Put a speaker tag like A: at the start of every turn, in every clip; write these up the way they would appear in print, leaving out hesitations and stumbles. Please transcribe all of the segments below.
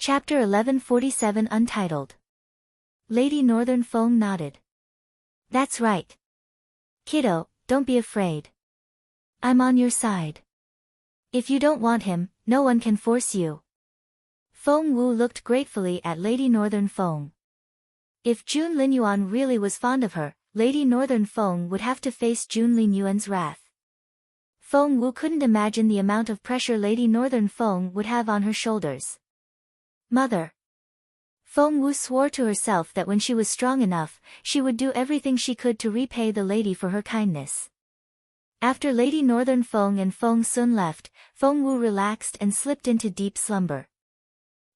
A: Chapter 1147 Untitled. Lady Northern Fong nodded. That's right. Kiddo, don't be afraid. I'm on your side. If you don't want him, no one can force you. Feng Wu looked gratefully at Lady Northern Fong. If Jun Linyuan really was fond of her, Lady Northern Fong would have to face Jun Linyuan's wrath. Feng Wu couldn't imagine the amount of pressure Lady Northern Fong would have on her shoulders. Mother. Feng Wu swore to herself that when she was strong enough, she would do everything she could to repay the lady for her kindness. After Lady Northern Fong and Feng Sun left, Feng Wu relaxed and slipped into deep slumber.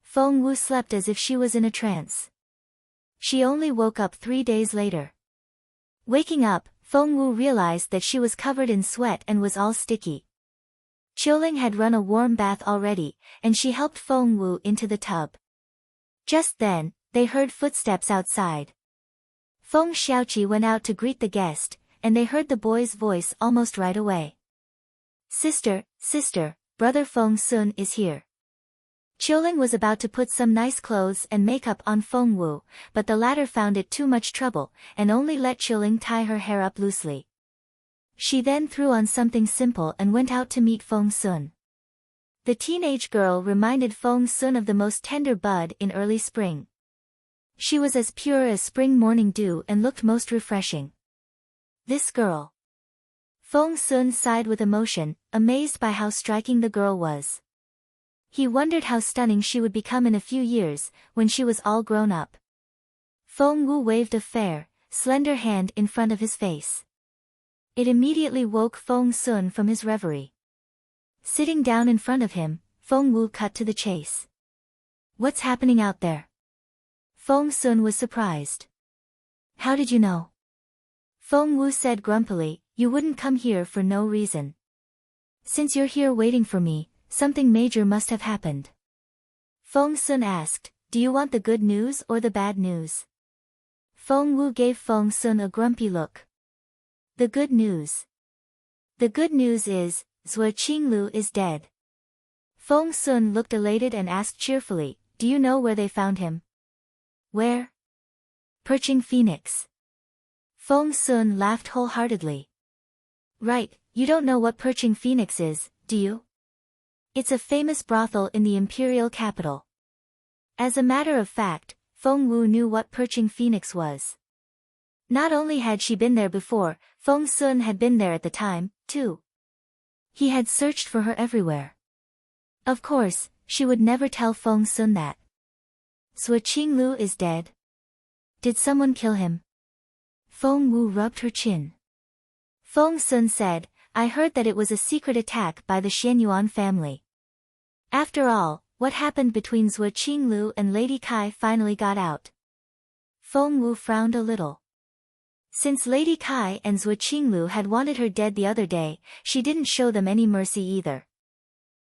A: Feng Wu slept as if she was in a trance. She only woke up 3 days later. Waking up, Feng Wu realized that she was covered in sweat and was all sticky. Qiuling had run a warm bath already, and she helped Feng Wu into the tub. Just then, they heard footsteps outside. Feng Xiaoqi went out to greet the guest, and they heard the boy's voice almost right away. Sister, brother Feng Sun is here. Qiuling was about to put some nice clothes and makeup on Feng Wu, but the latter found it too much trouble, and only let Qiuling tie her hair up loosely. She then threw on something simple and went out to meet Feng Sun. The teenage girl reminded Feng Sun of the most tender bud in early spring. She was as pure as spring morning dew and looked most refreshing. This girl. Feng Sun sighed with emotion, amazed by how striking the girl was. He wondered how stunning she would become in a few years, when she was all grown up. Feng Wu waved a fair, slender hand in front of his face. It immediately woke Feng Sun from his reverie. Sitting down in front of him, Feng Wu cut to the chase. What's happening out there? Feng Sun was surprised. How did you know? Feng Wu said grumpily, you wouldn't come here for no reason. Since you're here waiting for me, something major must have happened. Feng Sun asked, do you want the good news or the bad news? Feng Wu gave Feng Sun a grumpy look. The good news. The good news is, Zhuo Qinglu is dead. Feng Sun looked elated and asked cheerfully, do you know where they found him? Where? Perching Phoenix. Feng Sun laughed wholeheartedly. Right, you don't know what Perching Phoenix is, do you? It's a famous brothel in the imperial capital. As a matter of fact, Feng Wu knew what Perching Phoenix was. Not only had she been there before, Feng Sun had been there at the time, too. He had searched for her everywhere. Of course, she would never tell Feng Sun that. Zhuo Qinglu is dead. Did someone kill him? Feng Wu rubbed her chin. Feng Sun said, I heard that it was a secret attack by the Xianyuan family. After all, what happened between Zhuo Qinglu and Lady Kai finally got out. Feng Wu frowned a little. Since Lady Kai and Zhuo Qinglu had wanted her dead the other day, she didn't show them any mercy either.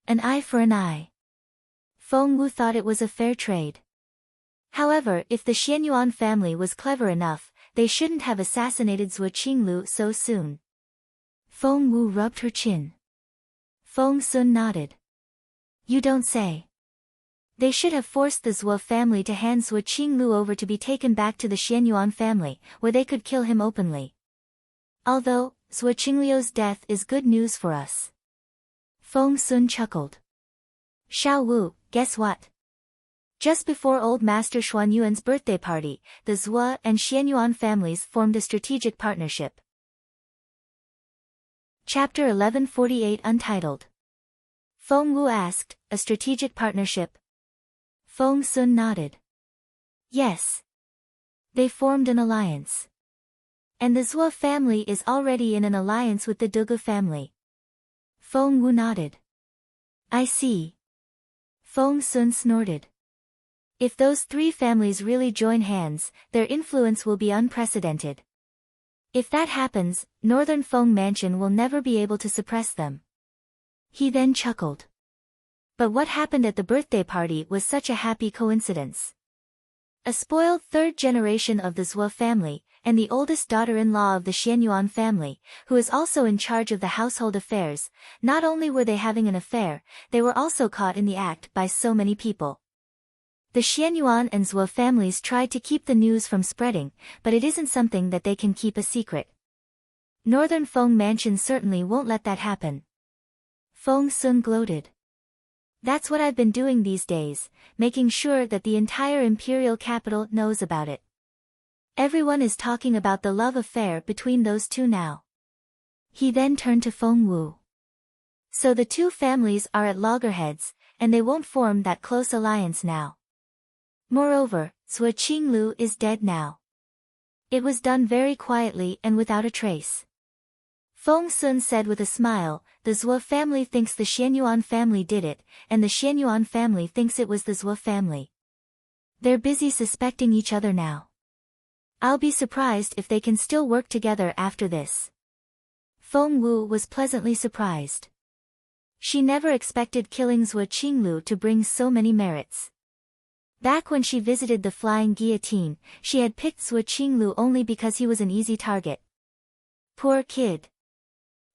A: An eye for an eye. Feng Wu thought it was a fair trade. However, if the Xianyuan family was clever enough, they shouldn't have assassinated Zhuo Qinglu so soon. Feng Wu rubbed her chin. Feng Sun nodded. You don't say. They should have forced the Zhuo family to hand Zhuo Qinglu over to be taken back to the Xianyuan family, where they could kill him openly. Although, Zhuo Qingliu's death is good news for us. Feng Sun chuckled. Xiao Wu, guess what? Just before old Master Xuanyuan's birthday party, the Zhuo and Xianyuan families formed a strategic partnership. Chapter 1148 Untitled. Feng Wu asked, a strategic partnership? Feng Sun nodded. Yes. They formed an alliance. And the Zhuo family is already in an alliance with the Dugu family. Feng Wu nodded. I see. Feng Sun snorted. If those three families really join hands, their influence will be unprecedented. If that happens, Northern Feng Mansion will never be able to suppress them. He then chuckled. But what happened at the birthday party was such a happy coincidence. A spoiled third generation of the Zhuo family, and the oldest daughter-in-law of the Xianyuan family, who is also in charge of the household affairs, not only were they having an affair, they were also caught in the act by so many people. The Xianyuan and Zhuo families tried to keep the news from spreading, but it isn't something that they can keep a secret. Northern Feng Mansion certainly won't let that happen. Feng Sun gloated. That's what I've been doing these days, making sure that the entire imperial capital knows about it. Everyone is talking about the love affair between those two now. He then turned to Feng Wu. So the two families are at loggerheads, and they won't form that close alliance now. Moreover, Zhuo Qinglu is dead now. It was done very quietly and without a trace. Feng Sun said with a smile, the Zhuo family thinks the Xianyuan family did it, and the Xianyuan family thinks it was the Zhuo family. They're busy suspecting each other now. I'll be surprised if they can still work together after this. Feng Wu was pleasantly surprised. She never expected killing Zhuo Qinglu to bring so many merits. Back when she visited the flying guillotine, she had picked Zhuo Qinglu only because he was an easy target. Poor kid.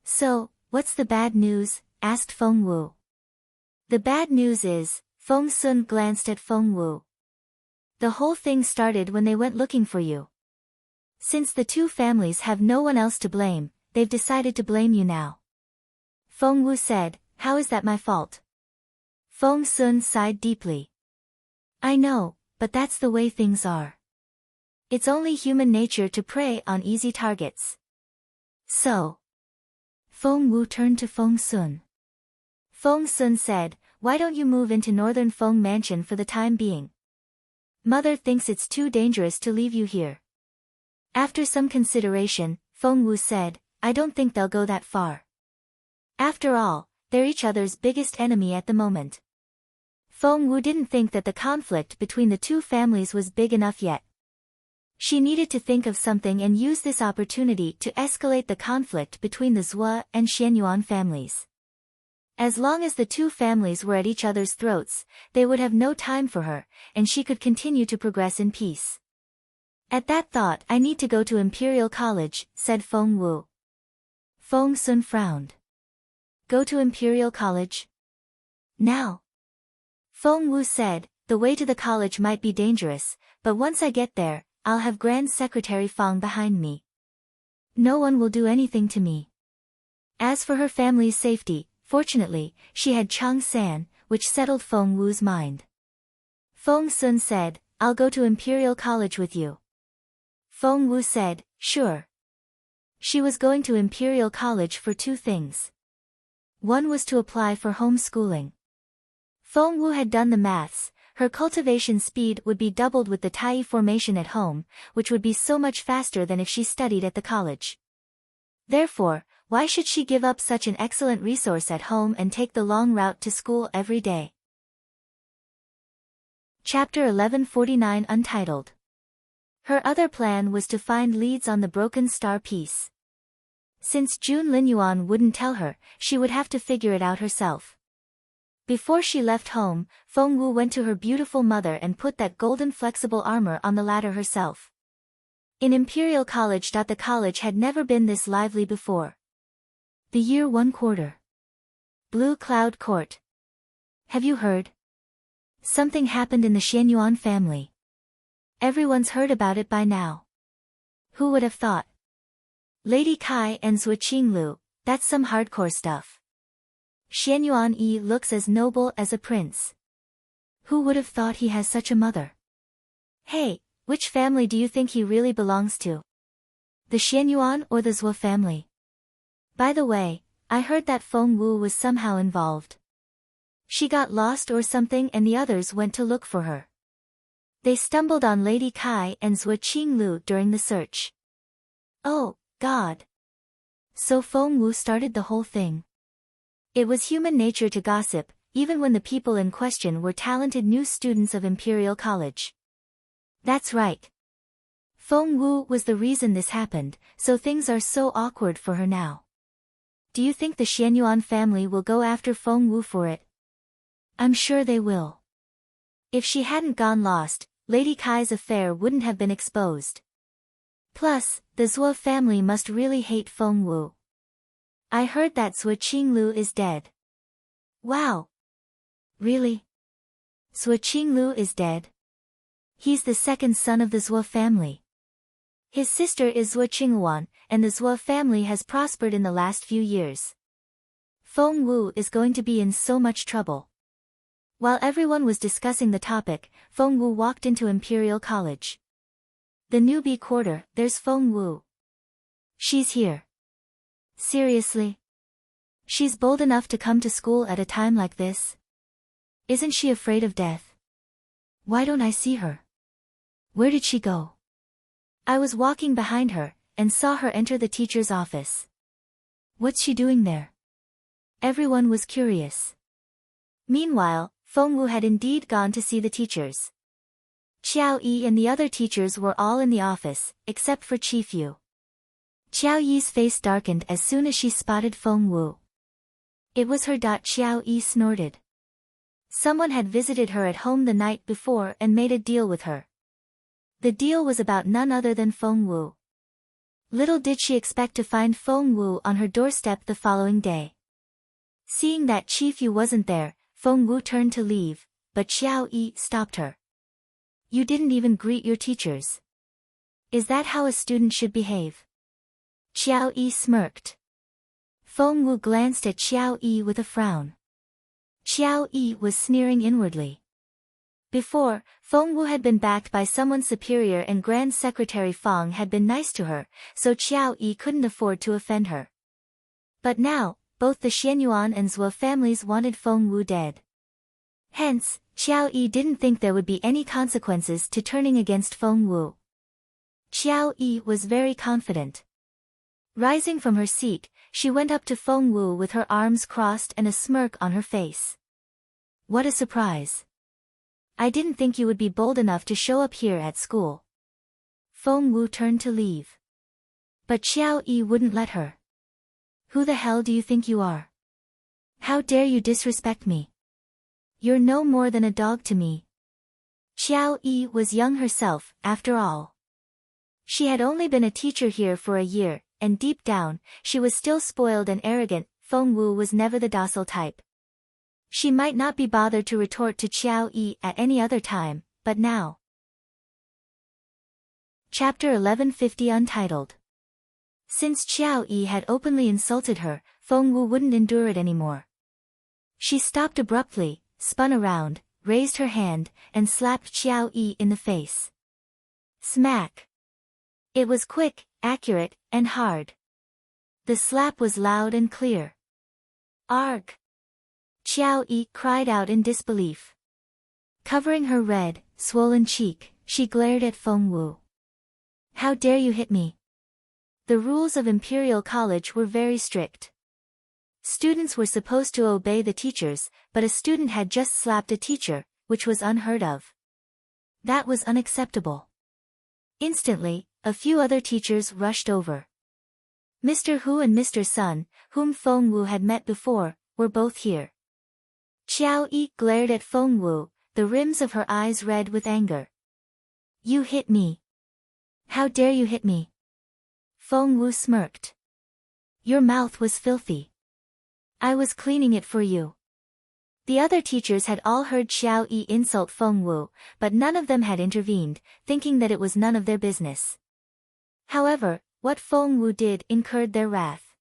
A: So, what's the bad news? Asked Feng Wu. The bad news is, Feng Sun glanced at Feng Wu. The whole thing started when they went looking for you. Since the two families have no one else to blame, they've decided to blame you now. Feng Wu said, how is that my fault? Feng Sun sighed deeply. I know, but that's the way things are. It's only human nature to prey on easy targets. So. Feng Wu turned to Feng Sun. Feng Sun said, why don't you move into Northern Feng Mansion for the time being? Mother thinks it's too dangerous to leave you here. After some consideration, Feng Wu said, I don't think they'll go that far. After all, they're each other's biggest enemy at the moment. Feng Wu didn't think that the conflict between the two families was big enough yet. She needed to think of something and use this opportunity to escalate the conflict between the Zhuo and Xianyuan families. As long as the two families were at each other's throats, they would have no time for her, and she could continue to progress in peace. At that thought, I need to go to Imperial College, said Feng Wu. Feng Sun frowned. Go to Imperial College? Now? Feng Wu said, the way to the college might be dangerous, but once I get there, I'll have Grand Secretary Fang behind me. No one will do anything to me. As for her family's safety, fortunately, she had Chang San, which settled Feng Wu's mind. Feng Sun said, I'll go to Imperial College with you. Feng Wu said, sure. She was going to Imperial College for two things. One was to apply for homeschooling. Feng Wu had done the maths. Her cultivation speed would be doubled with the Tai formation at home, which would be so much faster than if she studied at the college. Therefore, why should she give up such an excellent resource at home and take the long route to school every day? Chapter 1149 Untitled. Her other plan was to find leads on the broken star piece. Since Jun Linyuan wouldn't tell her, she would have to figure it out herself. Before she left home, Feng Wu went to her beautiful mother and put that golden flexible armor on the ladder herself. In Imperial College. The college had never been this lively before. The year 1/4. Blue Cloud Court. Have you heard? Something happened in the Xianyuan family. Everyone's heard about it by now. Who would have thought? Lady Kai and Zhuo Qinglu, that's some hardcore stuff. Xianyuan Yi looks as noble as a prince. Who would have thought he has such a mother? Hey, which family do you think he really belongs to? The Xianyuan or the Zhuo family? By the way, I heard that Feng Wu was somehow involved. She got lost or something and the others went to look for her. They stumbled on Lady Kai and Zhuo Qinglu during the search. Oh, God. So Feng Wu started the whole thing. It was human nature to gossip, even when the people in question were talented new students of Imperial College. That's right. Feng Wu was the reason this happened, so things are so awkward for her now. Do you think the Xianyuan family will go after Feng Wu for it? I'm sure they will. If she hadn't gone lost, Lady Kai's affair wouldn't have been exposed. Plus, the Zhuo family must really hate Feng Wu. I heard that Zhuo Qinglu is dead. Wow. Really? Zhuo Qinglu is dead? He's the second son of the Zhuo family. His sister is Zhuo Qinghuan, and the Zhuo family has prospered in the last few years. Feng Wu is going to be in so much trouble. While everyone was discussing the topic, Feng Wu walked into Imperial College. The newbie quarter, there's Feng Wu. She's here. Seriously? She's bold enough to come to school at a time like this? Isn't she afraid of death? Why don't I see her? Where did she go? I was walking behind her, and saw her enter the teacher's office. What's she doing there? Everyone was curious. Meanwhile, Feng Wu had indeed gone to see the teachers. Qiao Yi and the other teachers were all in the office, except for Chief Yu. Qiao Yi's face darkened as soon as she spotted Feng Wu. It was her. Qiao Yi snorted. Someone had visited her at home the night before and made a deal with her. The deal was about none other than Feng Wu. Little did she expect to find Feng Wu on her doorstep the following day. Seeing that Chief Yu wasn't there, Feng Wu turned to leave, but Qiao Yi stopped her. You didn't even greet your teachers. Is that how a student should behave? Qiao Yi smirked. Feng Wu glanced at Qiao Yi with a frown. Qiao Yi was sneering inwardly. Before, Feng Wu had been backed by someone superior and Grand Secretary Fang had been nice to her, so Qiao Yi couldn't afford to offend her. But now, both the Xianyuan and Zhuo families wanted Feng Wu dead. Hence, Qiao Yi didn't think there would be any consequences to turning against Feng Wu. Qiao Yi was very confident. Rising from her seat, she went up to Feng Wu with her arms crossed and a smirk on her face. What a surprise. I didn't think you would be bold enough to show up here at school. Feng Wu turned to leave. But Qiao Yi wouldn't let her. Who the hell do you think you are? How dare you disrespect me? You're no more than a dog to me. Qiao Yi was young herself, after all. She had only been a teacher here for a year, and deep down, she was still spoiled and arrogant. Feng Wu was never the docile type. She might not be bothered to retort to Qiao Yi at any other time, but now. Chapter 1150 Untitled. Since Qiao Yi had openly insulted her, Feng Wu wouldn't endure it anymore. She stopped abruptly, spun around, raised her hand, and slapped Qiao Yi in the face. Smack! It was quick, accurate, and hard. The slap was loud and clear. Arg! Qiao Yi cried out in disbelief. Covering her red, swollen cheek, she glared at Feng Wu. How dare you hit me? The rules of Imperial College were very strict. Students were supposed to obey the teachers, but a student had just slapped a teacher, which was unheard of. That was unacceptable. Instantly, a few other teachers rushed over. Mr. Hu and Mr. Sun, whom Feng Wu had met before, were both here. Qiao Yi glared at Feng Wu, the rims of her eyes red with anger. You hit me. How dare you hit me? Feng Wu smirked. Your mouth was filthy. I was cleaning it for you. The other teachers had all heard Qiao Yi insult Feng Wu, but none of them had intervened, thinking that it was none of their business. However, what Feng Wu did incurred their wrath.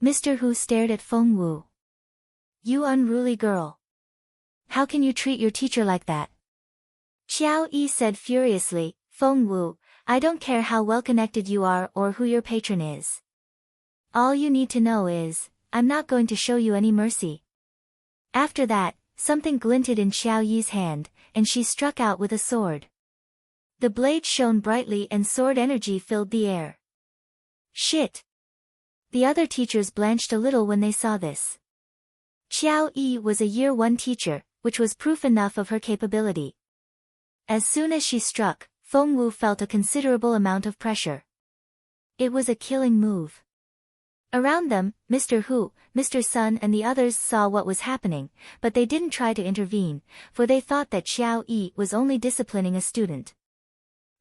A: Mr. Hu stared at Feng Wu. You unruly girl. How can you treat your teacher like that? Qiao Yi said furiously, Feng Wu, I don't care how well connected you are or who your patron is. All you need to know is, I'm not going to show you any mercy. After that, something glinted in Qiao Yi's hand, and she struck out with a sword. The blade shone brightly and sword energy filled the air. Shit! The other teachers blanched a little when they saw this. Qiao Yi was a Year 1 teacher, which was proof enough of her capability. As soon as she struck, Feng Wu felt a considerable amount of pressure. It was a killing move. Around them, Mr. Hu, Mr. Sun and the others saw what was happening, but they didn't try to intervene, for they thought that Qiao Yi was only disciplining a student.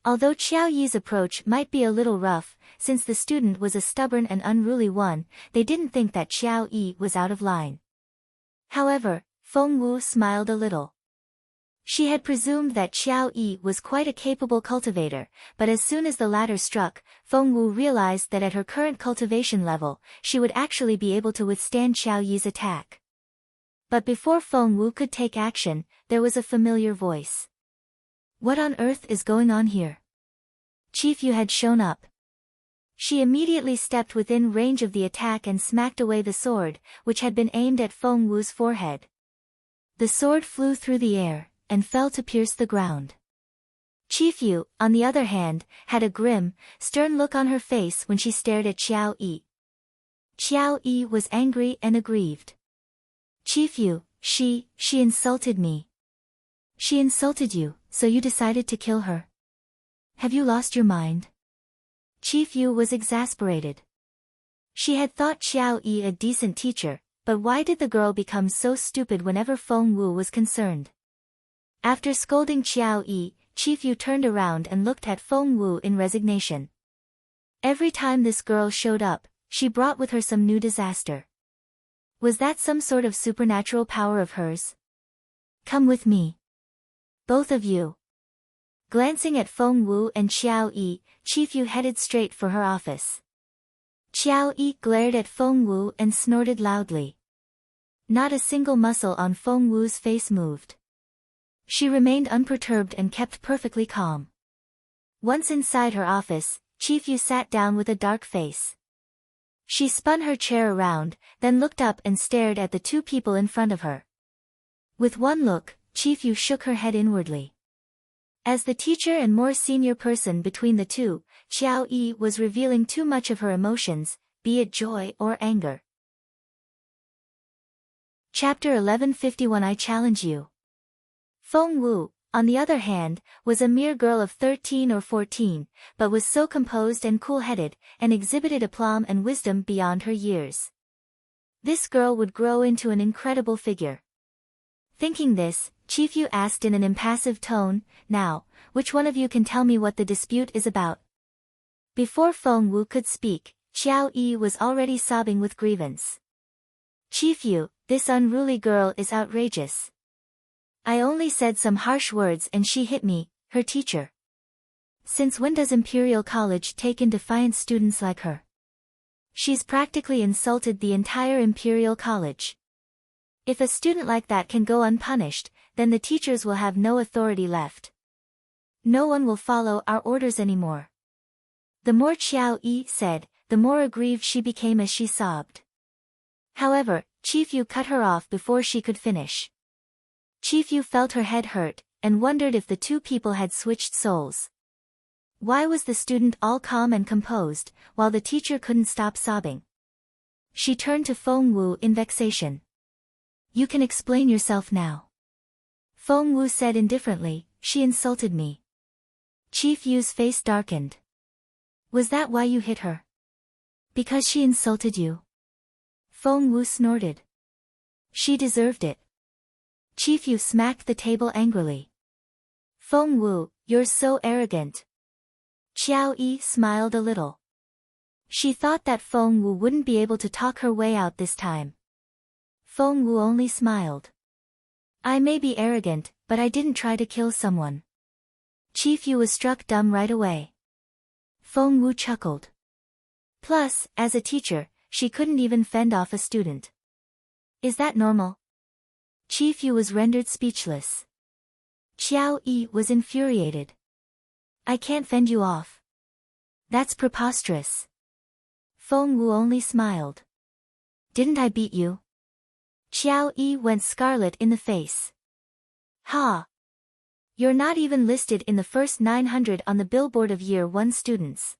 A: Although Qiao Yi's approach might be a little rough, since the student was a stubborn and unruly one, they didn't think that Qiao Yi was out of line. However, Feng Wu smiled a little. She had presumed that Xiao Yi was quite a capable cultivator, but as soon as the latter struck, Feng Wu realized that at her current cultivation level, she would actually be able to withstand Xiao Yi's attack. But before Feng Wu could take action, there was a familiar voice. What on earth is going on here? Chief Yu had shown up. She immediately stepped within range of the attack and smacked away the sword, which had been aimed at Feng Wu's forehead. The sword flew through the air, and fell to pierce the ground. Chief Yu, on the other hand, had a grim, stern look on her face when she stared at Xiao Yi. Xiao Yi was angry and aggrieved. Chief Yu, she insulted me. She insulted you, so you decided to kill her? Have you lost your mind? Chief Yu was exasperated. She had thought Xiao Yi a decent teacher, but why did the girl become so stupid whenever Feng Wu was concerned? After scolding Xiao Yi, Chief Yu turned around and looked at Feng Wu in resignation. Every time this girl showed up, she brought with her some new disaster. Was that some sort of supernatural power of hers? Come with me. Both of you. Glancing at Feng Wu and Xiao Yi, Chief Yu headed straight for her office. Xiao Yi glared at Feng Wu and snorted loudly. Not a single muscle on Feng Wu's face moved. She remained unperturbed and kept perfectly calm. Once inside her office, Chief Yu sat down with a dark face. She spun her chair around, then looked up and stared at the two people in front of her. With one look, Chief Yu shook her head inwardly. As the teacher and more senior person between the two, Xiao Yi was revealing too much of her emotions, be it joy or anger. Chapter 1151 I Challenge You. Feng Wu, on the other hand, was a mere girl of 13 or 14, but was so composed and cool-headed, and exhibited aplomb and wisdom beyond her years. This girl would grow into an incredible figure. Thinking this, Chief Yu asked in an impassive tone, "Now, which one of you can tell me what the dispute is about?" Before Feng Wu could speak, Xiao Yi was already sobbing with grievance. "Chief Yu, this unruly girl is outrageous. I only said some harsh words and she hit me, her teacher. Since when does Imperial College take in defiant students like her? She's practically insulted the entire Imperial College. If a student like that can go unpunished, then the teachers will have no authority left. No one will follow our orders anymore." The more Xiao Yi said, the more aggrieved she became as she sobbed. However, Chief Yu cut her off before she could finish. Chief Yu felt her head hurt, and wondered if the two people had switched souls. Why was the student all calm and composed, while the teacher couldn't stop sobbing? She turned to Feng Wu in vexation. "You can explain yourself now." Feng Wu said indifferently, "She insulted me." Chief Yu's face darkened. "Was that why you hit her? Because she insulted you?" Feng Wu snorted. "She deserved it." Chief Yu smacked the table angrily. "Feng Wu, you're so arrogant." Xiao Yi smiled a little. She thought that Feng Wu wouldn't be able to talk her way out this time. Feng Wu only smiled. "I may be arrogant, but I didn't try to kill someone." Chief Yu was struck dumb right away. Feng Wu chuckled. Plus, as a teacher, she couldn't even fend off a student. Is that normal? Chief Yu was rendered speechless. Xiao Yi was infuriated. "I can't fend you off. That's preposterous." Feng Wu only smiled. "Didn't I beat you?" Xiao Yi went scarlet in the face. "Ha! You're not even listed in the first 900 on the billboard of Year 1 students.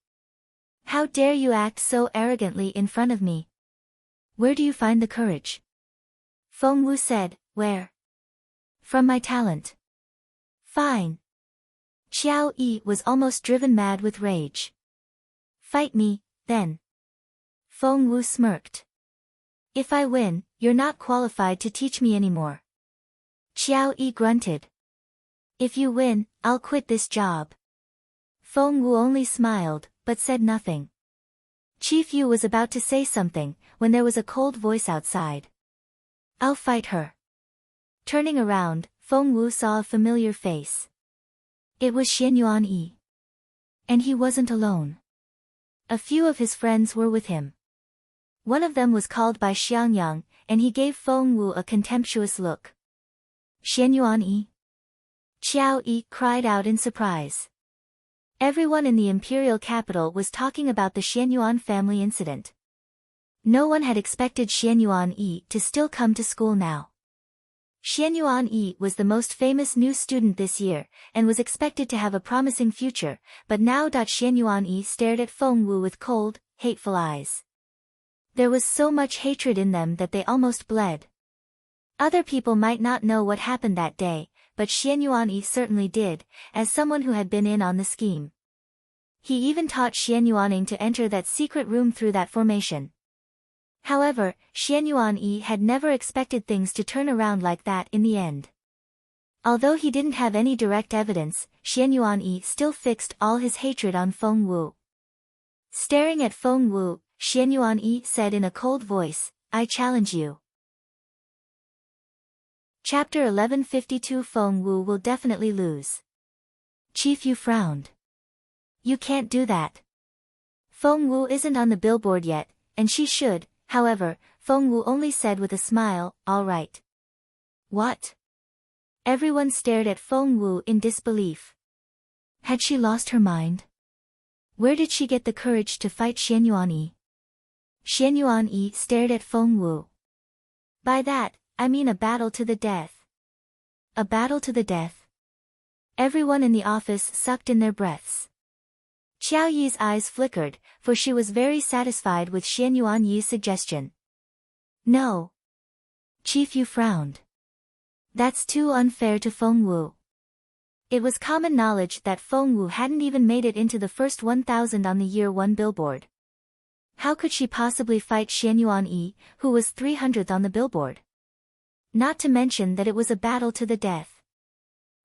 A: How dare you act so arrogantly in front of me? Where do you find the courage?" Feng Wu said, "Where? From my talent." "Fine." Xiao Yi was almost driven mad with rage. "Fight me, then." Feng Wu smirked. "If I win, you're not qualified to teach me anymore." Xiao Yi grunted. "If you win, I'll quit this job." Feng Wu only smiled, but said nothing. Chief Yu was about to say something, when there was a cold voice outside. "I'll fight her." Turning around, Feng Wu saw a familiar face. It was Xian Yuanyi. And he wasn't alone. A few of his friends were with him. One of them was called by Xiangyang, and he gave Feng Wu a contemptuous look. Xian Yuanyi? Qiao Yi cried out in surprise. Everyone in the imperial capital was talking about the Xian Yuan family incident. No one had expected Xian Yuanyi to still come to school now. Xian Yuanyi was the most famous new student this year, and was expected to have a promising future, but now Xian Yuanyi stared at Feng Wu with cold, hateful eyes. There was so much hatred in them that they almost bled. Other people might not know what happened that day, but Xian Yuanyi certainly did, as someone who had been in on the scheme. He even taught Xian Yuanyi to enter that secret room through that formation. However, Xian Yuanyi had never expected things to turn around like that in the end. Although he didn't have any direct evidence, Xian Yuanyi still fixed all his hatred on Feng Wu. Staring at Feng Wu, Xian Yuanyi said in a cold voice, "I challenge you." Chapter 1152 Feng Wu will definitely lose. Chief Yu frowned. You can't do that. Feng Wu isn't on the billboard yet, and she should. However, Feng Wu only said with a smile, "All right." What? Everyone stared at Feng Wu in disbelief. Had she lost her mind? Where did she get the courage to fight Xian Yuanyi? Xian Yuanyi stared at Feng Wu. By that, I mean a battle to the death. A battle to the death? Everyone in the office sucked in their breaths. Qiao Yi's eyes flickered, for she was very satisfied with Xian Yuanyi's suggestion. No. Chief Yu frowned. That's too unfair to Feng Wu. It was common knowledge that Feng Wu hadn't even made it into the first 1,000 on the year 1 billboard. How could she possibly fight Xian Yuanyi, who was 300th on the billboard? Not to mention that it was a battle to the death.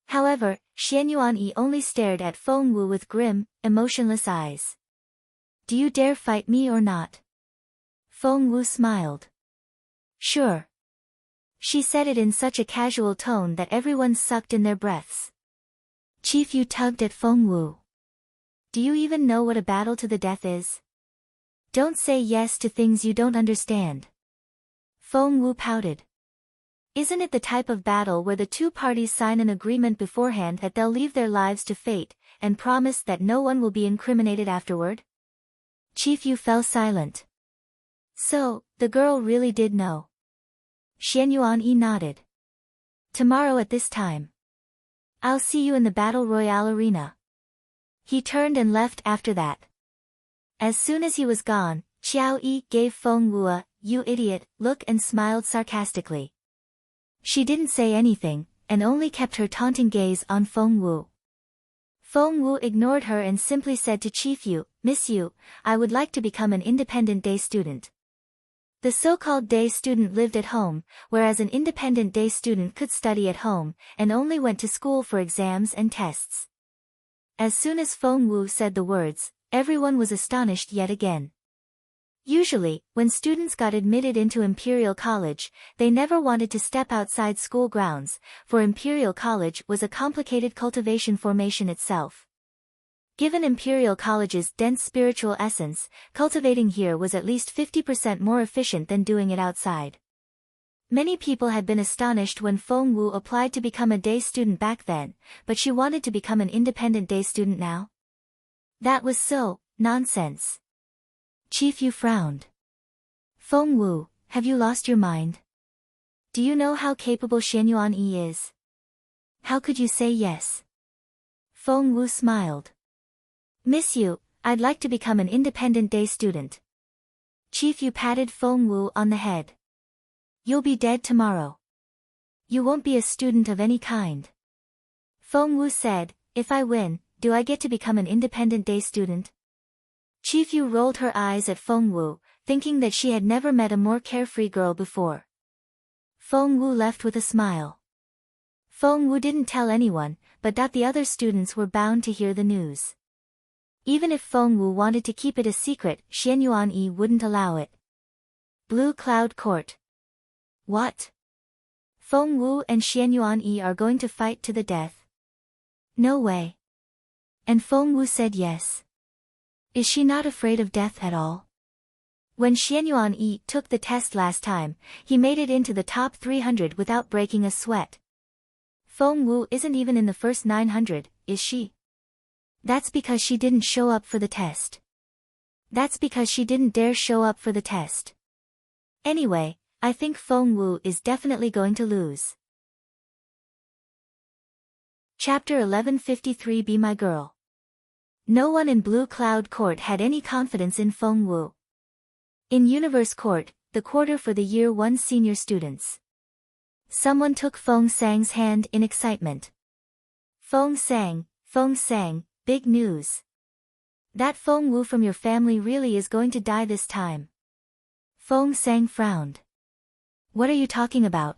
A: However, Xian Yuanyi only stared at Feng Wu with grim, emotionless eyes. Do you dare fight me or not? Feng Wu smiled. Sure. She said it in such a casual tone that everyone sucked in their breaths. Chief Yu tugged at Feng Wu. Do you even know what a battle to the death is? Don't say yes to things you don't understand. Feng Wu pouted. Isn't it the type of battle where the two parties sign an agreement beforehand that they'll leave their lives to fate, and promise that no one will be incriminated afterward? Chief Yu fell silent. So, the girl really did know. Xian Yuanyi nodded. Tomorrow at this time. I'll see you in the Battle Royale arena. He turned and left after that. As soon as he was gone, Qiao Yi gave Feng Wu a, "You idiot," look and smiled sarcastically. She didn't say anything, and only kept her taunting gaze on Feng Wu. Feng Wu ignored her and simply said to Chief Yu, "Miss Yu, I would like to become an independent day student." The so-called day student lived at home, whereas an independent day student could study at home, and only went to school for exams and tests. As soon as Feng Wu said the words, everyone was astonished yet again. Usually, when students got admitted into Imperial College, they never wanted to step outside school grounds, for Imperial College was a complicated cultivation formation itself. Given Imperial College's dense spiritual essence, cultivating here was at least 50% more efficient than doing it outside. Many people had been astonished when Feng Wu applied to become a day student back then, but she wanted to become an independent day student now? That was so nonsense. Chief Yu frowned. Feng Wu, have you lost your mind? Do you know how capable Xian Yuanyi is? How could you say yes? Feng Wu smiled. Miss Yu, I'd like to become an independent day student. Chief Yu patted Feng Wu on the head. You'll be dead tomorrow. You won't be a student of any kind. Feng Wu said, if I win, do I get to become an independent day student? Chief Yu rolled her eyes at Feng Wu, thinking that she had never met a more carefree girl before. Feng Wu left with a smile. Feng Wu didn't tell anyone, but the other students were bound to hear the news. Even if Feng Wu wanted to keep it a secret, Xian Yuanyi wouldn't allow it. Blue Cloud Court. What? Feng Wu and Xian Yuan are going to fight to the death. No way. And Feng Wu said yes. Is she not afraid of death at all? When Xian Yuan took the test last time, he made it into the top 300 without breaking a sweat. Feng Wu isn't even in the first 900, is she? That's because she didn't show up for the test. That's because she didn't dare show up for the test. Anyway, I think Feng Wu is definitely going to lose. Chapter 1153 Be My Girl. No one in Blue Cloud Court had any confidence in Feng Wu. In Universe Court, the quarter for the Year 1 senior students. Someone took Feng Sang's hand in excitement. Feng Sang, big news. That Feng Wu from your family really is going to die this time. Feng Sang frowned. What are you talking about?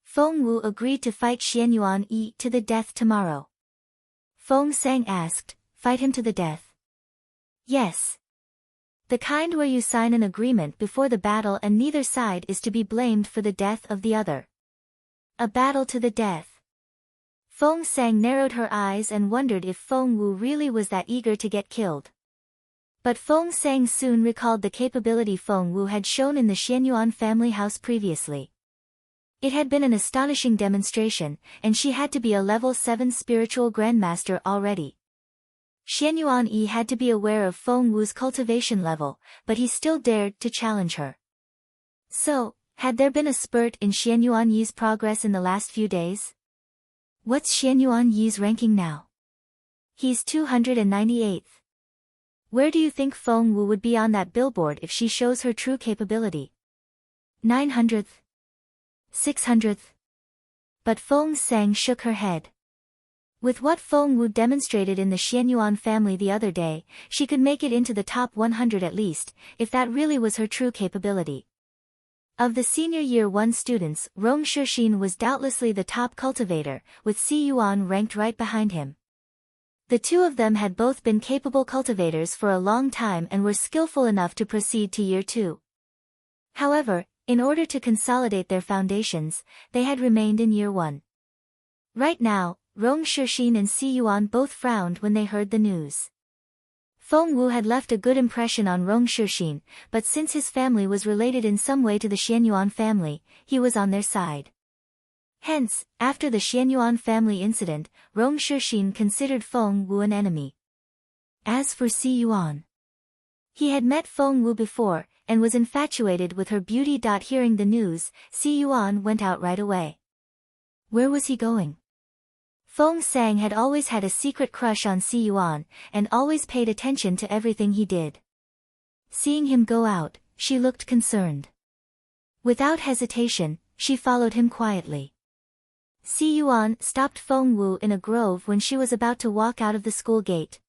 A: Feng Wu agreed to fight Xian Yuan to the death tomorrow. Feng Sang asked, fight him to the death? Yes. The kind where you sign an agreement before the battle and neither side is to be blamed for the death of the other. A battle to the death. Feng Sang narrowed her eyes and wondered if Feng Wu really was that eager to get killed. But Feng Sang soon recalled the capability Feng Wu had shown in the Xianyuan family house previously. It had been an astonishing demonstration, and she had to be a level 7 spiritual grandmaster already. Xianyuan had to be aware of Feng Wu's cultivation level, but he still dared to challenge her. So, had there been a spurt in Xianyuan Yi's progress in the last few days? What's Xianyuan Yi's ranking now? He's 298th. Where do you think Feng Wu would be on that billboard if she shows her true capability? 900th? 600th? But Feng Sang shook her head. With what Feng Wu demonstrated in the Xianyuan family the other day, she could make it into the top 100 at least, if that really was her true capability. Of the senior year 1 students, Rong Shixin was doubtlessly the top cultivator, with Si Yuan ranked right behind him. The two of them had both been capable cultivators for a long time and were skillful enough to proceed to year 2. However, in order to consolidate their foundations, they had remained in year 1. Right now, Rong Shixin and Si Yuan both frowned when they heard the news. Feng Wu had left a good impression on Rong Shixin, but since his family was related in some way to the Xianyuan family, he was on their side. Hence, after the Xianyuan family incident, Rong Shixin considered Feng Wu an enemy. As for Si Yuan, he had met Feng Wu before, and was infatuated with her beauty. Hearing the news, Si Yuan went out right away. Where was he going? Feng Sang had always had a secret crush on Si Yuan, and always paid attention to everything he did. Seeing him go out, she looked concerned. Without hesitation, she followed him quietly. Si Yuan stopped Feng Wu in a grove when she was about to walk out of the school gate.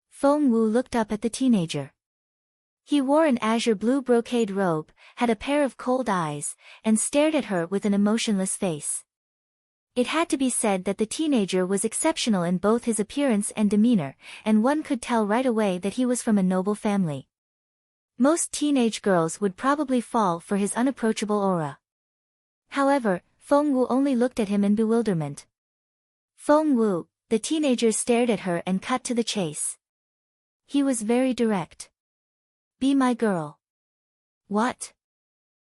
A: Feng Wu looked up at the teenager. He wore an azure blue brocade robe, had a pair of cold eyes, and stared at her with an emotionless face. It had to be said that the teenager was exceptional in both his appearance and demeanor, and one could tell right away that he was from a noble family. Most teenage girls would probably fall for his unapproachable aura. However, Feng Wu only looked at him in bewilderment. Feng Wu, the teenager stared at her and cut to the chase. He was very direct. Be my girl. What?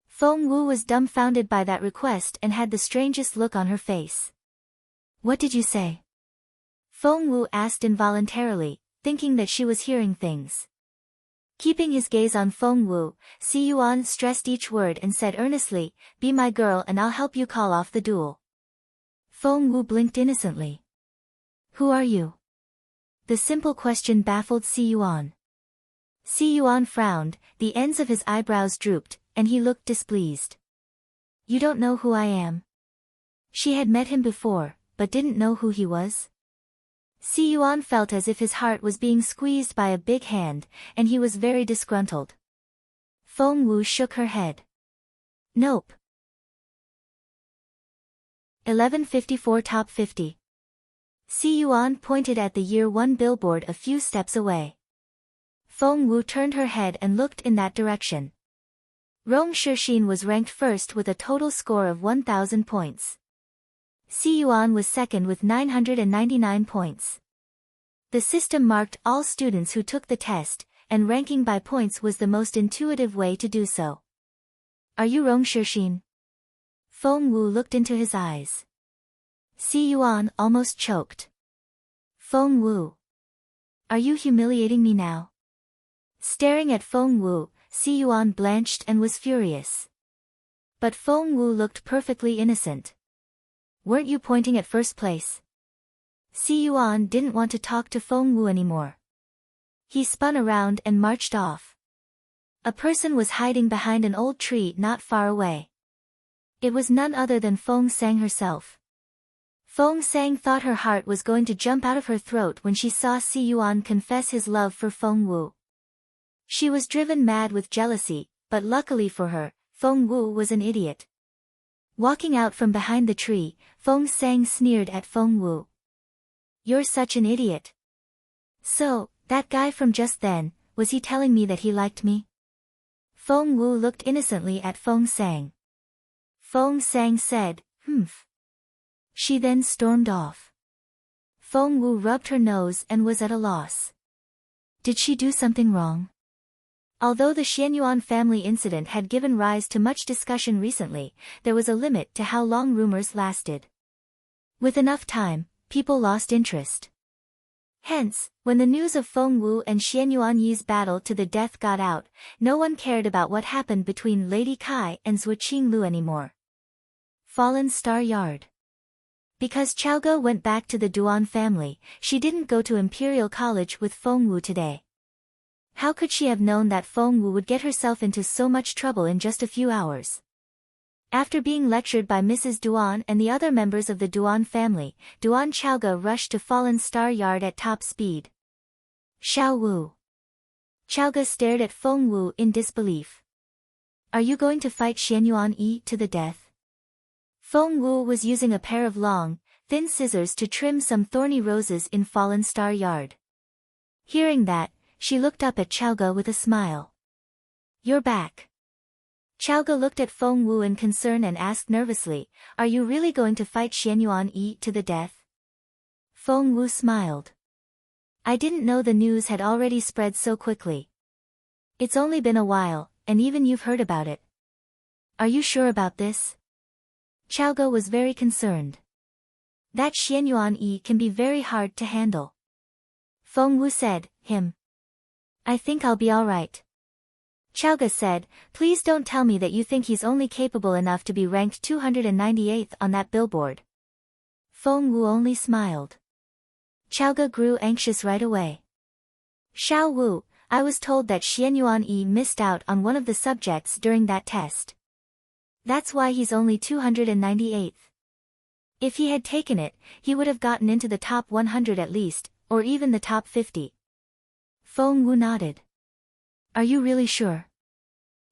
A: Feng Wu was dumbfounded by that request and had the strangest look on her face. What did you say? Feng Wu asked involuntarily, thinking that she was hearing things. Keeping his gaze on Feng Wu, Si Yuan stressed each word and said earnestly, be my girl and I'll help you call off the duel. Feng Wu blinked innocently. Who are you? The simple question baffled Si Yuan. Si Yuan frowned, the ends of his eyebrows drooped, and he looked displeased. You don't know who I am? She had met him before, but didn't know who he was. Si Yuan felt as if his heart was being squeezed by a big hand, and he was very disgruntled. Feng Wu shook her head. Nope. 1154 Top 50. Si Yuan pointed at the year 1 billboard a few steps away. Feng Wu turned her head and looked in that direction. Rong Shixin was ranked first with a total score of 1,000 points. Si Yuan was second with 999 points. The system marked all students who took the test, and ranking by points was the most intuitive way to do so. Are you Rong Shixin? Feng Wu looked into his eyes. Si Yuan almost choked. Feng Wu. Are you humiliating me now? Staring at Feng Wu, Si Yuan blanched and was furious. But Feng Wu looked perfectly innocent. Weren't you pointing at first place? Si Yuan didn't want to talk to Feng Wu anymore. He spun around and marched off. A person was hiding behind an old tree not far away. It was none other than Feng Sang herself. Feng Sang thought her heart was going to jump out of her throat when she saw Si Yuan confess his love for Feng Wu. She was driven mad with jealousy, but luckily for her, Feng Wu was an idiot. Walking out from behind the tree, Feng Sang sneered at Feng Wu. You're such an idiot. So, that guy from just then, was he telling me that he liked me? Feng Wu looked innocently at Feng Sang. Feng Sang said, "Humph." She then stormed off. Feng Wu rubbed her nose and was at a loss. Did she do something wrong? Although the Xianyuan family incident had given rise to much discussion recently, there was a limit to how long rumors lasted. With enough time, people lost interest. Hence, when the news of Feng Wu and Xianyuan Yi's battle to the death got out, no one cared about what happened between Lady Kai and Zhuqing Lu anymore. Fallen Star Yard. Because Chaoge went back to the Duan family, she didn't go to Imperial College with Feng Wu today. How could she have known that Feng Wu would get herself into so much trouble in just a few hours? After being lectured by Mrs. Duan and the other members of the Duan family, Duan Chaoge rushed to Fallen Star Yard at top speed. Xiao Wu. Chaoge stared at Feng Wu in disbelief. Are you going to fight Xianyuan Yi to the death? Feng Wu was using a pair of long, thin scissors to trim some thorny roses in Fallen Star Yard. Hearing that, she looked up at Chaoge with a smile. You're back. Chaoge looked at Feng Wu in concern and asked nervously, are you really going to fight Xianyuan Yi to the death? Feng Wu smiled. I didn't know the news had already spread so quickly. It's only been a while, and even you've heard about it. Are you sure about this? Chaoge was very concerned. That Xianyuan Yi can be very hard to handle. Feng Wu said, him. I think I'll be alright. Chaoge said, please don't tell me that you think he's only capable enough to be ranked 298th on that billboard. Feng Wu only smiled. Chaoge grew anxious right away. Xiao Wu, I was told that Xianyuan Yi missed out on one of the subjects during that test. That's why he's only 298th. If he had taken it, he would have gotten into the top 100 at least, or even the top 50. Feng Wu nodded. Are you really sure?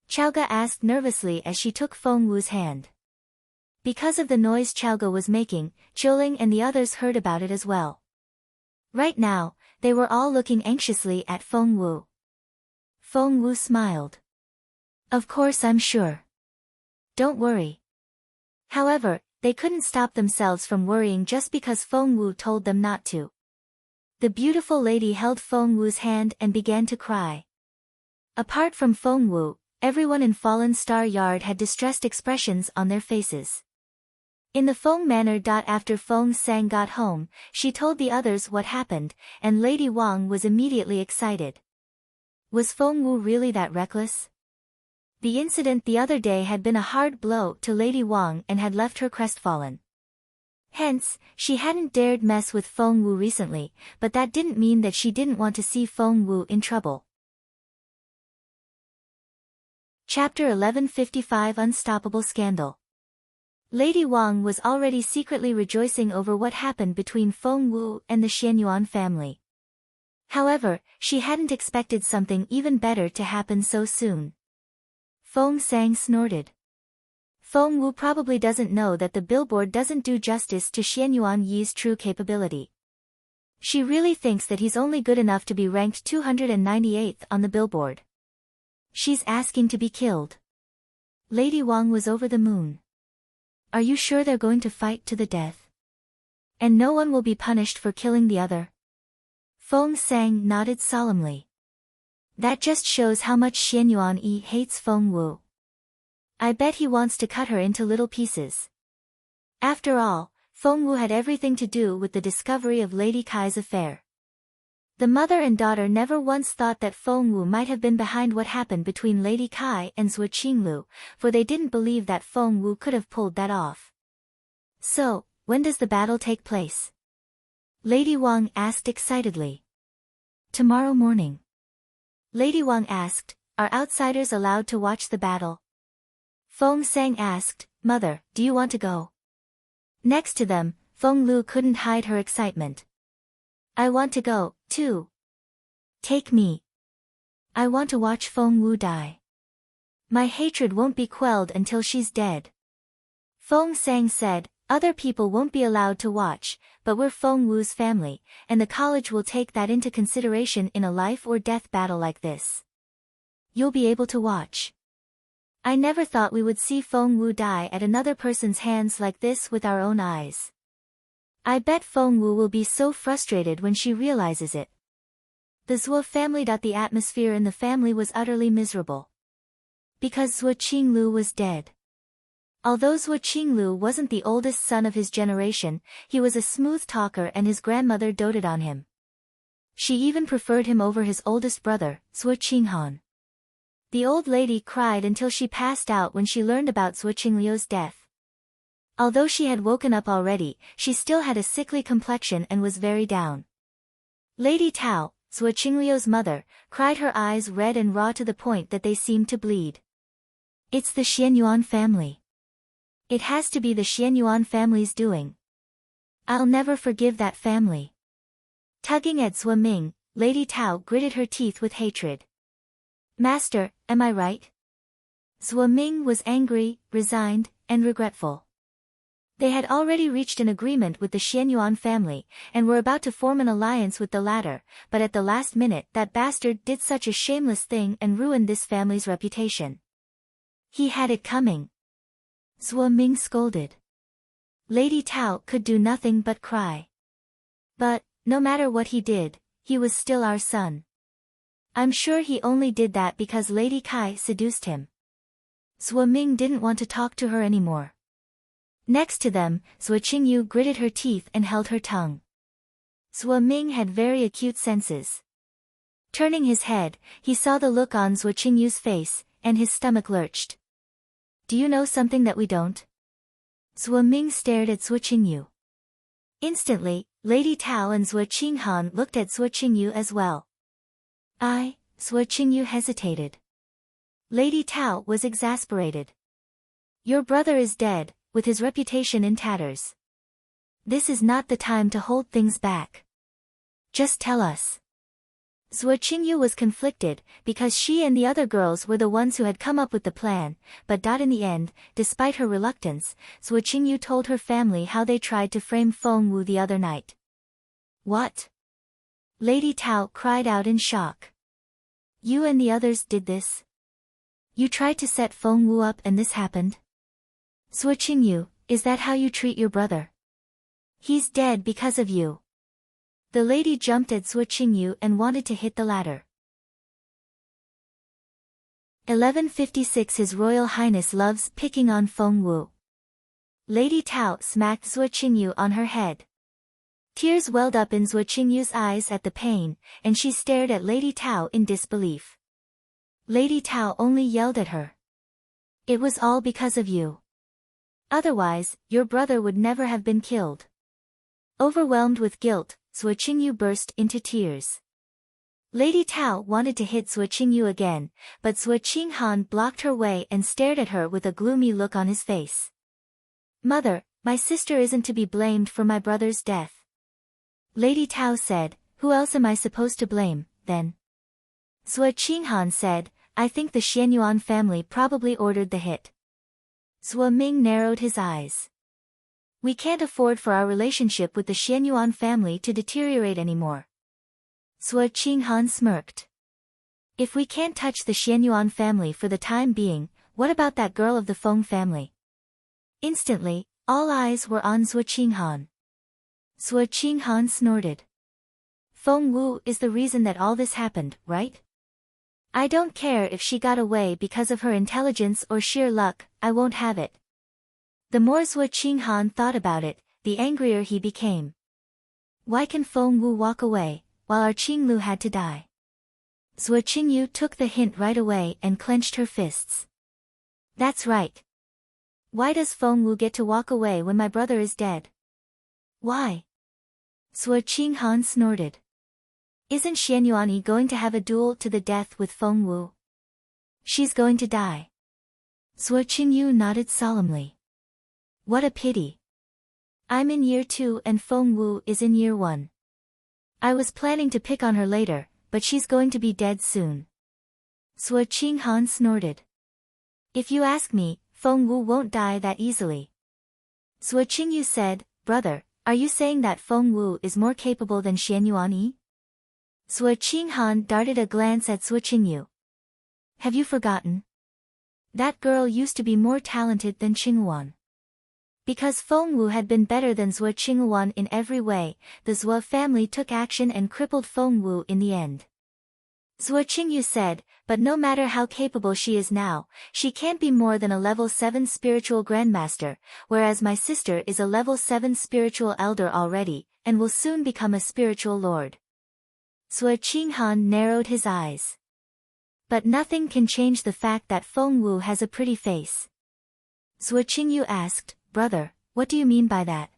A: Chaoge asked nervously as she took Feng Wu's hand. Because of the noise Chaoge was making, Zhouling and the others heard about it as well. Right now, they were all looking anxiously at Feng Wu. Feng Wu smiled. Of course I'm sure. Don't worry. However, they couldn't stop themselves from worrying just because Feng Wu told them not to. The beautiful lady held Feng Wu's hand and began to cry. Apart from Feng Wu, everyone in Fallen Star Yard had distressed expressions on their faces. In the Feng manner. After Feng Sang got home, she told the others what happened, and Lady Wang was immediately excited. Was Feng Wu really that reckless? The incident the other day had been a hard blow to Lady Wang and had left her crestfallen. Hence, she hadn't dared mess with Feng Wu recently, but that didn't mean that she didn't want to see Feng Wu in trouble. Chapter 1155 Unstoppable Scandal. Lady Wang was already secretly rejoicing over what happened between Feng Wu and the Xianyuan family. However, she hadn't expected something even better to happen so soon. Feng Sang snorted. Feng Wu probably doesn't know that the billboard doesn't do justice to Xianyuan Yi's true capability. She really thinks that he's only good enough to be ranked 298th on the billboard. She's asking to be killed. Lady Wang was over the moon. Are you sure they're going to fight to the death? And no one will be punished for killing the other? Feng Sang nodded solemnly. That just shows how much Xian Yuan-yi hates Feng Wu. I bet he wants to cut her into little pieces. After all, Feng Wu had everything to do with the discovery of Lady Kai's affair. The mother and daughter never once thought that Feng Wu might have been behind what happened between Lady Kai and Zhuo Qinglu, for they didn't believe that Feng Wu could have pulled that off. So, when does the battle take place? Lady Wang asked excitedly. Tomorrow morning. Lady Wang asked, are outsiders allowed to watch the battle? Feng Sang asked, Mother, do you want to go? Next to them, Feng Lu couldn't hide her excitement. I want to go, too. Take me. I want to watch Feng Wu die. My hatred won't be quelled until she's dead. Feng Sang said, other people won't be allowed to watch, but we're Feng Wu's family, and the college will take that into consideration in a life-or-death battle like this. You'll be able to watch. I never thought we would see Feng Wu die at another person's hands like this with our own eyes. I bet Feng Wu will be so frustrated when she realizes it. The Zhuo family. The atmosphere in the family was utterly miserable. Because Zhuo Qinglu was dead. Although Zhuo Qinglu wasn't the oldest son of his generation, he was a smooth talker and his grandmother doted on him. She even preferred him over his oldest brother, Zhuo Qinghan. The old lady cried until she passed out when she learned about Zhuo Qingliu's death. Although she had woken up already, she still had a sickly complexion and was very down. Lady Tao, Zhuo Qingliu's mother, cried her eyes red and raw to the point that they seemed to bleed. It's the Xianyuan family. It has to be the Xianyuan family's doing. I'll never forgive that family. Tugging at Zhuo Ming, Lady Tao gritted her teeth with hatred. Master, am I right? Zhuo Ming was angry, resigned, and regretful. They had already reached an agreement with the Xianyuan family, and were about to form an alliance with the latter, but at the last minute that bastard did such a shameless thing and ruined this family's reputation. He had it coming. Zhuo Ming scolded. Lady Tao could do nothing but cry. But, no matter what he did, he was still our son. I'm sure he only did that because Lady Kai seduced him. Zhuo Ming didn't want to talk to her anymore. Next to them, Zhuo Qingyu gritted her teeth and held her tongue. Zhuo Ming had very acute senses. Turning his head, he saw the look on Zhuo Qingyu's face, and his stomach lurched. Do you know something that we don't? Zhuo Ming stared at Zhuo Qingyu. Instantly, Lady Tao and Zhuo Qinghan looked at Zhuo Qingyu as well. Zhuo Qingyu hesitated. Lady Tao was exasperated. Your brother is dead, with his reputation in tatters. This is not the time to hold things back. Just tell us. Zhuo Qingyu was conflicted, because she and the other girls were the ones who had come up with the plan, but in the end, despite her reluctance, Zhuo Qingyu told her family how they tried to frame Feng Wu the other night. What? Lady Tao cried out in shock. You and the others did this? You tried to set Feng Wu up and this happened? Zhuo Qingyu, is that how you treat your brother? He's dead because of you. The lady jumped at Zhuo Qingyu and wanted to hit the latter. 1156 His Royal Highness loves picking on Feng Wu. Lady Tao smacked Zhuo Qingyu on her head. Tears welled up in Zhuo Qingyu's eyes at the pain, and she stared at Lady Tao in disbelief. Lady Tao only yelled at her. It was all because of you. Otherwise, your brother would never have been killed. Overwhelmed with guilt, Zhuo Qingyu burst into tears. Lady Tao wanted to hit Zhuo Qingyu again, but Zhuo Qinghan blocked her way and stared at her with a gloomy look on his face. Mother, my sister isn't to be blamed for my brother's death. Lady Tao said, who else am I supposed to blame, then? Zhuo Qinghan said, I think the Xianyuan family probably ordered the hit. Zhuo Ming narrowed his eyes. We can't afford for our relationship with the Xianyuan family to deteriorate anymore. Zhuo Qinghan smirked. If we can't touch the Xianyuan family for the time being, what about that girl of the Feng family? Instantly, all eyes were on Zhuo Qinghan. Zhuo Qinghan snorted. Feng Wu is the reason that all this happened, right? I don't care if she got away because of her intelligence or sheer luck, I won't have it. The more Zhuo Qinghan thought about it, the angrier he became. Why can Feng Wu walk away, while our Qinglu had to die? Zhuo Qingyu took the hint right away and clenched her fists. That's right. Why does Feng Wu get to walk away when my brother is dead? Why? Zhuo Qinghan snorted. Isn't Xianyuan going to have a duel to the death with Feng Wu? She's going to die. Zhuo Qingyu nodded solemnly. What a pity. I'm in year 2 and Feng Wu is in year 1. I was planning to pick on her later, but she's going to be dead soon. Zhuo Qinghan snorted. If you ask me, Feng Wu won't die that easily. Zhuo Qingyu said, Brother, are you saying that Feng Wu is more capable than Xianyuan? Zhuo Qinghan darted a glance at Zhuo Qingyu. Have you forgotten? That girl used to be more talented than Qingyuan. Because Feng Wu had been better than Zhuo Qingyuan in every way, the Zhuo family took action and crippled Feng Wu in the end. Zhuo Qingyu said, but no matter how capable she is now, she can't be more than a level 7 spiritual grandmaster, whereas my sister is a level 7 spiritual elder already, and will soon become a spiritual lord. Zhuo Qinghan narrowed his eyes. But nothing can change the fact that Feng Wu has a pretty face. Zhuo Qingyu asked, Brother, what do you mean by that?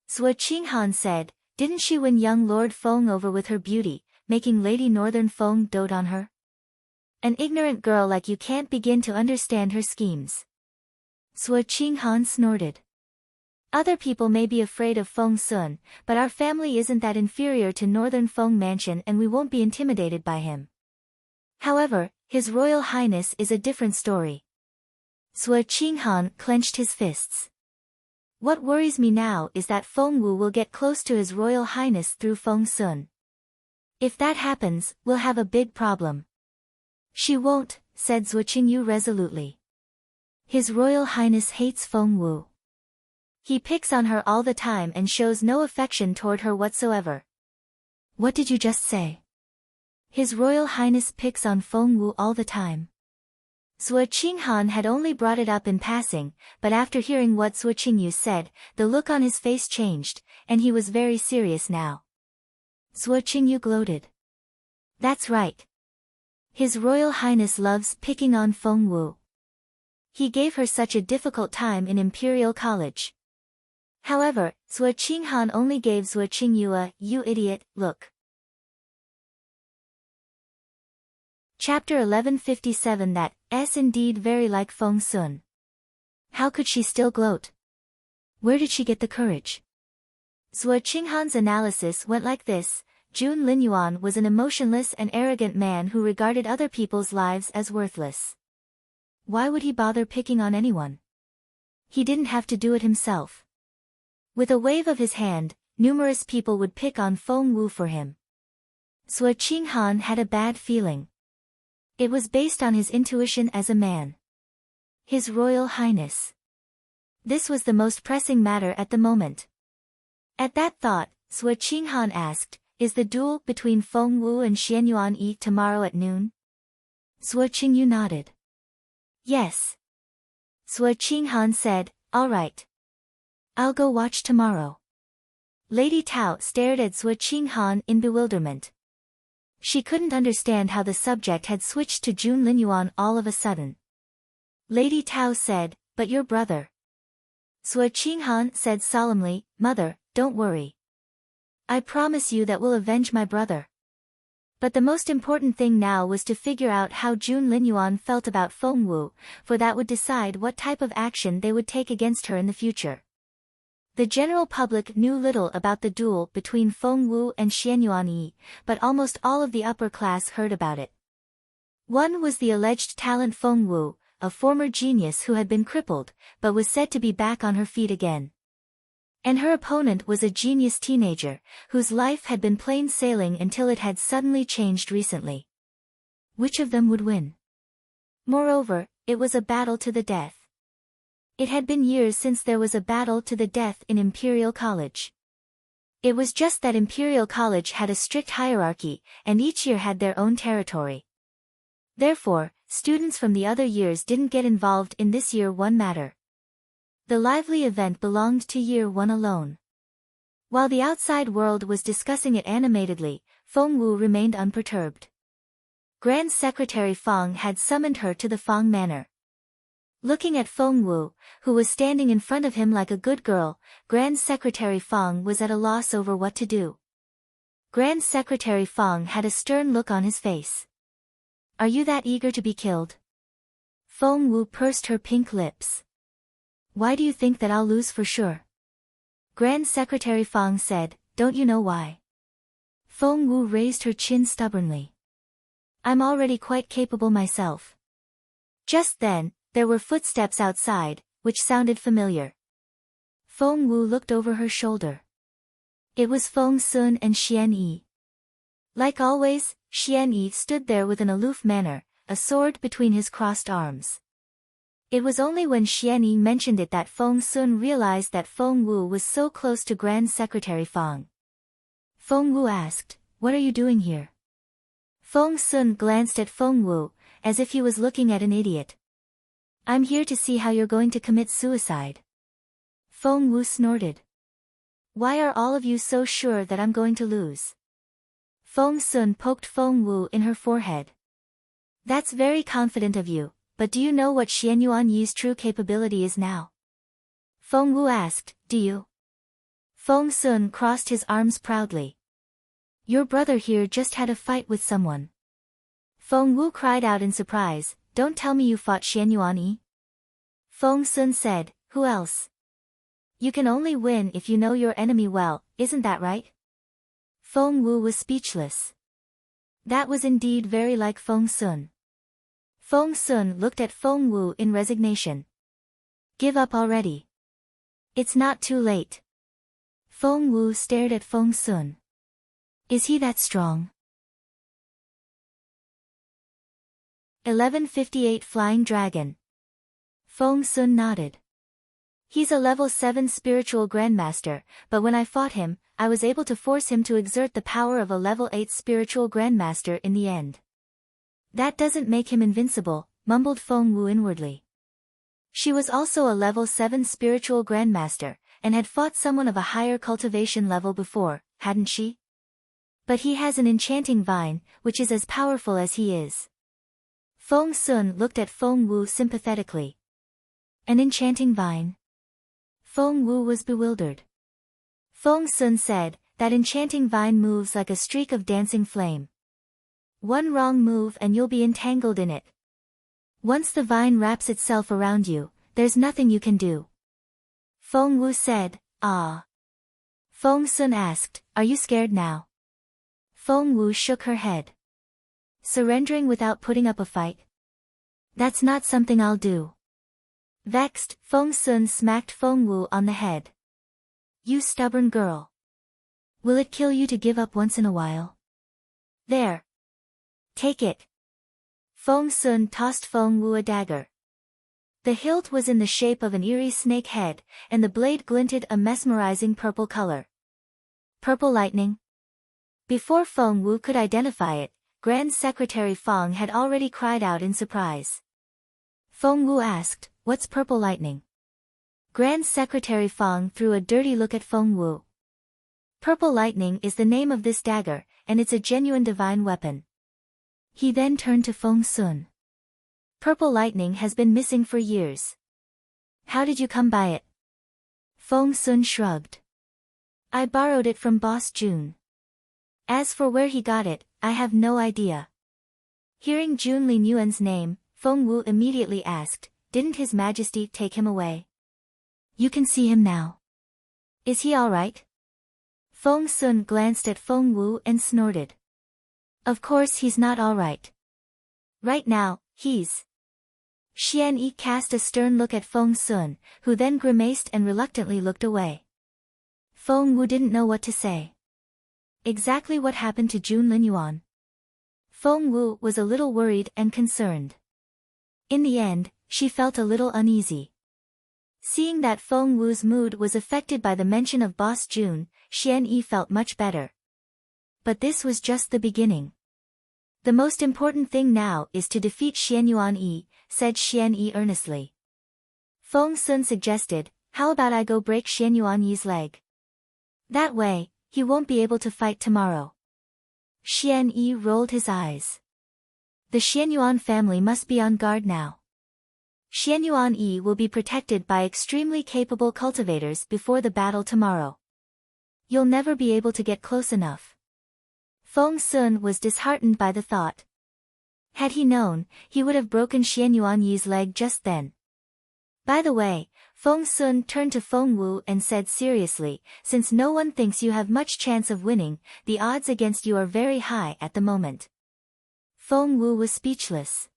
A: Zhuo Qinghan said, didn't she win young Lord Feng over with her beauty, making Lady Northern Feng dote on her? An ignorant girl like you can't begin to understand her schemes. Zhuo Qinghan snorted. Other people may be afraid of Feng Sun, but our family isn't that inferior to Northern Feng Mansion and we won't be intimidated by him. However, His Royal Highness is a different story. Zhuo Qinghan clenched his fists. What worries me now is that Feng Wu will get close to His Royal Highness through Feng Sun. If that happens, we'll have a big problem. She won't, said Zhuo Qingyu resolutely. His Royal Highness hates Feng Wu. He picks on her all the time and shows no affection toward her whatsoever. What did you just say? His Royal Highness picks on Feng Wu all the time. Zhuo Qinghan had only brought it up in passing, but after hearing what Zhuo Qingyu said, the look on his face changed, and he was very serious now. Zhuo Qingyu gloated. That's right. His Royal Highness loves picking on Feng Wu. He gave her such a difficult time in Imperial College. However, Zhuo Qinghan only gave Zhuo Qingyu a, you idiot, look. Chapter 1157 That's indeed very like Feng Sun. How could she still gloat? Where did she get the courage? Zhuo Qinghan's analysis went like this. Jun Linyuan was an emotionless and arrogant man who regarded other people's lives as worthless. Why would he bother picking on anyone? He didn't have to do it himself. With a wave of his hand, numerous people would pick on Feng Wu for him. Zhuo Qinghan had a bad feeling. It was based on his intuition as a man. His Royal Highness. This was the most pressing matter at the moment. At that thought, Zhuo Qinghan asked, is the duel between Feng Wu and Xianyuan tomorrow at noon? Zhuo Qingyu nodded. Yes. Zhuo Qinghan said, all right. I'll go watch tomorrow. Lady Tao stared at Zhuo Qinghan in bewilderment. She couldn't understand how the subject had switched to Jun Linyuan all of a sudden. Lady Tao said, but your brother. Zhuo Qinghan said solemnly, Mother, don't worry. I promise you that we'll avenge my brother. But the most important thing now was to figure out how Jun Linyuan felt about Feng Wu, for that would decide what type of action they would take against her in the future. The general public knew little about the duel between Feng Wu and Xianyuan, but almost all of the upper class heard about it. One was the alleged talent Feng Wu, a former genius who had been crippled, but was said to be back on her feet again. And her opponent was a genius teenager, whose life had been plain sailing until it had suddenly changed recently. Which of them would win? Moreover, it was a battle to the death. It had been years since there was a battle to the death in Imperial College. It was just that Imperial College had a strict hierarchy, and each year had their own territory. Therefore, students from the other years didn't get involved in this year one matter. The lively event belonged to year one alone. While the outside world was discussing it animatedly, Feng Wu remained unperturbed. Grand Secretary Feng had summoned her to the Feng Manor. Looking at Feng Wu, who was standing in front of him like a good girl, Grand Secretary Feng was at a loss over what to do. Grand Secretary Feng had a stern look on his face. "Are you that eager to be killed?" Feng Wu pursed her pink lips. "Why do you think that I'll lose for sure?" Grand Secretary Feng said, "Don't you know why?" Feng Wu raised her chin stubbornly. "I'm already quite capable myself." Just then, there were footsteps outside, which sounded familiar. Feng Wu looked over her shoulder. It was Feng Sun and Xian Yi. Like always, Xian Yi stood there with an aloof manner, a sword between his crossed arms. It was only when Xian Yi mentioned it that Feng Sun realized that Feng Wu was so close to Grand Secretary Feng. Feng Wu asked, "What are you doing here?" Feng Sun glanced at Feng Wu, as if he was looking at an idiot. "I'm here to see how you're going to commit suicide." Feng Wu snorted. "Why are all of you so sure that I'm going to lose?" Feng Sun poked Feng Wu in her forehead. "That's very confident of you, but do you know what Xian Yuan Yi's true capability is now?" Feng Wu asked, "Do you?" Feng Sun crossed his arms proudly. "Your brother here just had a fight with someone." Feng Wu cried out in surprise, "Don't tell me you fought Xian Yuan Yi." Feng Sun said, "Who else?" "You can only win if you know your enemy well, isn't that right?" Feng Wu was speechless. That was indeed very like Feng Sun. Feng Sun looked at Feng Wu in resignation. "Give up already. It's not too late." Feng Wu stared at Feng Sun. "Is he that strong?" 1158 Flying Dragon. Feng Sun nodded. "He's a level 7 spiritual grandmaster, but when I fought him, I was able to force him to exert the power of a level 8 spiritual grandmaster in the end." "That doesn't make him invincible," mumbled Feng Wu inwardly. She was also a level 7 spiritual grandmaster, and had fought someone of a higher cultivation level before, hadn't she? "But he has an enchanting vine, which is as powerful as he is." Feng Sun looked at Feng Wu sympathetically. "An enchanting vine?" Feng Wu was bewildered. Feng Sun said, "That enchanting vine moves like a streak of dancing flame. One wrong move and you'll be entangled in it. Once the vine wraps itself around you, there's nothing you can do." Feng Wu said, "Ah." Feng Sun asked, "Are you scared now?" Feng Wu shook her head. "Surrendering without putting up a fight? That's not something I'll do." Vexed, Feng Sun smacked Feng Wu on the head. "You stubborn girl. Will it kill you to give up once in a while? There. Take it." Feng Sun tossed Feng Wu a dagger. The hilt was in the shape of an eerie snake head, and the blade glinted a mesmerizing purple color. Purple lightning? Before Feng Wu could identify it, Grand Secretary Feng had already cried out in surprise. Feng Wu asked, "What's purple lightning?" Grand Secretary Feng threw a dirty look at Feng Wu. "Purple lightning is the name of this dagger, and it's a genuine divine weapon." He then turned to Feng Sun. "Purple lightning has been missing for years. How did you come by it?" Feng Sun shrugged. "I borrowed it from Boss Jun. As for where he got it, I have no idea." Hearing Jun Li Yuan's name, Feng Wu immediately asked, "Didn't His Majesty take him away?" "You can see him now. Is he all right?" Feng Sun glanced at Feng Wu and snorted. "Of course he's not all right. Right now, he's..." Xian Yi cast a stern look at Feng Sun, who then grimaced and reluctantly looked away. Feng Wu didn't know what to say. Exactly what happened to Jun Lin Yuan? Feng Wu was a little worried and concerned. In the end, she felt a little uneasy. Seeing that Feng Wu's mood was affected by the mention of Boss Jun, Xian Yi felt much better. But this was just the beginning. The most important thing now is to defeat Xian Yi, said Xian Yi earnestly. Feng Sun suggested, how about I go break Xian Yi's leg? That way, he won't be able to fight tomorrow. Xian Yi rolled his eyes. The Xianyuan family must be on guard now. Xianyuan Yi will be protected by extremely capable cultivators before the battle tomorrow. You'll never be able to get close enough. Feng Sun was disheartened by the thought. Had he known, he would have broken Xianyuan Yi's leg just then. By the way, Feng Sun turned to Feng Wu and said seriously, since no one thinks you have much chance of winning, the odds against you are very high at the moment. Feng Wu was speechless.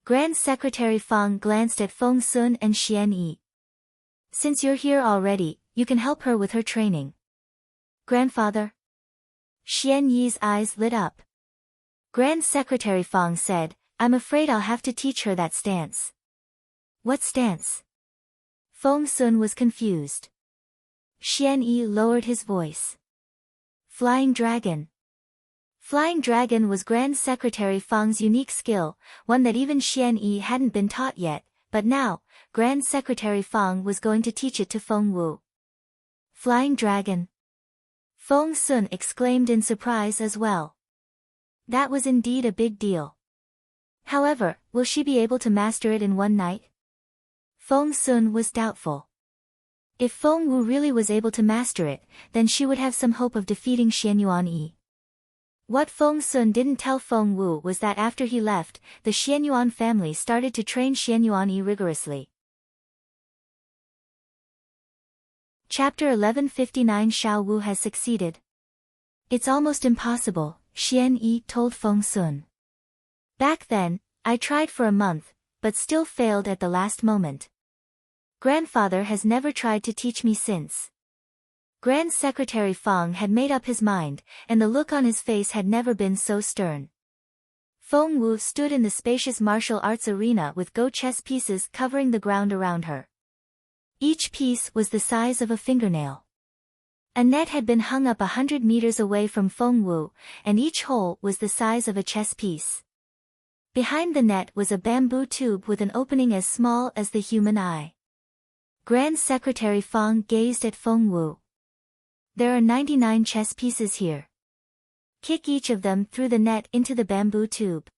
A: Grand Secretary Fang glanced at Feng Sun and Xian Yi. Since you're here already, you can help her with her training. Grandfather? Xian Yi's eyes lit up. Grand Secretary Fang said, I'm afraid I'll have to teach her that stance. What stance? Feng Sun was confused. Xian Yi lowered his voice. Flying Dragon. Flying Dragon was Grand Secretary Fang's unique skill, one that even Xian Yi hadn't been taught yet, but now, Grand Secretary Fang was going to teach it to Feng Wu. Flying Dragon. Feng Sun exclaimed in surprise as well. That was indeed a big deal. However, will she be able to master it in one night? Feng Sun was doubtful. If Feng Wu really was able to master it, then she would have some hope of defeating Xianyuan Yi. What Feng Sun didn't tell Feng Wu was that after he left, the Xianyuan family started to train Xianyuan Yi rigorously. Chapter 1159 Xiao Wu has succeeded. It's almost impossible, Xian Yi told Feng Sun. Back then, I tried for a month, but still failed at the last moment. Grandfather has never tried to teach me since. Grand Secretary Fang had made up his mind, and the look on his face had never been so stern. Feng Wu stood in the spacious martial arts arena with Go chess pieces covering the ground around her. Each piece was the size of a fingernail. A net had been hung up 100 meters away from Feng Wu, and each hole was the size of a chess piece. Behind the net was a bamboo tube with an opening as small as the human eye. Grand Secretary Fang gazed at Feng Wu. There are 99 chess pieces here. Kick each of them through the net into the bamboo tube.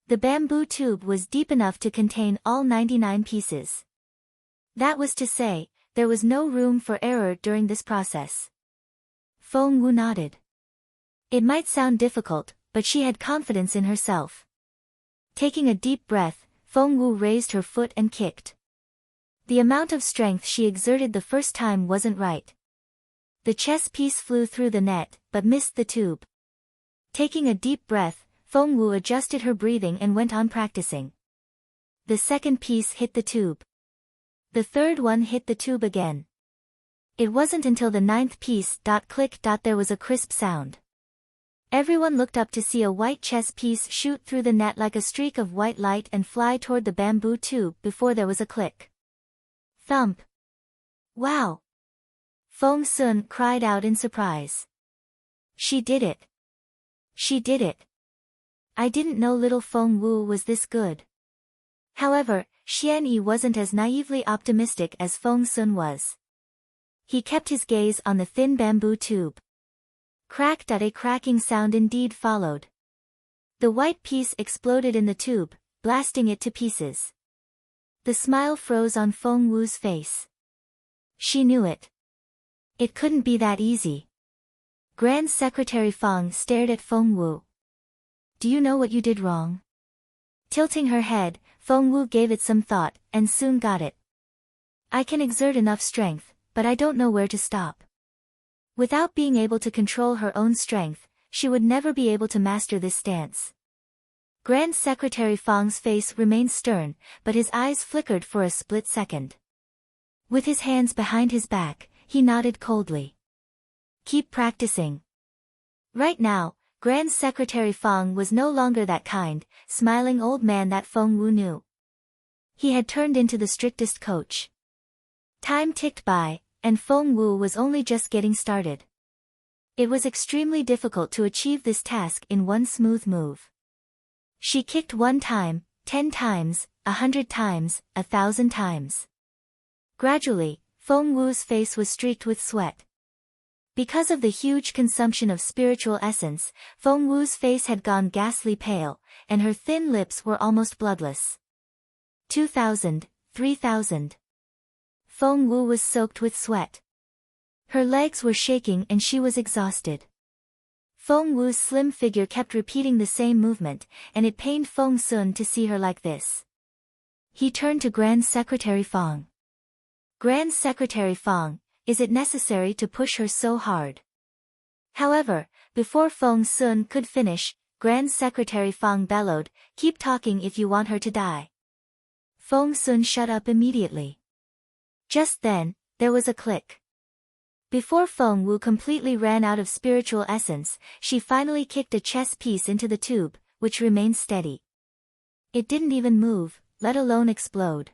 A: The bamboo tube was deep enough to contain all 99 pieces. That was to say, there was no room for error during this process. Feng Wu nodded. It might sound difficult, but she had confidence in herself. Taking a deep breath, Feng Wu raised her foot and kicked. The amount of strength she exerted the first time wasn't right. The chess piece flew through the net, but missed the tube. Taking a deep breath, Feng Wu adjusted her breathing and went on practicing. The second piece hit the tube. The third one hit the tube again. It wasn't until the ninth piece click there was a crisp sound. Everyone looked up to see a white chess piece shoot through the net like a streak of white light and fly toward the bamboo tube before there was a click. Thump. Wow! Feng Sun cried out in surprise. She did it. She did it. I didn't know little Feng Wu was this good. However, Xian Yi wasn't as naively optimistic as Feng Sun was. He kept his gaze on the thin bamboo tube. Crack! A cracking sound indeed followed. The white piece exploded in the tube, blasting it to pieces. The smile froze on Feng Wu's face. She knew it. It couldn't be that easy. Grand Secretary Fang stared at Feng Wu. Do you know what you did wrong? Tilting her head, Feng Wu gave it some thought, and soon got it. I can exert enough strength, but I don't know where to stop. Without being able to control her own strength, she would never be able to master this stance. Grand Secretary Fang's face remained stern, but his eyes flickered for a split second. With his hands behind his back, he nodded coldly. Keep practicing. Right now, Grand Secretary Fang was no longer that kind, smiling old man that Feng Wu knew. He had turned into the strictest coach. Time ticked by, and Feng Wu was only just getting started. It was extremely difficult to achieve this task in one smooth move. She kicked 1 time, 10 times, 100 times, 1,000 times. Gradually, Feng Wu's face was streaked with sweat. Because of the huge consumption of spiritual essence, Feng Wu's face had gone ghastly pale, and her thin lips were almost bloodless. 2,000, 3,000. Feng Wu was soaked with sweat. Her legs were shaking and she was exhausted. Feng Wu's slim figure kept repeating the same movement, and it pained Feng Sun to see her like this. He turned to Grand Secretary Fang. Grand Secretary Fang, is it necessary to push her so hard? However, before Feng Sun could finish, Grand Secretary Fang bellowed, keep talking if you want her to die. Feng Sun shut up immediately. Just then, there was a click. Before Feng Wu completely ran out of spiritual essence, she finally kicked a chess piece into the tube, which remained steady. It didn't even move, let alone explode.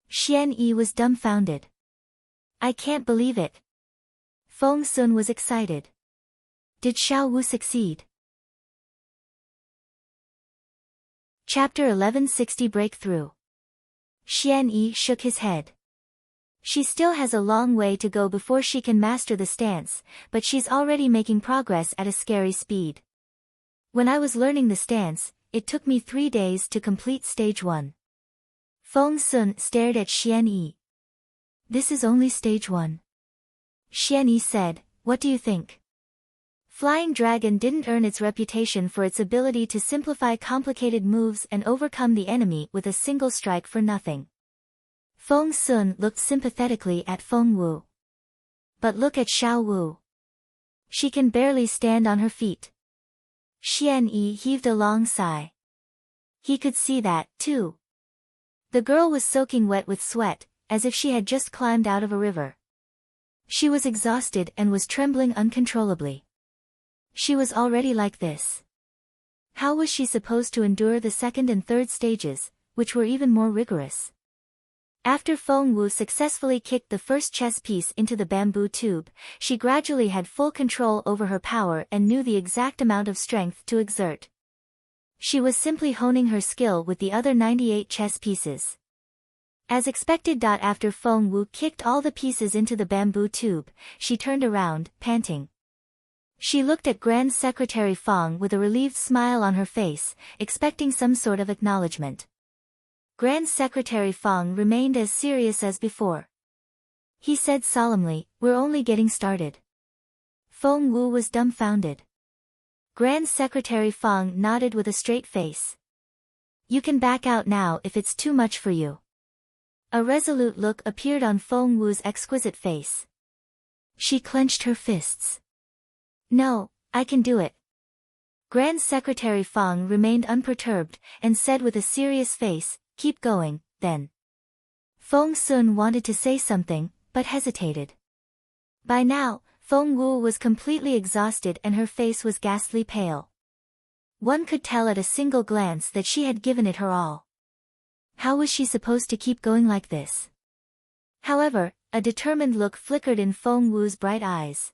A: Xian Yi was dumbfounded. I can't believe it. Feng Sun was excited. Did Xiao Wu succeed? Chapter 1160 Breakthrough. Xian Yi shook his head. She still has a long way to go before she can master the stance, but she's already making progress at a scary speed. When I was learning the stance, it took me 3 days to complete stage 1. Feng Sun stared at Xian Yi. This is only stage 1. Xian Yi said, what do you think? Flying Dragon didn't earn its reputation for its ability to simplify complicated moves and overcome the enemy with a single strike for nothing. Feng Sun looked sympathetically at Feng Wu. But look at Xiao Wu. She can barely stand on her feet. Xian Yi heaved a long sigh. He could see that, too. The girl was soaking wet with sweat, as if she had just climbed out of a river. She was exhausted and was trembling uncontrollably. She was already like this. How was she supposed to endure the second and third stages, which were even more rigorous? After Feng Wu successfully kicked the first chess piece into the bamboo tube, she gradually had full control over her power and knew the exact amount of strength to exert. She was simply honing her skill with the other 98 chess pieces. As expected. After Feng Wu kicked all the pieces into the bamboo tube, she turned around, panting. She looked at Grand Secretary Fang with a relieved smile on her face, expecting some sort of acknowledgement. Grand Secretary Fang remained as serious as before. He said solemnly, we're only getting started. Feng Wu was dumbfounded. Grand Secretary Fang nodded with a straight face. You can back out now if it's too much for you. A resolute look appeared on Feng Wu's exquisite face. She clenched her fists. No, I can do it. Grand Secretary Fang remained unperturbed, and said with a serious face, keep going, then. Feng Sun wanted to say something, but hesitated. By now, Feng Wu was completely exhausted and her face was ghastly pale. One could tell at a single glance that she had given it her all. How was she supposed to keep going like this? However, a determined look flickered in Feng Wu's bright eyes.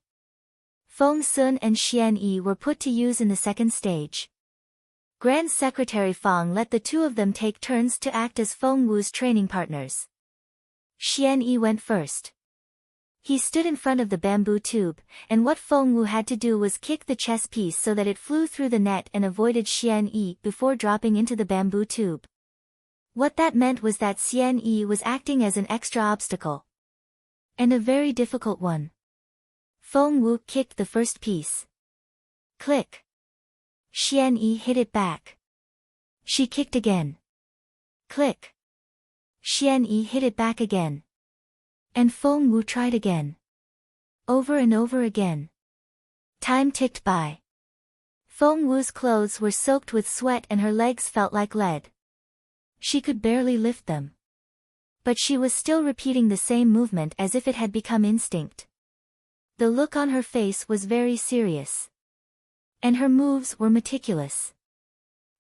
A: Feng Sun and Xian Yi were put to use in the second stage. Grand Secretary Fang let the two of them take turns to act as Feng Wu's training partners. Xian Yi went first. He stood in front of the bamboo tube, and what Feng Wu had to do was kick the chess piece so that it flew through the net and avoided Xian Yi before dropping into the bamboo tube. What that meant was that Xian Yi was acting as an extra obstacle. And a very difficult one. Feng Wu kicked the first piece. Click. Xian Yi hit it back. She kicked again. Click. Xian Yi hit it back again. And Feng Wu tried again. Over and over again. Time ticked by. Feng Wu's clothes were soaked with sweat and her legs felt like lead. She could barely lift them. But she was still repeating the same movement as if it had become instinct. The look on her face was very serious. And her moves were meticulous.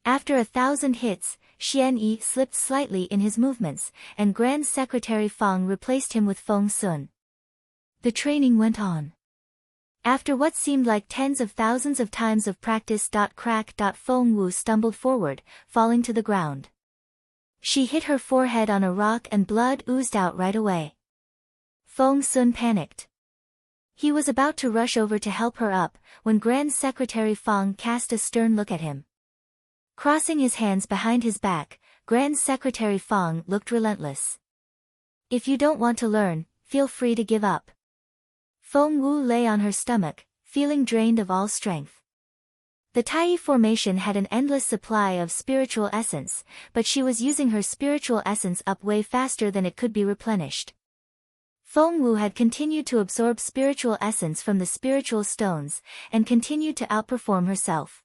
A: After 1,000 hits, Xian Yi slipped slightly in his movements, and Grand Secretary Fang replaced him with Feng Sun. The training went on. After what seemed like tens of thousands of times of practice. Crack. Feng Wu stumbled forward, falling to the ground. She hit her forehead on a rock and blood oozed out right away. Feng Sun panicked. He was about to rush over to help her up, when Grand Secretary Fang cast a stern look at him. Crossing his hands behind his back, Grand Secretary Fang looked relentless. If you don't want to learn, feel free to give up. Feng Wu lay on her stomach, feeling drained of all strength. The Tai formation had an endless supply of spiritual essence, but she was using her spiritual essence up way faster than it could be replenished. Feng Wu had continued to absorb spiritual essence from the spiritual stones, and continued to outperform herself.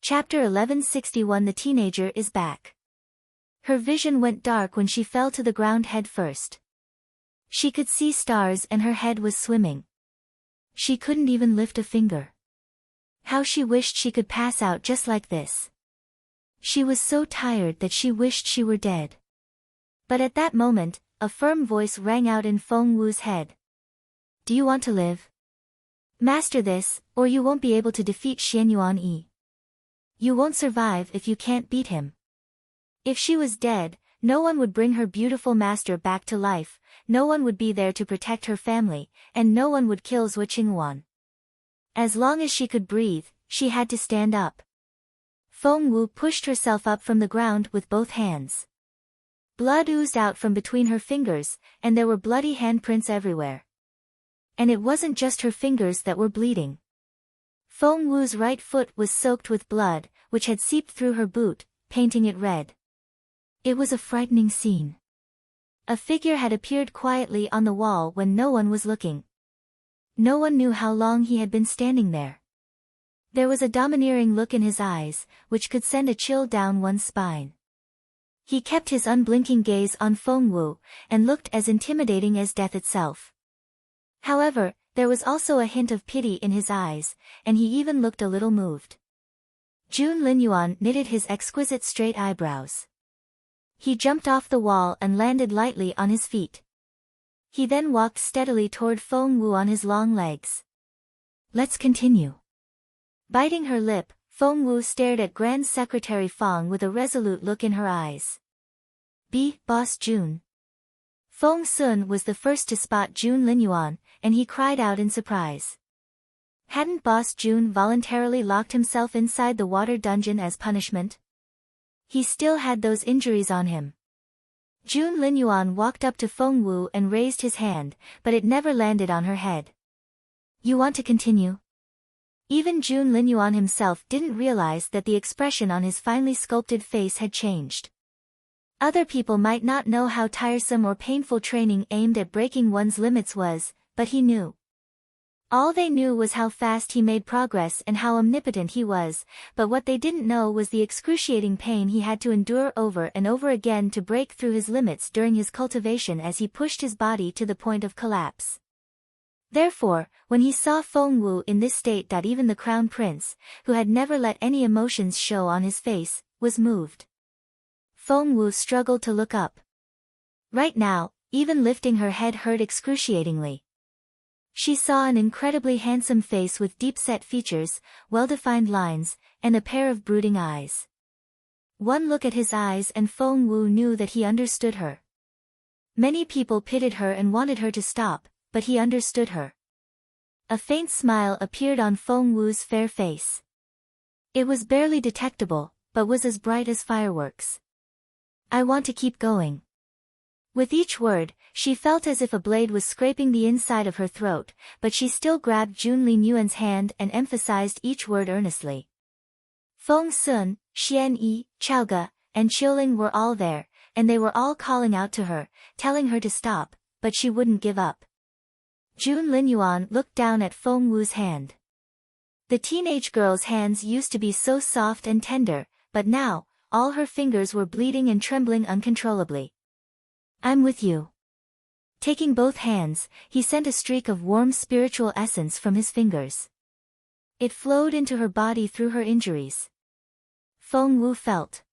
A: Chapter 1161. The teenager is back. Her vision went dark when she fell to the ground head first. She could see stars and her head was swimming. She couldn't even lift a finger. How she wished she could pass out just like this. She was so tired that she wished she were dead. But at that moment, a firm voice rang out in Feng Wu's head. Do you want to live? Master this, or you won't be able to defeat Xianyuan Yi. You won't survive if you can't beat him. If she was dead, no one would bring her beautiful master back to life, no one would be there to protect her family, and no one would kill Zhuo Qingwan. As long as she could breathe, she had to stand up. Feng Wu pushed herself up from the ground with both hands. Blood oozed out from between her fingers, and there were bloody handprints everywhere. And it wasn't just her fingers that were bleeding. Feng Wu's right foot was soaked with blood, which had seeped through her boot, painting it red. It was a frightening scene. A figure had appeared quietly on the wall when no one was looking. No one knew how long he had been standing there. There was a domineering look in his eyes, which could send a chill down one's spine. He kept his unblinking gaze on Feng Wu, and looked as intimidating as death itself. However, there was also a hint of pity in his eyes, and he even looked a little moved. Jun Linyuan knitted his exquisite straight eyebrows. He jumped off the wall and landed lightly on his feet. He then walked steadily toward Feng Wu on his long legs. Let's continue. Biting her lip, Feng Wu stared at Grand Secretary Fang with a resolute look in her eyes. Boss Jun. Feng Sun was the first to spot Jun Linyuan, and he cried out in surprise. Hadn't Boss Jun voluntarily locked himself inside the water dungeon as punishment? He still had those injuries on him. Jun Linyuan walked up to Feng Wu and raised his hand, but it never landed on her head. You want to continue? Even Jun Linyuan himself didn't realize that the expression on his finely sculpted face had changed. Other people might not know how tiresome or painful training aimed at breaking one's limits was, but he knew. All they knew was how fast he made progress and how omnipotent he was, but what they didn't know was the excruciating pain he had to endure over and over again to break through his limits during his cultivation as he pushed his body to the point of collapse. Therefore, when he saw Feng Wu in this state, even the crown prince, who had never let any emotions show on his face, was moved. Feng Wu struggled to look up. Right now, even lifting her head hurt excruciatingly. She saw an incredibly handsome face with deep-set features, well-defined lines, and a pair of brooding eyes. One look at his eyes and Feng Wu knew that he understood her. Many people pitied her and wanted her to stop, but he understood her. A faint smile appeared on Feng Wu's fair face. It was barely detectable, but was as bright as fireworks. I want to keep going. With each word, she felt as if a blade was scraping the inside of her throat, but she still grabbed Jun Linyuan's hand and emphasized each word earnestly. Feng Sun, Xian Yi, Chaoge, and Qiuling were all there, and they were all calling out to her, telling her to stop, but she wouldn't give up. Jun Linyuan looked down at Feng Wu's hand. The teenage girl's hands used to be so soft and tender, but now, all her fingers were bleeding and trembling uncontrollably. I'm with you. Taking both hands, he sent a streak of warm spiritual essence from his fingers. It flowed into her body through her injuries. Feng Wu felt.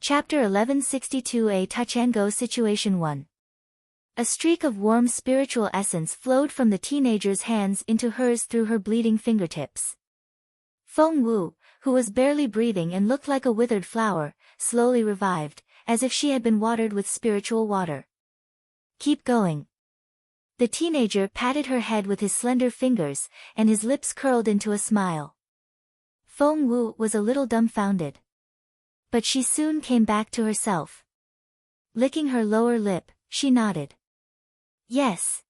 A: Chapter 1162 A Touch and Go Situation 1. A streak of warm spiritual essence flowed from the teenager's hands into hers through her bleeding fingertips. Feng Wu, who was barely breathing and looked like a withered flower, slowly revived, as if she had been watered with spiritual water. Keep going. The teenager patted her head with his slender fingers, and his lips curled into a smile. Feng Wu was a little dumbfounded. But she soon came back to herself. Licking her lower lip, she nodded. Yes.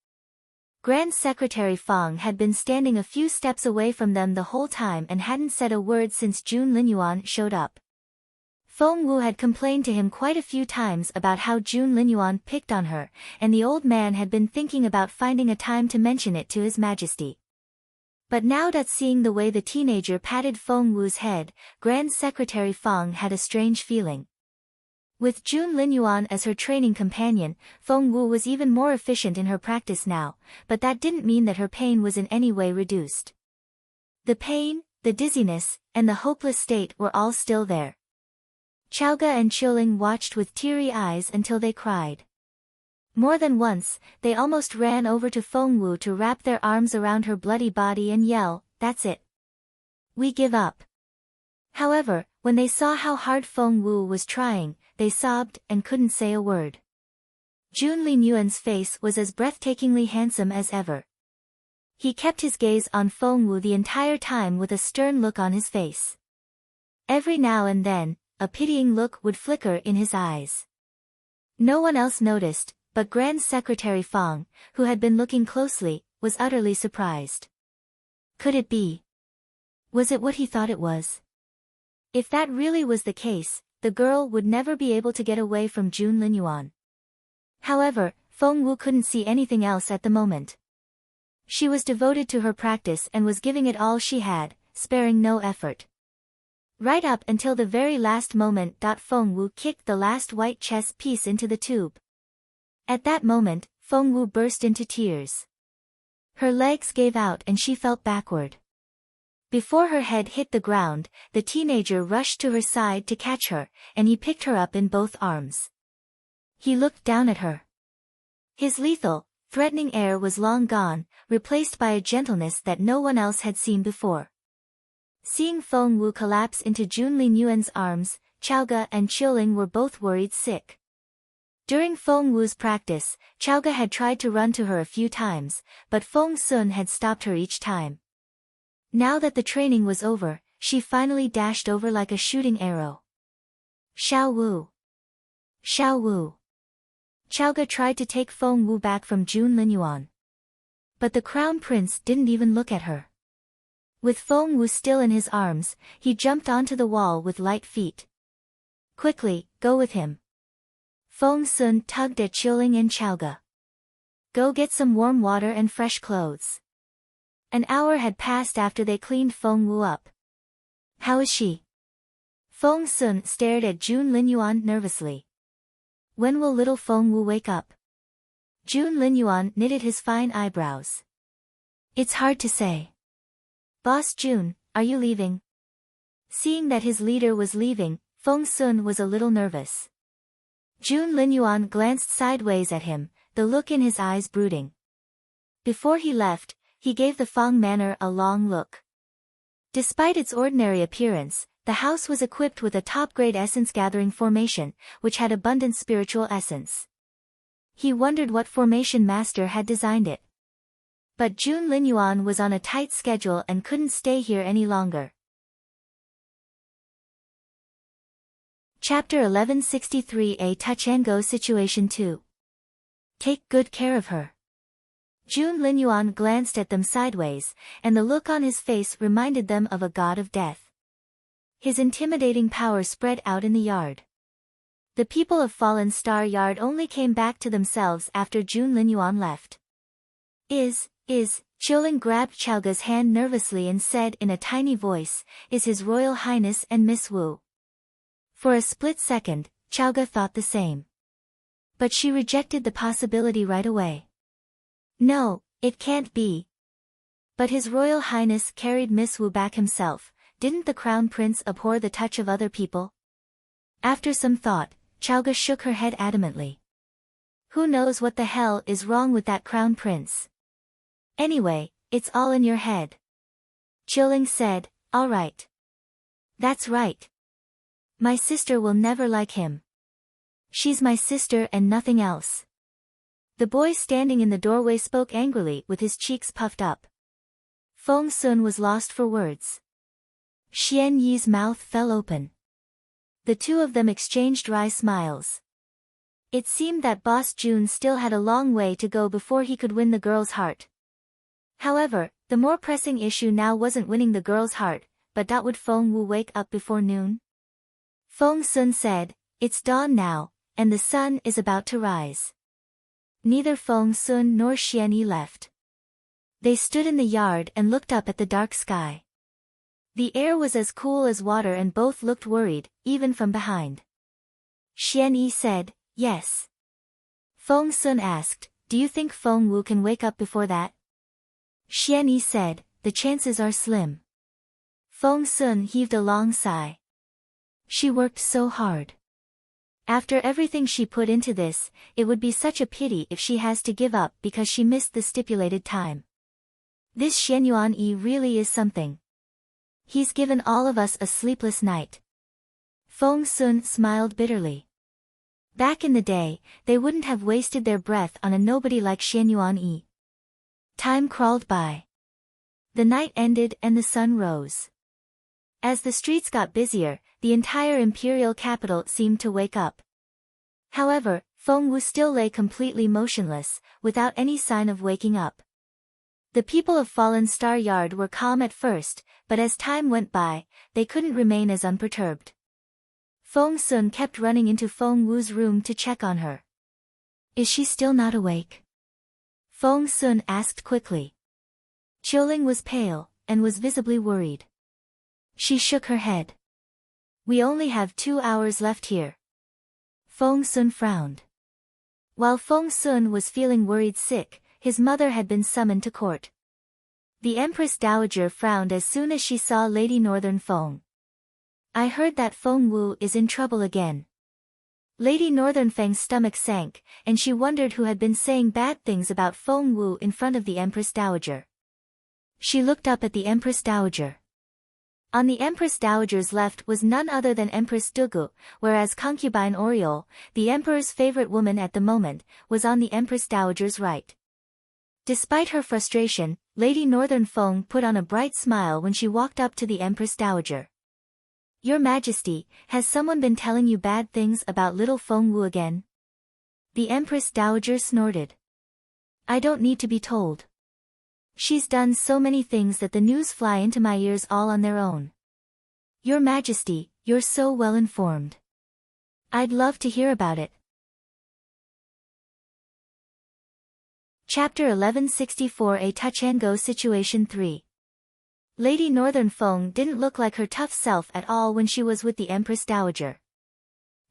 A: Grand Secretary Fang had been standing a few steps away from them the whole time and hadn't said a word since Jun Linyuan showed up. Feng Wu had complained to him quite a few times about how Jun Linyuan picked on her, and the old man had been thinking about finding a time to mention it to His Majesty. But now that seeing the way the teenager patted Feng Wu's head, Grand Secretary Fang had a strange feeling. With Jun Linyuan as her training companion, Feng Wu was even more efficient in her practice now, but that didn't mean that her pain was in any way reduced. The pain, the dizziness, and the hopeless state were all still there. Chaoga and Qiling watched with teary eyes until they cried. More than once, they almost ran over to Feng Wu to wrap their arms around her bloody body and yell, "That's it. We give up." However, when they saw how hard Feng Wu was trying, they sobbed and couldn't say a word. Jun Linyuan's face was as breathtakingly handsome as ever. He kept his gaze on Feng Wu the entire time with a stern look on his face. Every now and then, a pitying look would flicker in his eyes. No one else noticed, but Grand Secretary Fang, who had been looking closely, was utterly surprised. Could it be? Was it what he thought it was? If that really was the case, the girl would never be able to get away from Jun Linyuan. However, Feng Wu couldn't see anything else at the moment. She was devoted to her practice and was giving it all she had, sparing no effort. Right up until the very last moment. Feng Wu kicked the last white chess piece into the tube. At that moment, Feng Wu burst into tears. Her legs gave out and she fell backward. Before her head hit the ground, the teenager rushed to her side to catch her, and he picked her up in both arms. He looked down at her. His lethal, threatening air was long gone, replaced by a gentleness that no one else had seen before. Seeing Feng Wu collapse into Jun Linyuan's arms, Chaoga and Qiling were both worried sick. During Feng Wu's practice, Chaoga had tried to run to her a few times, but Feng Sun had stopped her each time. Now that the training was over, she finally dashed over like a shooting arrow. Xiao Wu! Xiao Wu! Chaoga tried to take Feng Wu back from Jun Linyuan. But the crown prince didn't even look at her. With Feng Wu still in his arms, he jumped onto the wall with light feet. Quickly, go with him. Feng Sun tugged at Qiling and Chaoga. Go get some warm water and fresh clothes. An hour had passed after they cleaned Feng Wu up. How is she? Feng Sun stared at Jun Linyuan nervously. When will little Feng Wu wake up? Jun Linyuan knitted his fine eyebrows. It's hard to say. Boss Jun, are you leaving? Seeing that his leader was leaving, Feng Sun was a little nervous. Jun Linyuan glanced sideways at him, the look in his eyes brooding. Before he left, he gave the Fang Manor a long look. Despite its ordinary appearance, the house was equipped with a top-grade essence-gathering formation, which had abundant spiritual essence. He wondered what formation master had designed it. But Jun Linyuan was on a tight schedule and couldn't stay here any longer. Chapter 1163 A Touch and Go Situation 2. Take good care of her. Jun Linyuan glanced at them sideways, and the look on his face reminded them of a god of death. His intimidating power spread out in the yard. The people of Fallen Star Yard only came back to themselves after Jun Linyuan left. Qiling grabbed Chaoga's hand nervously and said in a tiny voice, "Is His Royal Highness and Miss Wu?" For a split second, Chaoga thought the same. But she rejected the possibility right away. No, it can't be. But His Royal Highness carried Miss Wu back himself. Didn't the Crown Prince abhor the touch of other people? After some thought, Chowga shook her head adamantly. Who knows what the hell is wrong with that Crown Prince? Anyway, it's all in your head. Chilling said, all right. That's right. My sister will never like him. She's my sister and nothing else. The boy standing in the doorway spoke angrily with his cheeks puffed up. Feng Sun was lost for words. Xian Yi's mouth fell open. The two of them exchanged wry smiles. It seemed that Boss Jun still had a long way to go before he could win the girl's heart. However, the more pressing issue now wasn't winning the girl's heart, but would Feng Wu wake up before noon? Feng Sun said, it's dawn now, and the sun is about to rise. Neither Feng Sun nor Xian Yi left. They stood in the yard and looked up at the dark sky. The air was as cool as water and both looked worried, even from behind. Xian Yi said, yes. Feng Sun asked, do you think Feng Wu can wake up before that? Xian Yi said, the chances are slim. Feng Sun heaved a long sigh. She worked so hard. After everything she put into this, it would be such a pity if she has to give up because she missed the stipulated time. This Xian Yuan-Yi really is something. He's given all of us a sleepless night. Feng Sun smiled bitterly. Back in the day, they wouldn't have wasted their breath on a nobody like Xian Yuan-Yi. Time crawled by. The night ended and the sun rose. As the streets got busier, the entire imperial capital seemed to wake up. However, Feng Wu still lay completely motionless, without any sign of waking up. The people of Fallen Star Yard were calm at first, but as time went by, they couldn't remain as unperturbed. Feng Sun kept running into Feng Wu's room to check on her. Is she still not awake? Feng Sun asked quickly. Qiuling was pale, and was visibly worried. She shook her head. We only have 2 hours left here. Feng Sun frowned. While Feng Sun was feeling worried sick, his mother had been summoned to court. The Empress Dowager frowned as soon as she saw Lady Northern Feng. I heard that Feng Wu is in trouble again. Lady Northern Feng's stomach sank, and she wondered who had been saying bad things about Feng Wu in front of the Empress Dowager. She looked up at the Empress Dowager. On the Empress Dowager's left was none other than Empress Dugu, whereas concubine Oriole, the Emperor's favorite woman at the moment, was on the Empress Dowager's right. Despite her frustration, Lady Northern Feng put on a bright smile when she walked up to the Empress Dowager. Your Majesty, has someone been telling you bad things about little Feng Wu again? The Empress Dowager snorted. I don't need to be told. She's done so many things that the news fly into my ears all on their own. Your Majesty, you're so well informed. I'd love to hear about it. Chapter 1164 A Touch and Go Situation 3. Lady Northern Feng didn't look like her tough self at all when she was with the Empress Dowager.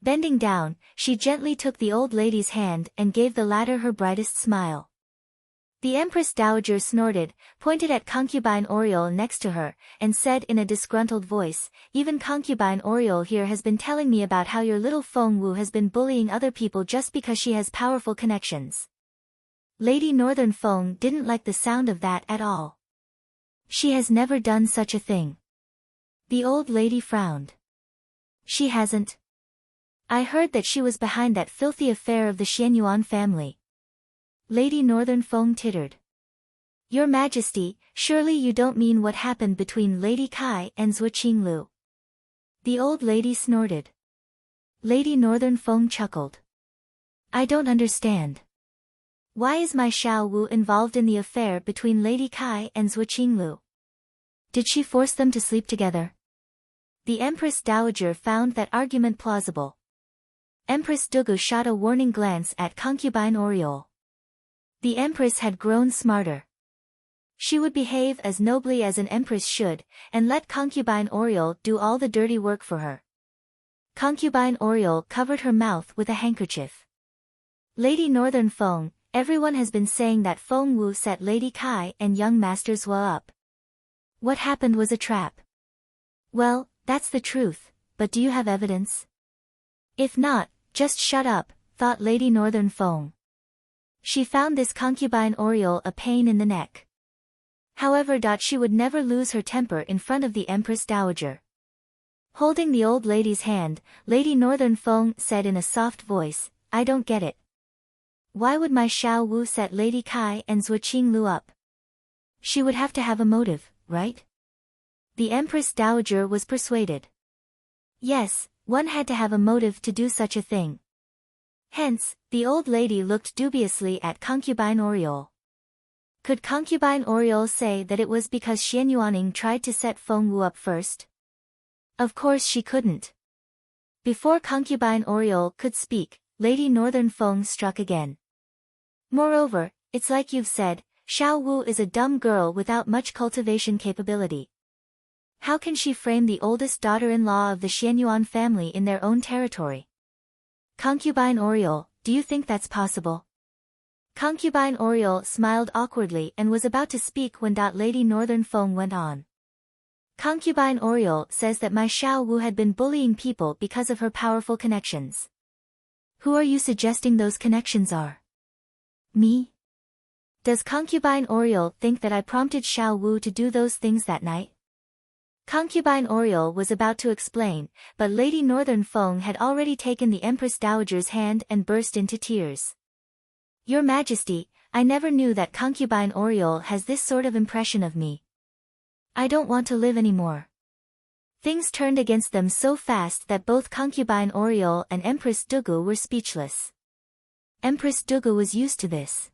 A: Bending down, she gently took the old lady's hand and gave the latter her brightest smile. The Empress Dowager snorted, pointed at concubine Oriole next to her, and said in a disgruntled voice, even concubine Oriole here has been telling me about how your little Feng Wu has been bullying other people just because she has powerful connections. Lady Northern Feng didn't like the sound of that at all. She has never done such a thing. The old lady frowned. She hasn't. I heard that she was behind that filthy affair of the Xianyuan family. Lady Northern Feng tittered. Your Majesty, surely you don't mean what happened between Lady Kai and Zhuo Qinglu. The old lady snorted. Lady Northern Feng chuckled. I don't understand. Why is my Xiao Wu involved in the affair between Lady Kai and Zhuo Qinglu? Did she force them to sleep together? The Empress Dowager found that argument plausible. Empress Dugu shot a warning glance at concubine Oriole. The Empress had grown smarter. She would behave as nobly as an Empress should, and let concubine Oriole do all the dirty work for her. Concubine Oriole covered her mouth with a handkerchief. Lady Northern Feng, Everyone has been saying that Feng Wu set Lady Kai and young Master Zhua up. What happened was a trap. Well, that's the truth, but do you have evidence? If not, just shut up, thought Lady Northern Feng. She found this concubine Oriole a pain in the neck. However, she would never lose her temper in front of the Empress Dowager. Holding the old lady's hand, Lady Northern Feng said in a soft voice, I don't get it. Why would my Xiao Wu set Lady Kai and Zhuo Qinglu up? She would have to have a motive, right? The Empress Dowager was persuaded. Yes, one had to have a motive to do such a thing. Hence, the old lady looked dubiously at concubine Oriole. Could concubine Oriole say that it was because Xian Yuaning tried to set Feng Wu up first? Of course she couldn't. Before concubine Oriole could speak, Lady Northern Feng struck again. Moreover, it's like you've said, Xiao Wu is a dumb girl without much cultivation capability. How can she frame the oldest daughter-in-law of the Xianyuan family in their own territory? Concubine Oriole, do you think that's possible? Concubine Oriole smiled awkwardly and was about to speak when Lady Northern Feng went on. Concubine Oriole says that my Xiao Wu had been bullying people because of her powerful connections. Who are you suggesting those connections are? Me? Does concubine Oriole think that I prompted Xiao Wu to do those things that night? Concubine Oriole was about to explain, but Lady Northern Feng had already taken the Empress Dowager's hand and burst into tears. Your Majesty, I never knew that concubine Oriole has this sort of impression of me. I don't want to live anymore. Things turned against them so fast that both concubine Oriole and Empress Dugu were speechless. Empress Dugu was used to this.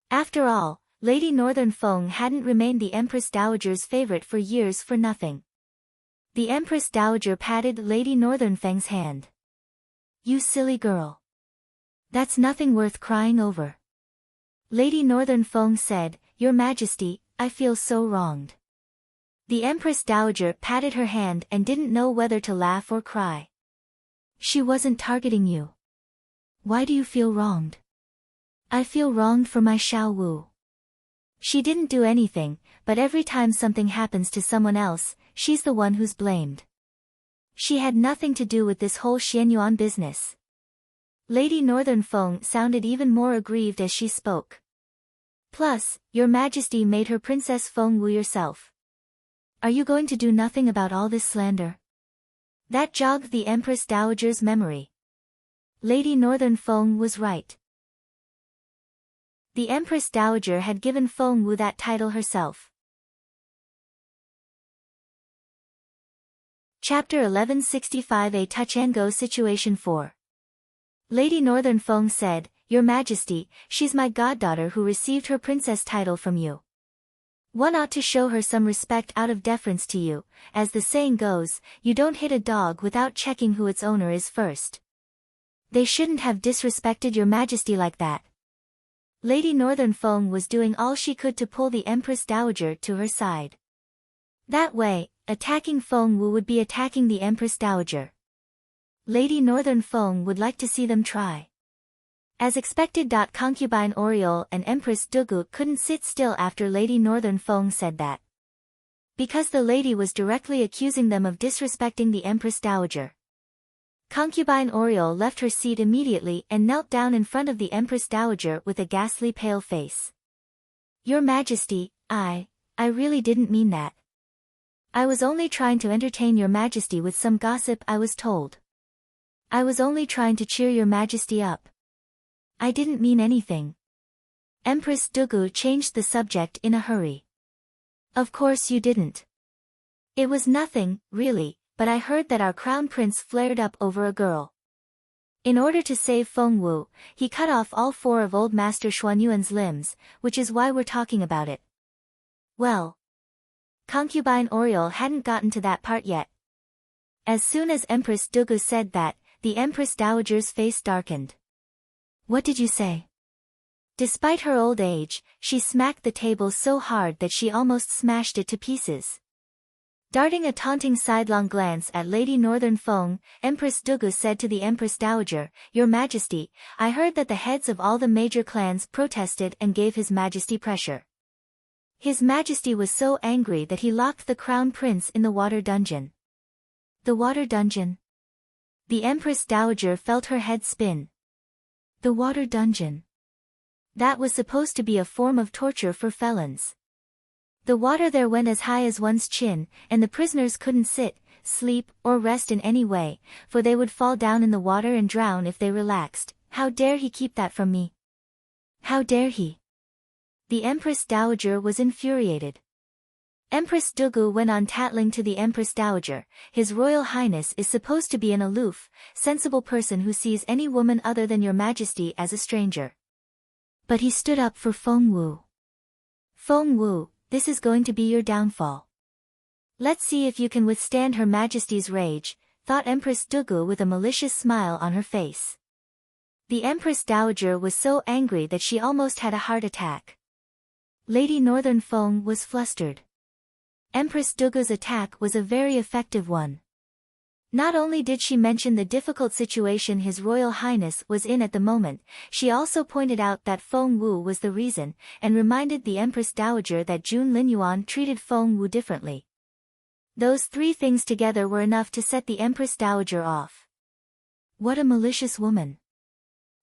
A: After all, Lady Northern Feng hadn't remained the Empress Dowager's favorite for years for nothing. The Empress Dowager patted Lady Northern Feng's hand. You silly girl. That's nothing worth crying over. Lady Northern Feng said, Your Majesty, I feel so wronged. The Empress Dowager patted her hand and didn't know whether to laugh or cry. She wasn't targeting you. Why do you feel wronged? I feel wronged for my Xiao Wu. She didn't do anything, but every time something happens to someone else, she's the one who's blamed. She had nothing to do with this whole Xianyuan business. Lady Northern Feng sounded even more aggrieved as she spoke. Plus, Your Majesty made her Princess Feng Wu yourself. Are you going to do nothing about all this slander? That jogged the Empress Dowager's memory. Lady Northern Feng was right. The Empress Dowager had given Feng Wu that title herself. Chapter 1165 A Touch and Go Situation 4. Lady Northern Feng said, Your Majesty, she's my goddaughter who received her princess title from you. One ought to show her some respect out of deference to you. As the saying goes, you don't hit a dog without checking who its owner is first. They shouldn't have disrespected Your Majesty like that. Lady Northern Feng was doing all she could to pull the Empress Dowager to her side. That way, attacking Feng Wu would be attacking the Empress Dowager. Lady Northern Feng would like to see them try. As expected. Concubine Oriole and Empress Dugu couldn't sit still after Lady Northern Feng said that. Because the lady was directly accusing them of disrespecting the Empress Dowager. Concubine Oriole left her seat immediately and knelt down in front of the Empress Dowager with a ghastly pale face. Your Majesty, I really didn't mean that. I was only trying to entertain Your Majesty with some gossip I was told. I was only trying to cheer Your Majesty up. I didn't mean anything. Empress Dugu changed the subject in a hurry. Of course you didn't. It was nothing, really, but I heard that our crown prince flared up over a girl. In order to save Feng Wu, he cut off all 4 of old Master Xuanyuan's limbs, which is why we're talking about it. Well. Concubine Oriole hadn't gotten to that part yet. As soon as Empress Dugu said that, the Empress Dowager's face darkened. What did you say? Despite her old age, she smacked the table so hard that she almost smashed it to pieces. Darting a taunting sidelong glance at Lady Northern Fong, Empress Dugu said to the Empress Dowager, "Your Majesty, I heard that the heads of all the major clans protested and gave His Majesty pressure. His Majesty was so angry that he locked the Crown Prince in the water dungeon." The water dungeon? The Empress Dowager felt her head spin. The water dungeon. That was supposed to be a form of torture for felons. The water there went as high as one's chin, and the prisoners couldn't sit, sleep, or rest in any way, for they would fall down in the water and drown if they relaxed. How dare he keep that from me? How dare he? The Empress Dowager was infuriated. Empress Dugu went on tattling to the Empress Dowager, "His Royal Highness is supposed to be an aloof, sensible person who sees any woman other than your Majesty as a stranger. But he stood up for Feng Wu. Feng Wu, this is going to be your downfall. Let's see if you can withstand Her Majesty's rage," thought Empress Dugu with a malicious smile on her face. The Empress Dowager was so angry that she almost had a heart attack. Lady Northern Fong was flustered. Empress Dugu's attack was a very effective one. Not only did she mention the difficult situation His Royal Highness was in at the moment, she also pointed out that Feng Wu was the reason, and reminded the Empress Dowager that Jun Linyuan treated Feng Wu differently. Those three things together were enough to set the Empress Dowager off. What a malicious woman.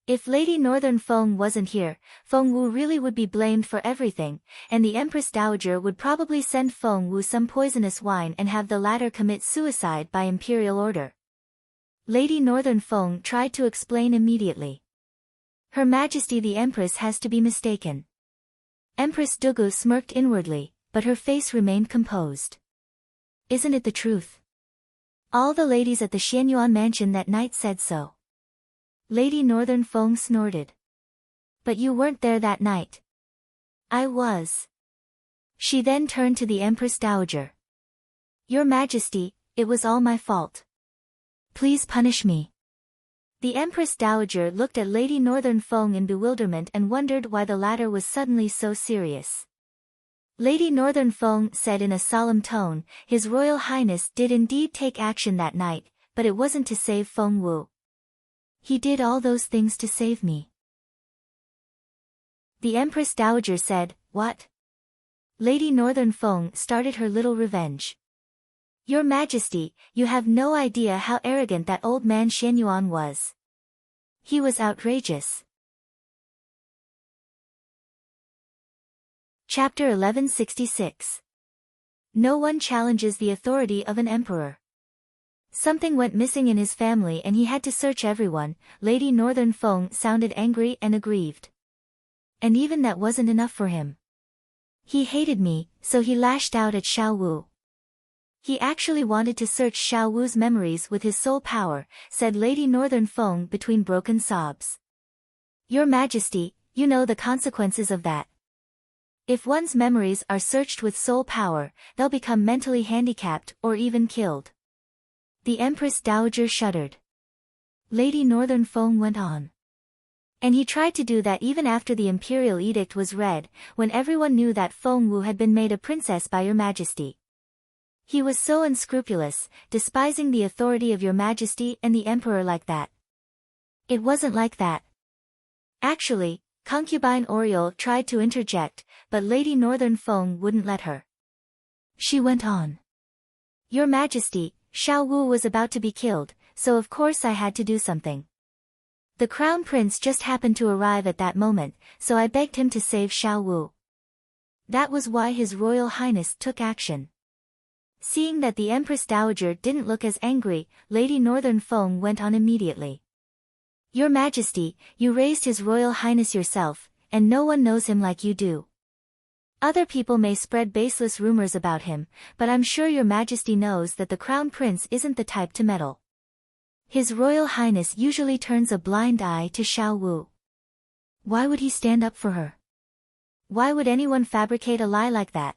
A: If Lady Northern Feng wasn't here, Feng Wu really would be blamed for everything, and the Empress Dowager would probably send Feng Wu some poisonous wine and have the latter commit suicide by imperial order. Lady Northern Feng tried to explain immediately. "Her Majesty the Empress has to be mistaken." Empress Dugu smirked inwardly, but her face remained composed. "Isn't it the truth? All the ladies at the Xianyuan mansion that night said so." Lady Northern Fong snorted. "But you weren't there that night." "I was." She then turned to the Empress Dowager. "Your Majesty, it was all my fault. Please punish me." The Empress Dowager looked at Lady Northern Fong in bewilderment and wondered why the latter was suddenly so serious. Lady Northern Fong said in a solemn tone, "His Royal Highness did indeed take action that night, but it wasn't to save Feng Wu. He did all those things to save me." The Empress Dowager said, "What?" Lady Northern Fong started her little revenge. "Your Majesty, you have no idea how arrogant that old man Xianyuan was. He was outrageous." Chapter 1166. No one challenges the authority of an emperor. Something went missing in his family and he had to search everyone. Lady Northern Fong sounded angry and aggrieved. And even that wasn't enough for him. He hated me, so he lashed out at Xiao Wu. He actually wanted to search Xiao Wu's memories with his soul power, said Lady Northern Fong between broken sobs. "Your Majesty, you know the consequences of that. If one's memories are searched with soul power, they'll become mentally handicapped or even killed." The Empress Dowager shuddered. Lady Northern Fong went on. "And he tried to do that even after the imperial edict was read, when everyone knew that Feng Wu had been made a princess by Your Majesty. He was so unscrupulous, despising the authority of Your Majesty and the Emperor like that." "It wasn't like that. Actually, concubine Oriole tried to interject, but Lady Northern Fong wouldn't let her. She went on. Your Majesty, Xiao Wu was about to be killed, so of course I had to do something. The Crown Prince just happened to arrive at that moment, so I begged him to save Xiao Wu. That was why His Royal Highness took action." Seeing that the Empress Dowager didn't look as angry, Lady Northern Fong went on immediately. Your Majesty, you raised His Royal Highness yourself, and no one knows him like you do. Other people may spread baseless rumors about him, but I'm sure Your Majesty knows that the Crown Prince isn't the type to meddle. His Royal Highness usually turns a blind eye to Xiao Wu. Why would he stand up for her? Why would anyone fabricate a lie like that?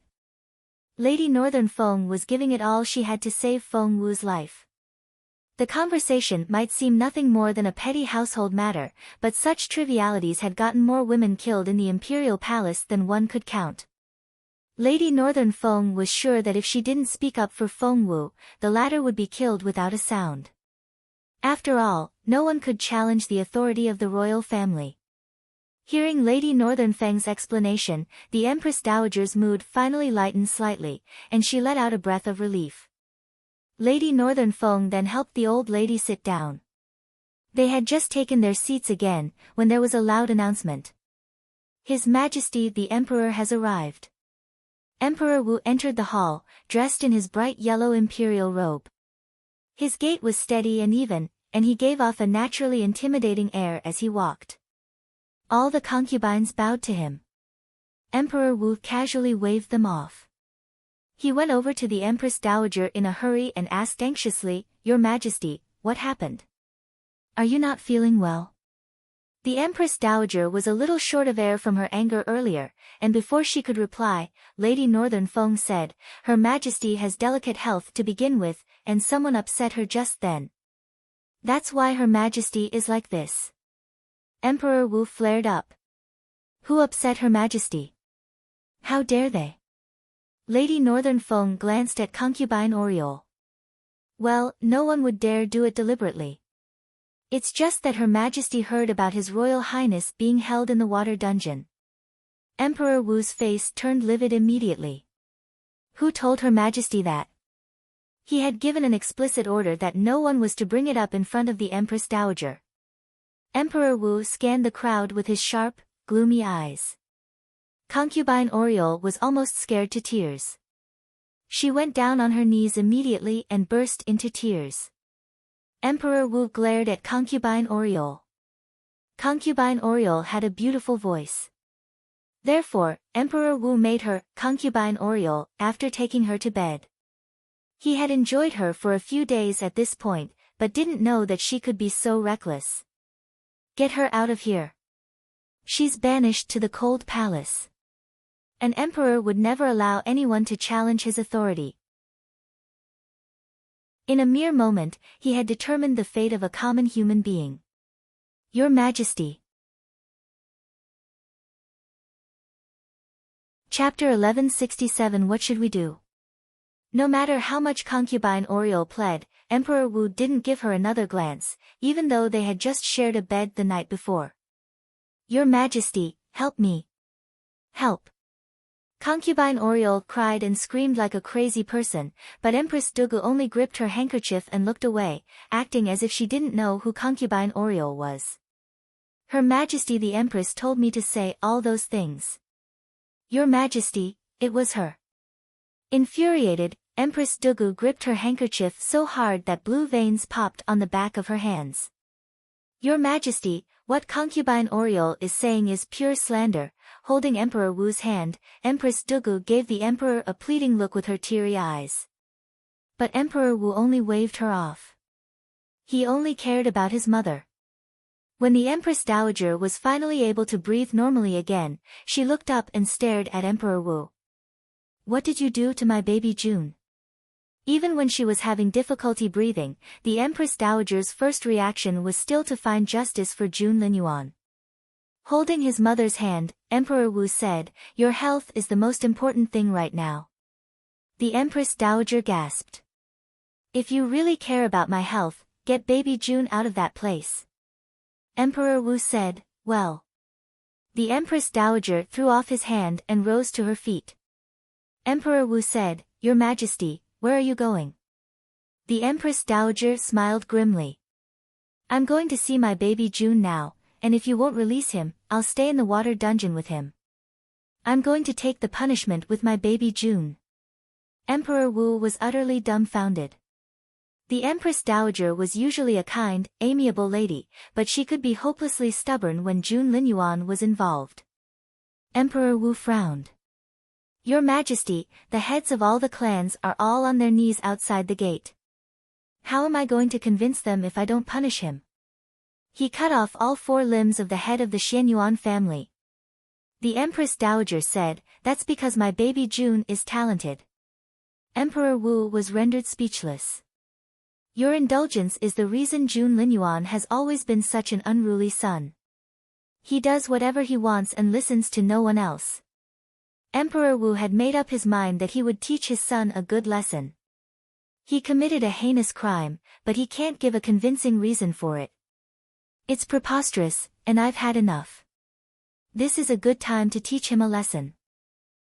A: Lady Northern Fong was giving it all she had to save Feng Wu's life. The conversation might seem nothing more than a petty household matter, but such trivialities had gotten more women killed in the imperial palace than one could count. Lady Northern Feng was sure that if she didn't speak up for Feng Wu, the latter would be killed without a sound. After all, no one could challenge the authority of the royal family. Hearing Lady Northern Feng's explanation, the Empress Dowager's mood finally lightened slightly, and she let out a breath of relief. Lady Northern Feng then helped the old lady sit down. They had just taken their seats again, when there was a loud announcement. His Majesty the Emperor has arrived. Emperor Wu entered the hall, dressed in his bright yellow imperial robe. His gait was steady and even, and he gave off a naturally intimidating air as he walked. All the concubines bowed to him. Emperor Wu casually waved them off. He went over to the Empress Dowager in a hurry and asked anxiously, "Your Majesty, what happened? Are you not feeling well?" The Empress Dowager was a little short of air from her anger earlier, and before she could reply, Lady Northern Feng said, "Her Majesty has delicate health to begin with, and someone upset her just then. That's why Her Majesty is like this." Emperor Wu flared up. "Who upset Her Majesty? How dare they?" Lady Northern Feng glanced at concubine Oriole. "Well, no one would dare do it deliberately. It's just that Her Majesty heard about His Royal Highness being held in the water dungeon." Emperor Wu's face turned livid immediately. Who told Her Majesty that? He had given an explicit order that no one was to bring it up in front of the Empress Dowager. Emperor Wu scanned the crowd with his sharp, gloomy eyes. Concubine Oriole was almost scared to tears. She went down on her knees immediately and burst into tears. Emperor Wu glared at Concubine Oriole. Concubine Oriole had a beautiful voice. Therefore, Emperor Wu made her Concubine Oriole after taking her to bed. He had enjoyed her for a few days at this point, but didn't know that she could be so reckless. "Get her out of here. She's banished to the cold palace." An emperor would never allow anyone to challenge his authority. In a mere moment, he had determined the fate of a common human being. "Your Majesty." Chapter 1167 What should we do? No matter how much concubine Oriole pled, Emperor Wu didn't give her another glance, even though they had just shared a bed the night before. "Your Majesty, help me. Help." Concubine Oriole cried and screamed like a crazy person, but Empress Dugu only gripped her handkerchief and looked away, acting as if she didn't know who Concubine Oriole was. "Her Majesty the Empress told me to say all those things." "Your Majesty, it was her." Infuriated, Empress Dugu gripped her handkerchief so hard that blue veins popped on the back of her hands. "Your Majesty, what Concubine Oriole is saying is pure slander." Holding Emperor Wu's hand, Empress Dugu gave the emperor a pleading look with her teary eyes. But Emperor Wu only waved her off. He only cared about his mother. When the Empress Dowager was finally able to breathe normally again, she looked up and stared at Emperor Wu. "What did you do to my baby June?" Even when she was having difficulty breathing, the Empress Dowager's first reaction was still to find justice for June Linyuan. Holding his mother's hand, Emperor Wu said, "Your health is the most important thing right now." The Empress Dowager gasped. "If you really care about my health, get baby June out of that place." Emperor Wu said, "Well." The Empress Dowager threw off his hand and rose to her feet. Emperor Wu said, "Your Majesty, where are you going?" The Empress Dowager smiled grimly. "I'm going to see my baby June now, and if you won't release him, I'll stay in the water dungeon with him. I'm going to take the punishment with my baby June." Emperor Wu was utterly dumbfounded. The Empress Dowager was usually a kind, amiable lady, but she could be hopelessly stubborn when June Linyuan was involved. Emperor Wu frowned. "Your Majesty, the heads of all the clans are all on their knees outside the gate. How am I going to convince them if I don't punish him?" He cut off all 4 limbs of the head of the Xianyuan family. The Empress Dowager said, "That's because my baby June is talented." Emperor Wu was rendered speechless. "Your indulgence is the reason June Linyuan has always been such an unruly son. He does whatever he wants and listens to no one else." Emperor Wu had made up his mind that he would teach his son a good lesson. He committed a heinous crime, but he can't give a convincing reason for it. It's preposterous, and I've had enough. This is a good time to teach him a lesson.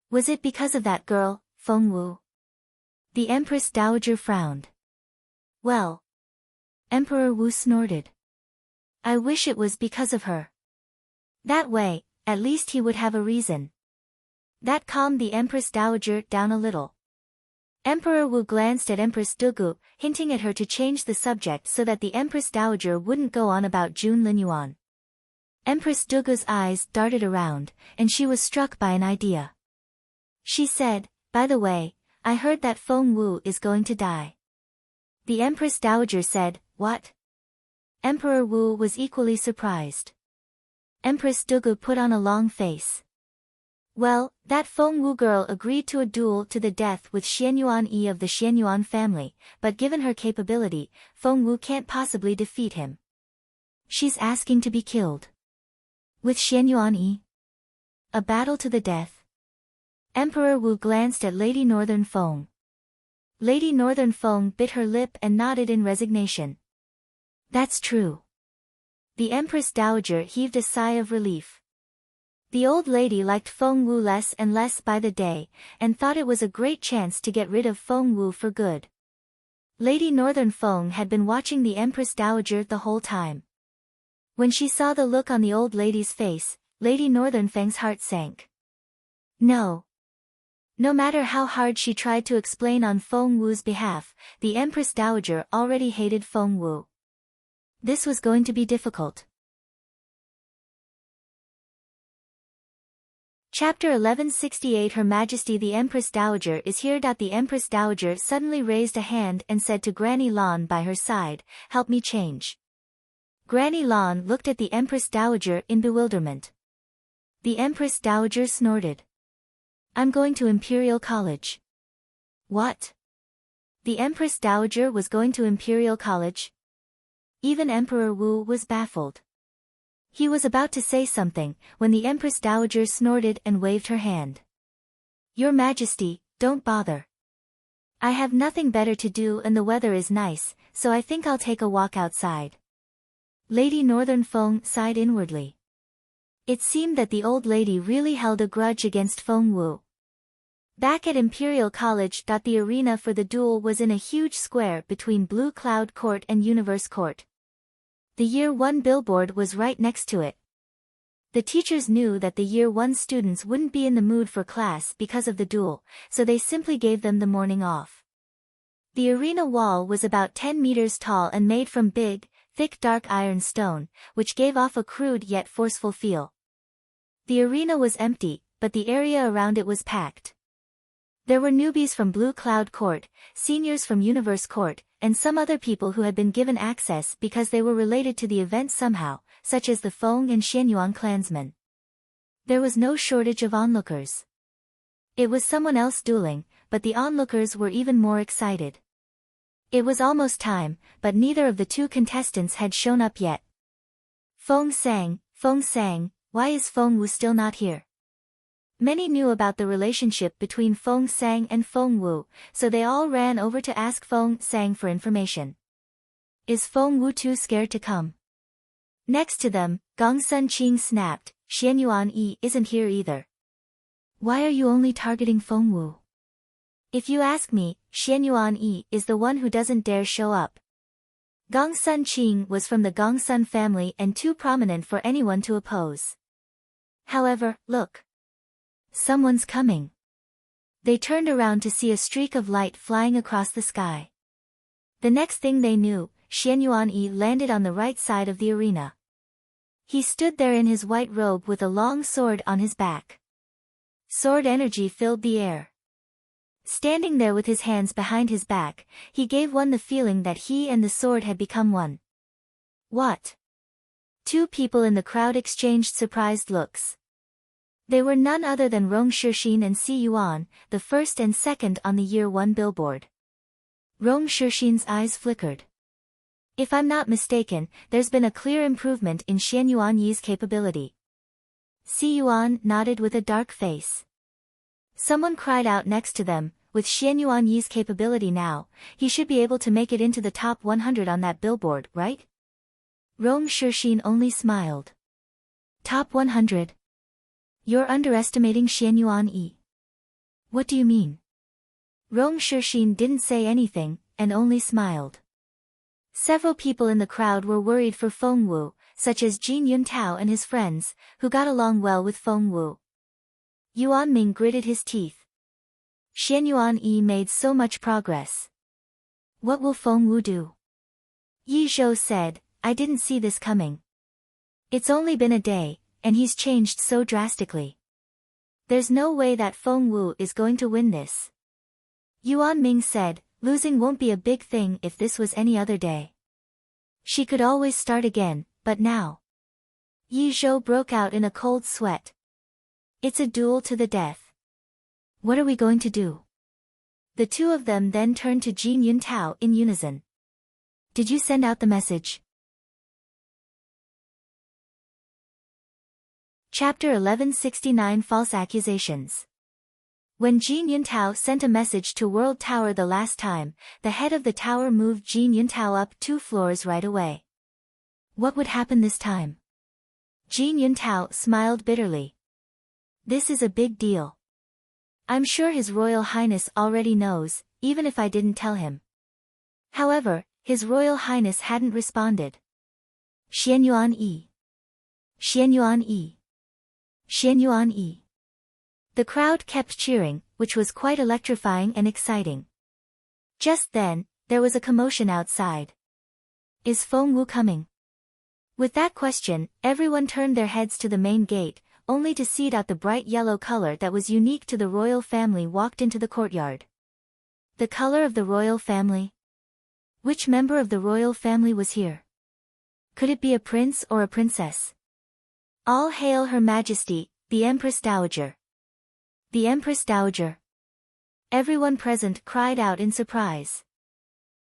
A: Was it because of that girl, Feng Wu? The Empress Dowager frowned. Well. Emperor Wu snorted. I wish it was because of her. That way, at least he would have a reason. That calmed the Empress Dowager down a little. Emperor Wu glanced at Empress Dugu, hinting at her to change the subject so that the Empress Dowager wouldn't go on about Jun Linyuan. Empress Dugu's eyes darted around, and she was struck by an idea. She said, by the way, I heard that Feng Wu is going to die. The Empress Dowager said, what? Emperor Wu was equally surprised. Empress Dugu put on a long face. Well, that Feng Wu girl agreed to a duel to the death with Xianyuan Yi of the Xianyuan family, but given her capability, Feng Wu can't possibly defeat him. She's asking to be killed. With Xianyuan Yi? A battle to the death? Emperor Wu glanced at Lady Northern Feng. Lady Northern Feng bit her lip and nodded in resignation. That's true. The Empress Dowager heaved a sigh of relief. The old lady liked Feng Wu less and less by the day, and thought it was a great chance to get rid of Feng Wu for good. Lady Northern Feng had been watching the Empress Dowager the whole time. When she saw the look on the old lady's face, Lady Northern Feng's heart sank. No. No matter how hard she tried to explain on Feng Wu's behalf, the Empress Dowager already hated Feng Wu. This was going to be difficult. Chapter 1168 Her Majesty the Empress Dowager is here. The Empress Dowager suddenly raised a hand and said to Granny Lan by her side, help me change. Granny Lan looked at the Empress Dowager in bewilderment. The Empress Dowager snorted. I'm going to Imperial College. What? The Empress Dowager was going to Imperial College? Even Emperor Wu was baffled. He was about to say something, when the Empress Dowager snorted and waved her hand. Your Majesty, don't bother. I have nothing better to do and the weather is nice, so I think I'll take a walk outside. Lady Northern Feng sighed inwardly. It seemed that the old lady really held a grudge against Feng Wu. Back at Imperial College. The arena for the duel was in a huge square between Blue Cloud Court and Universe Court. The Year 1 billboard was right next to it. The teachers knew that the Year 1 students wouldn't be in the mood for class because of the duel, so they simply gave them the morning off. The arena wall was about 10 meters tall and made from big, thick dark iron stone, which gave off a crude yet forceful feel. The arena was empty, but the area around it was packed. There were newbies from Blue Cloud Court, seniors from Universe Court, and some other people who had been given access because they were related to the event somehow, such as the Feng and Xianyuan clansmen. There was no shortage of onlookers. It was someone else dueling, but the onlookers were even more excited. It was almost time, but neither of the two contestants had shown up yet. Feng Sang, why is Feng Wu still not here? Many knew about the relationship between Feng Sang and Feng Wu, so they all ran over to ask Feng Sang for information. Is Feng Wu too scared to come? Next to them, Gong Sun Qing snapped, Xianyuan Yi isn't here either. Why are you only targeting Feng Wu? If you ask me, Xianyuan Yi is the one who doesn't dare show up. Gong Sun Qing was from the Gong Sun family and too prominent for anyone to oppose. However, look. Someone's coming. They turned around to see a streak of light flying across the sky. The next thing they knew, Xianyuan Yi landed on the right side of the arena. He stood there in his white robe with a long sword on his back. Sword energy filled the air. Standing there with his hands behind his back, he gave one the feeling that he and the sword had become one. What? Two people in the crowd exchanged surprised looks. They were none other than Rong Shixin and Si Yuan, the first and second on the Year 1 billboard. Rong Shixin's eyes flickered. If I'm not mistaken, there's been a clear improvement in Xianyuan Yi's capability. Si Yuan nodded with a dark face. Someone cried out next to them, with Xian Yuanyi's capability now, he should be able to make it into the top 100 on that billboard, right? Rong Shixin only smiled. Top 100? You're underestimating Xian Yuanyi. What do you mean? Rong Shixin didn't say anything, and only smiled. Several people in the crowd were worried for Feng Wu, such as Jin Yuntao and his friends, who got along well with Feng Wu. Yuan Ming gritted his teeth. Xian Yuanyi made so much progress. What will Feng Wu do? Yi Zhou said, I didn't see this coming. It's only been a day, and he's changed so drastically. There's no way that Feng Wu is going to win this. Yuan Ming said, losing won't be a big thing if this was any other day. She could always start again, but now. Yi Zhou broke out in a cold sweat. It's a duel to the death. What are we going to do? The two of them then turned to Jin Yuntao in unison. Did you send out the message? Chapter 1169 False Accusations. When Jin Yuntao sent a message to World Tower the last time, the head of the tower moved Jin Yuntao up 2 floors right away. What would happen this time? Jin Yuntao smiled bitterly. This is a big deal. I'm sure His Royal Highness already knows, even if I didn't tell him. However, His Royal Highness hadn't responded. Xian Yuanyi. Xian Yuanyi. Xian Yuanyi. The crowd kept cheering, which was quite electrifying and exciting. Just then, there was a commotion outside. Is Feng Wu coming? With that question, everyone turned their heads to the main gate, only to see that the bright yellow color that was unique to the royal family walked into the courtyard. The color of the royal family? Which member of the royal family was here? Could it be a prince or a princess? All hail Her Majesty, the Empress Dowager. The Empress Dowager. Everyone present cried out in surprise.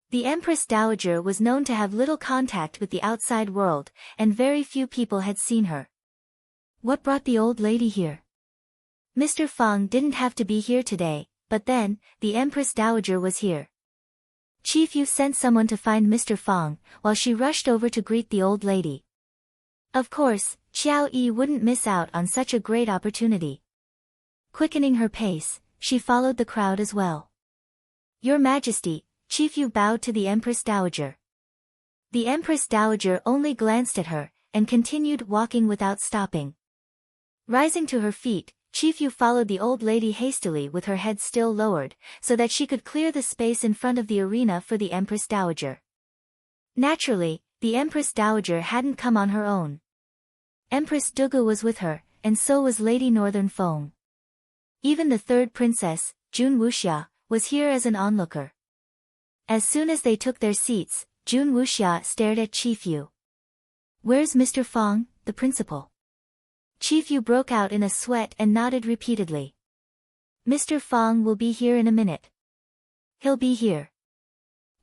A: The Empress Dowager was known to have little contact with the outside world, and very few people had seen her. What brought the old lady here? Mr. Fang didn't have to be here today, but then, the Empress Dowager was here. Chief Yu sent someone to find Mr. Fang, while she rushed over to greet the old lady. Of course, Qiao Yi wouldn't miss out on such a great opportunity. Quickening her pace, she followed the crowd as well. Your Majesty, Chief Yu bowed to the Empress Dowager. The Empress Dowager only glanced at her, and continued walking without stopping. Rising to her feet, Chief Yu followed the old lady hastily with her head still lowered, so that she could clear the space in front of the arena for the Empress Dowager. Naturally, the Empress Dowager hadn't come on her own. Empress Dugu was with her, and so was Lady Northern Feng. Even the third princess, Jun Wuxia, was here as an onlooker. As soon as they took their seats, Jun Wuxia stared at Chief Yu. Where's Mr. Fang, the principal? Chief Yu broke out in a sweat and nodded repeatedly. Mr. Fang will be here in a minute. He'll be here.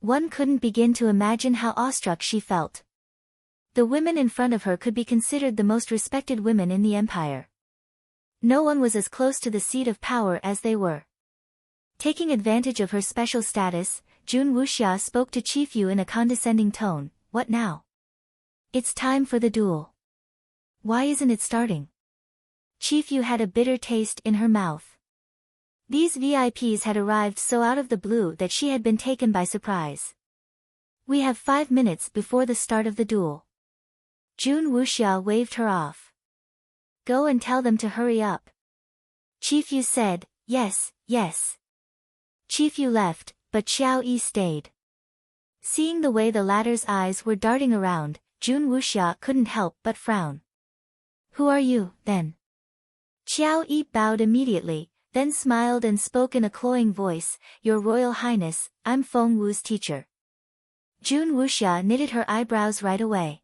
A: One couldn't begin to imagine how awestruck she felt. The women in front of her could be considered the most respected women in the empire. No one was as close to the seat of power as they were. Taking advantage of her special status, Jun Wuxia spoke to Chief Yu in a condescending tone. What now? It's time for the duel. Why isn't it starting? Chief Yu had a bitter taste in her mouth. These VIPs had arrived so out of the blue that she had been taken by surprise. We have 5 minutes before the start of the duel. Jun Wuxia waved her off. Go and tell them to hurry up. Chief Yu said, yes, yes. Chief Yu left, but Xiao Yi stayed. Seeing the way the latter's eyes were darting around, Jun Wuxia couldn't help but frown. Who are you, then? Xiao Yi bowed immediately, then smiled and spoke in a cloying voice, Your Royal Highness, I'm Feng Wu's teacher. Jun Wuxia knitted her eyebrows right away.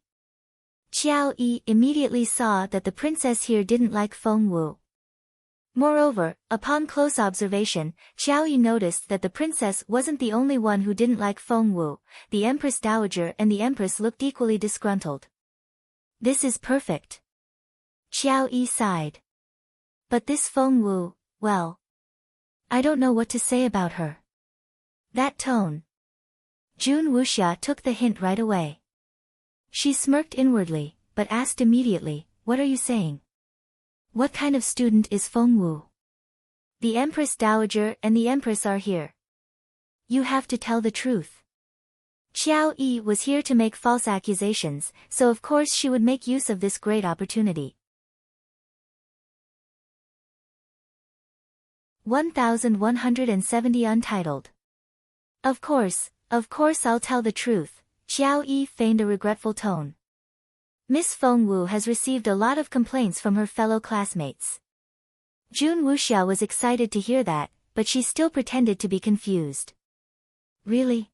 A: Qiao Yi immediately saw that the princess here didn't like Feng Wu. Moreover, upon close observation, Qiao Yi noticed that the princess wasn't the only one who didn't like Feng Wu. The Empress Dowager and the Empress looked equally disgruntled. This is perfect. Qiao Yi sighed. But this Feng Wu, well. I don't know what to say about her. That tone. Jun Wuxia took the hint right away. She smirked inwardly, but asked immediately, what are you saying? What kind of student is Feng Wu? The Empress Dowager and the Empress are here. You have to tell the truth. Qiao Yi was here to make false accusations, so of course she would make use of this great opportunity. 1170 Untitled. Of course I'll tell the truth, Qiao Yi feigned a regretful tone. Miss Feng Wu has received a lot of complaints from her fellow classmates. Jun Wuxia was excited to hear that, but she still pretended to be confused. Really?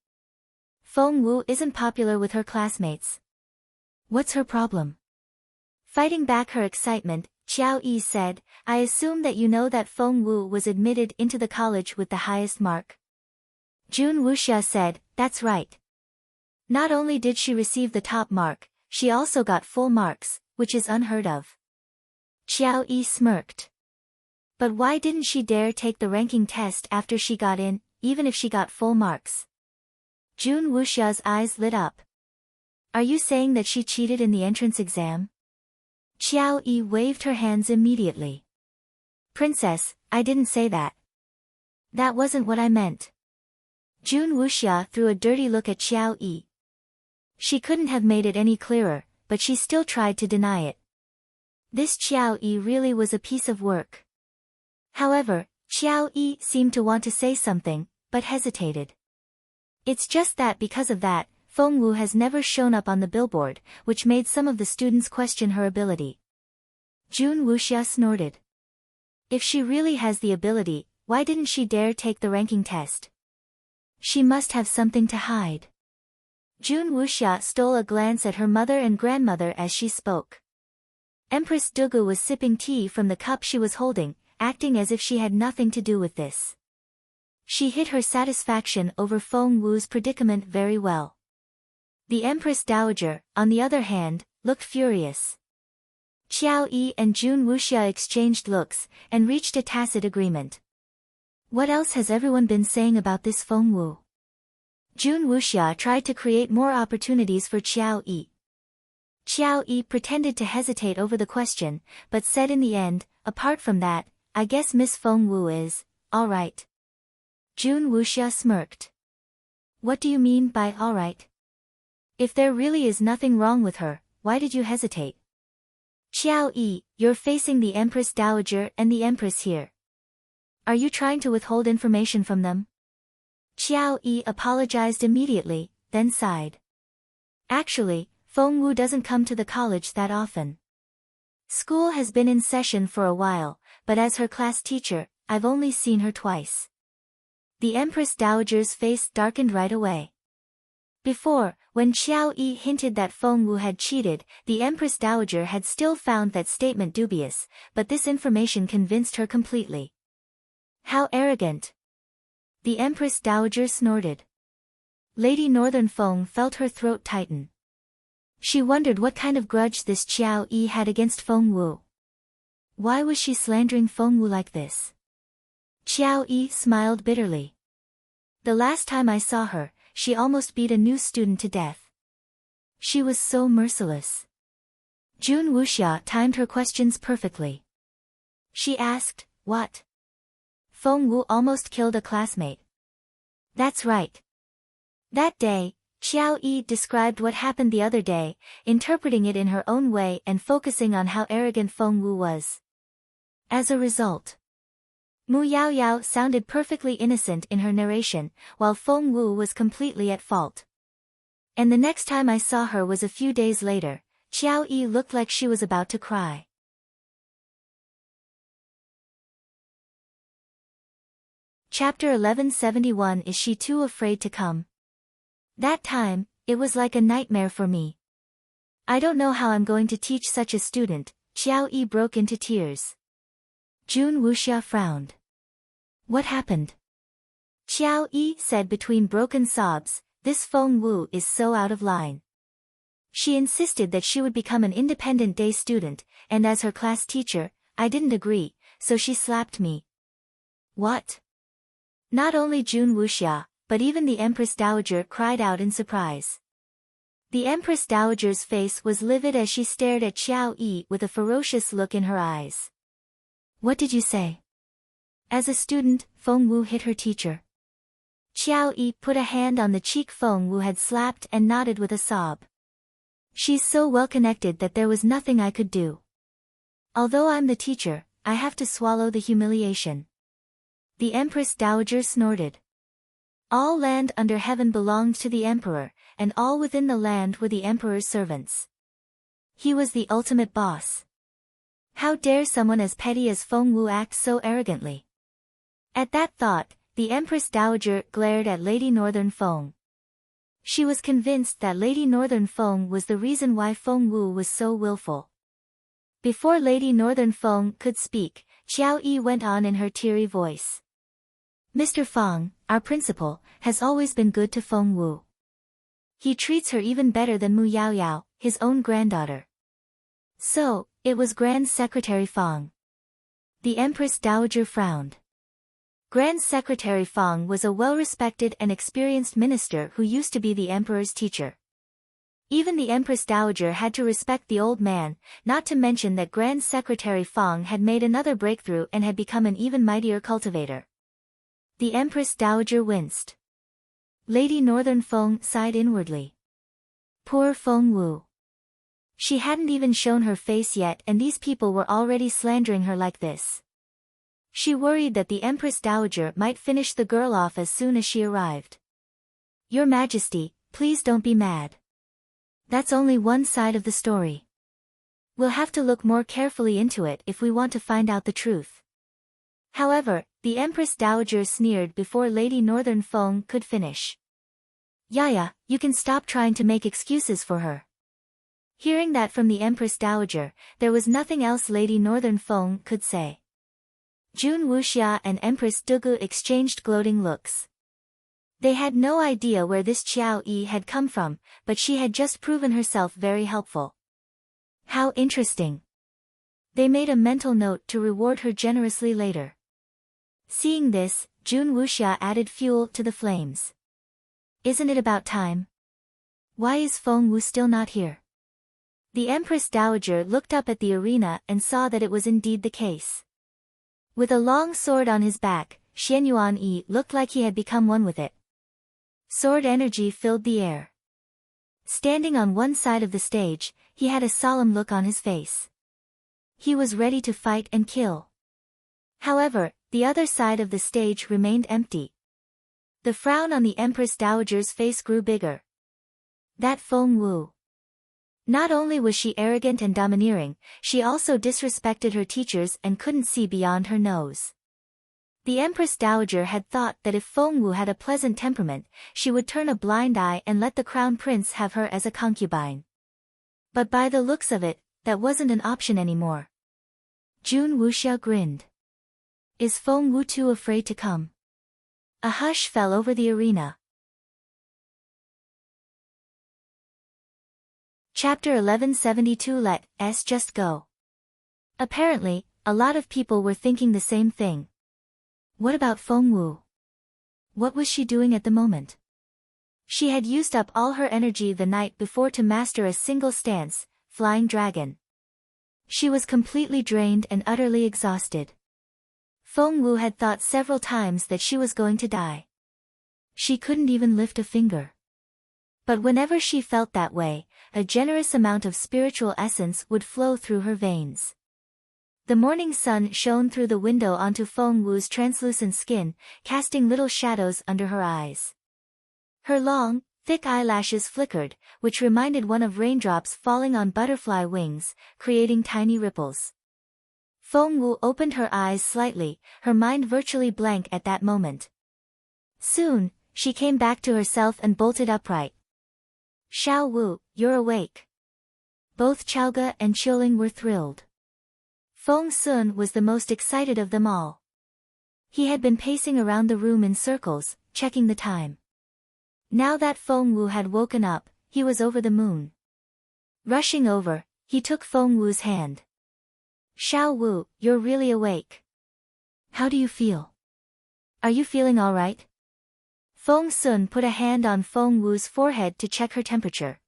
A: Feng Wu isn't popular with her classmates. What's her problem? Fighting back her excitement, Qiao Yi said, I assume that you know that Feng Wu was admitted into the college with the highest mark. Jun Wuxia said, that's right. Not only did she receive the top mark, she also got full marks, which is unheard of. Qiao Yi smirked. But why didn't she dare take the ranking test after she got in, even if she got full marks? Jun Wuxia's eyes lit up. Are you saying that she cheated in the entrance exam? Qiao Yi waved her hands immediately. Princess, I didn't say that. That wasn't what I meant. Jun Wuxia threw a dirty look at Qiao Yi. She couldn't have made it any clearer, but she still tried to deny it. This Qiao Yi really was a piece of work. However, Qiao Yi seemed to want to say something, but hesitated. It's just that because of that, Feng Wu has never shown up on the billboard, which made some of the students question her ability. Jun Wuxia snorted. If she really has the ability, why didn't she dare take the ranking test? She must have something to hide. Jun Wuxia stole a glance at her mother and grandmother as she spoke. Empress Dugu was sipping tea from the cup she was holding, acting as if she had nothing to do with this. She hid her satisfaction over Feng Wu's predicament very well. The Empress Dowager, on the other hand, looked furious. Qiao Yi and Jun Wuxia exchanged looks, and reached a tacit agreement. What else has everyone been saying about this Feng Wu? Jun Wuxia tried to create more opportunities for Qiao Yi. Qiao Yi pretended to hesitate over the question, but said in the end, apart from that, I guess Miss Feng Wu is, alright. Jun Wuxia smirked. What do you mean by alright? If there really is nothing wrong with her, why did you hesitate? Qiao Yi, you're facing the Empress Dowager and the Empress here. Are you trying to withhold information from them? Qiao Yi apologized immediately, then sighed. Actually, Feng Wu doesn't come to the college that often. School has been in session for a while, but as her class teacher, I've only seen her twice. The Empress Dowager's face darkened right away. Before, when Qiao Yi hinted that Feng Wu had cheated, the Empress Dowager had still found that statement dubious, but this information convinced her completely. How arrogant! The Empress Dowager snorted. Lady Northern Feng felt her throat tighten. She wondered what kind of grudge this Qiao Yi had against Feng Wu. Why was she slandering Feng Wu like this? Qiao Yi smiled bitterly. The last time I saw her, she almost beat a new student to death. She was so merciless. Jun Wuxia timed her questions perfectly. She asked, what? Feng Wu almost killed a classmate. That's right. That day, Qiao Yi described what happened the other day, interpreting it in her own way and focusing on how arrogant Feng Wu was. As a result, Mu Yaoyao sounded perfectly innocent in her narration, while Feng Wu was completely at fault. And the next time I saw her was a few days later. Qiao Yi looked like she was about to cry. Chapter 1171. Is she too afraid to come? That time, it was like a nightmare for me. I don't know how I'm going to teach such a student. Qiao Yi broke into tears. Jun Wuxia frowned. What happened? Qiao Yi said between broken sobs, this Feng Wu is so out of line. She insisted that she would become an independent day student, and as her class teacher, I didn't agree, so she slapped me. What? Not only Jun Wuxia, but even the Empress Dowager cried out in surprise. The Empress Dowager's face was livid as she stared at Xiao Yi with a ferocious look in her eyes. What did you say? As a student, Feng Wu hit her teacher. Xiao Yi put a hand on the cheek Feng Wu had slapped and nodded with a sob. She's so well connected that there was nothing I could do. Although I'm the teacher, I have to swallow the humiliation. The Empress Dowager snorted. All land under heaven belonged to the emperor, and all within the land were the emperor's servants. He was the ultimate boss. How dare someone as petty as Feng Wu act so arrogantly? At that thought, the Empress Dowager glared at Lady Northern Feng. She was convinced that Lady Northern Feng was the reason why Feng Wu was so willful. Before Lady Northern Feng could speak, Xiao Yi went on in her teary voice. Mr. Feng, our principal, has always been good to Feng Wu. He treats her even better than Mu Yaoyao, his own granddaughter. So, it was Grand Secretary Feng. The Empress Dowager frowned. Grand Secretary Feng was a well-respected and experienced minister who used to be the emperor's teacher. Even the Empress Dowager had to respect the old man, not to mention that Grand Secretary Feng had made another breakthrough and had become an even mightier cultivator. The Empress Dowager winced. Lady Northern Feng sighed inwardly. Poor Feng Wu. She hadn't even shown her face yet and these people were already slandering her like this. She worried that the Empress Dowager might finish the girl off as soon as she arrived. Your Majesty, please don't be mad. That's only one side of the story. We'll have to look more carefully into it if we want to find out the truth. However, the Empress Dowager sneered before Lady Northern Feng could finish. Yaya, you can stop trying to make excuses for her. Hearing that from the Empress Dowager, there was nothing else Lady Northern Feng could say. Jun Wuxia and Empress Dugu exchanged gloating looks. They had no idea where this Xiao Yi had come from, but she had just proven herself very helpful. How interesting. They made a mental note to reward her generously later. Seeing this, Jun Wuxia added fuel to the flames. Isn't it about time? Why is Feng Wu still not here? The Empress Dowager looked up at the arena and saw that it was indeed the case. With a long sword on his back, Xian Yuan Yi looked like he had become one with it. Sword energy filled the air. Standing on one side of the stage, he had a solemn look on his face. He was ready to fight and kill. However, the other side of the stage remained empty. The frown on the Empress Dowager's face grew bigger. That Feng Wu. Not only was she arrogant and domineering, she also disrespected her teachers and couldn't see beyond her nose. The Empress Dowager had thought that if Feng Wu had a pleasant temperament, she would turn a blind eye and let the crown prince have her as a concubine. But by the looks of it, that wasn't an option anymore. Jun Wuxia grinned. Is Feng Wu too afraid to come? A hush fell over the arena. Chapter 1172 Let's just go. Apparently, a lot of people were thinking the same thing. What about Feng Wu? What was she doing at the moment? She had used up all her energy the night before to master a single stance, Flying Dragon. She was completely drained and utterly exhausted. Feng Wu had thought several times that she was going to die. She couldn't even lift a finger. But whenever she felt that way, a generous amount of spiritual essence would flow through her veins. The morning sun shone through the window onto Feng Wu's translucent skin, casting little shadows under her eyes. Her long, thick eyelashes flickered, which reminded one of raindrops falling on butterfly wings, creating tiny ripples. Feng Wu opened her eyes slightly, her mind virtually blank at that moment. Soon, she came back to herself and bolted upright. Xiao Wu, you're awake. Both Chaoge and Qiuling were thrilled. Feng Sun was the most excited of them all. He had been pacing around the room in circles, checking the time. Now that Feng Wu had woken up, he was over the moon. Rushing over, he took Feng Wu's hand. Xiao Wu, you're really awake. How do you feel? Are you feeling all right? Feng Sun put a hand on Feng Wu's forehead to check her temperature.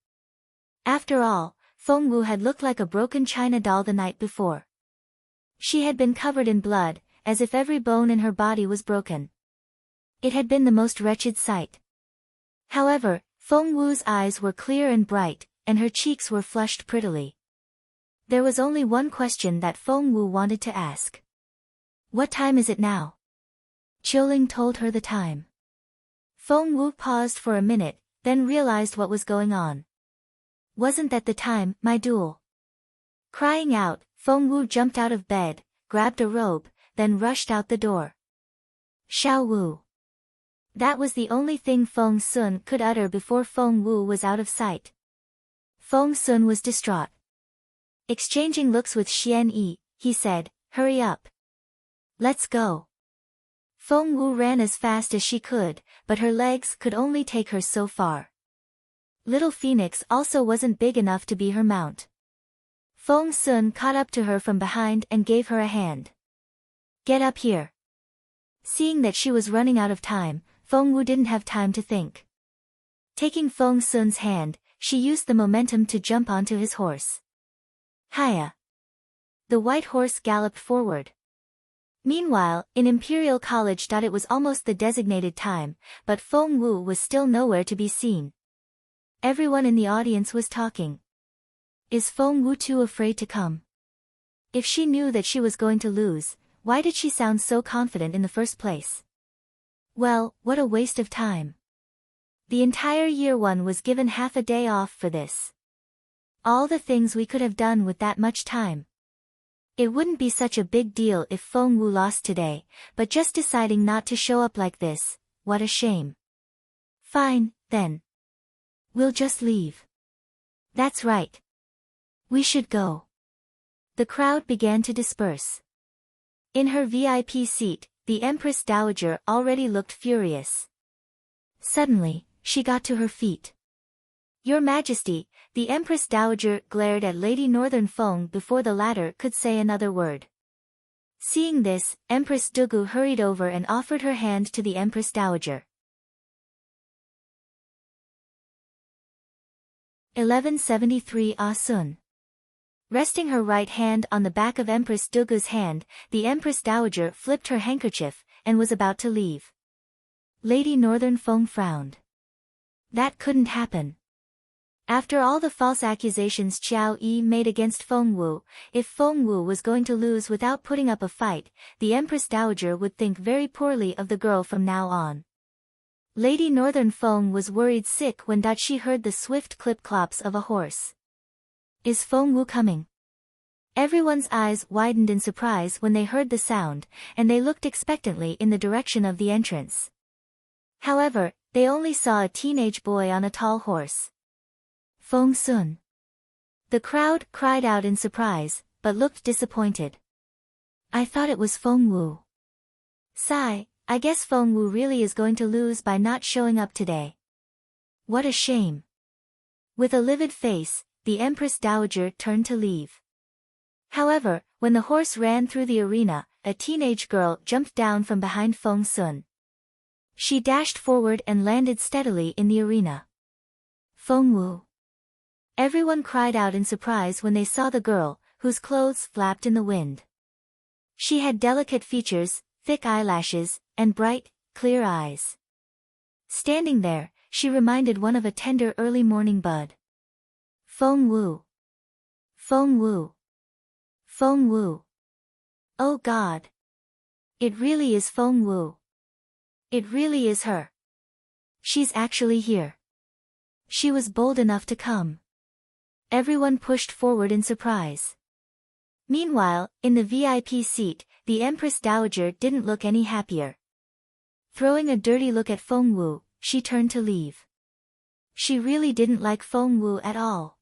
A: After all, Feng Wu had looked like a broken china doll the night before. She had been covered in blood, as if every bone in her body was broken. It had been the most wretched sight. However, Feng Wu's eyes were clear and bright, and her cheeks were flushed prettily. There was only one question that Feng Wu wanted to ask. What time is it now? Qiuling told her the time. Feng Wu paused for a minute, then realized what was going on. Wasn't that the time, my duel? Crying out, Feng Wu jumped out of bed, grabbed a robe, then rushed out the door. Xiao Wu. That was the only thing Feng Sun could utter before Feng Wu was out of sight. Feng Sun was distraught. Exchanging looks with Xian Yi, he said, hurry up. Let's go. Feng Wu ran as fast as she could, but her legs could only take her so far. Little Phoenix also wasn't big enough to be her mount. Feng Sun caught up to her from behind and gave her a hand. Get up here. Seeing that she was running out of time, Feng Wu didn't have time to think. Taking Feng Sun's hand, she used the momentum to jump onto his horse. Hiya! The white horse galloped forward. Meanwhile, in Imperial College it was almost the designated time, but Feng Wu was still nowhere to be seen. Everyone in the audience was talking. Is Feng Wu too afraid to come? If she knew that she was going to lose, why did she sound so confident in the first place? Well, what a waste of time. The entire year one was given half a day off for this. All the things we could have done with that much time. It wouldn't be such a big deal if Feng Wu lost today, but just deciding not to show up like this, what a shame. Fine, then. We'll just leave. That's right. We should go. The crowd began to disperse. In her VIP seat, the Empress Dowager already looked furious. Suddenly, she got to her feet. Your Majesty, the Empress Dowager glared at Lady Northern Feng before the latter could say another word. Seeing this, Empress Dugu hurried over and offered her hand to the Empress Dowager. 1173 Ah Sun. Resting her right hand on the back of Empress Dugu's hand, the Empress Dowager flipped her handkerchief, and was about to leave. Lady Northern Feng frowned. That couldn't happen. After all the false accusations Qiao Yi made against Feng Wu, if Feng Wu was going to lose without putting up a fight, the Empress Dowager would think very poorly of the girl from now on. Lady Northern Feng was worried sick when she heard the swift clip-clops of a horse. Is Feng Wu coming? Everyone's eyes widened in surprise when they heard the sound, and they looked expectantly in the direction of the entrance. However, they only saw a teenage boy on a tall horse. Feng Sun. The crowd cried out in surprise, but looked disappointed. I thought it was Feng Wu. Sigh, I guess Feng Wu really is going to lose by not showing up today. What a shame. With a livid face, the Empress Dowager turned to leave. However, when the horse ran through the arena, a teenage girl jumped down from behind Feng Sun. She dashed forward and landed steadily in the arena. Feng Wu. Everyone cried out in surprise when they saw the girl, whose clothes flapped in the wind. She had delicate features, thick eyelashes, and bright, clear eyes. Standing there, she reminded one of a tender early morning bud. Feng Wu. Feng Wu. Feng Wu. Oh God. It really is Feng Wu. It really is her. She's actually here. She was bold enough to come. Everyone pushed forward in surprise. Meanwhile, in the VIP seat, the Empress Dowager didn't look any happier. Throwing a dirty look at Feng Wu, she turned to leave. She really didn't like Feng Wu at all.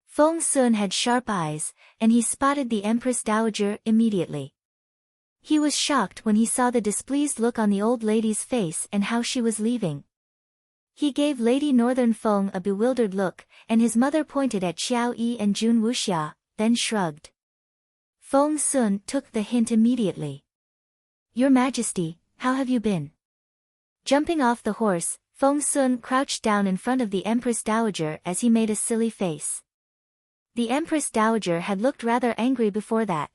A: Feng Sun had sharp eyes, and he spotted the Empress Dowager immediately. He was shocked when he saw the displeased look on the old lady's face and how she was leaving. He gave Lady Northern Feng a bewildered look, and his mother pointed at Qiao Yi and Jun Wuxia, then shrugged. Feng Sun took the hint immediately. Your Majesty, how have you been? Jumping off the horse, Feng Sun crouched down in front of the Empress Dowager as he made a silly face. The Empress Dowager had looked rather angry before that.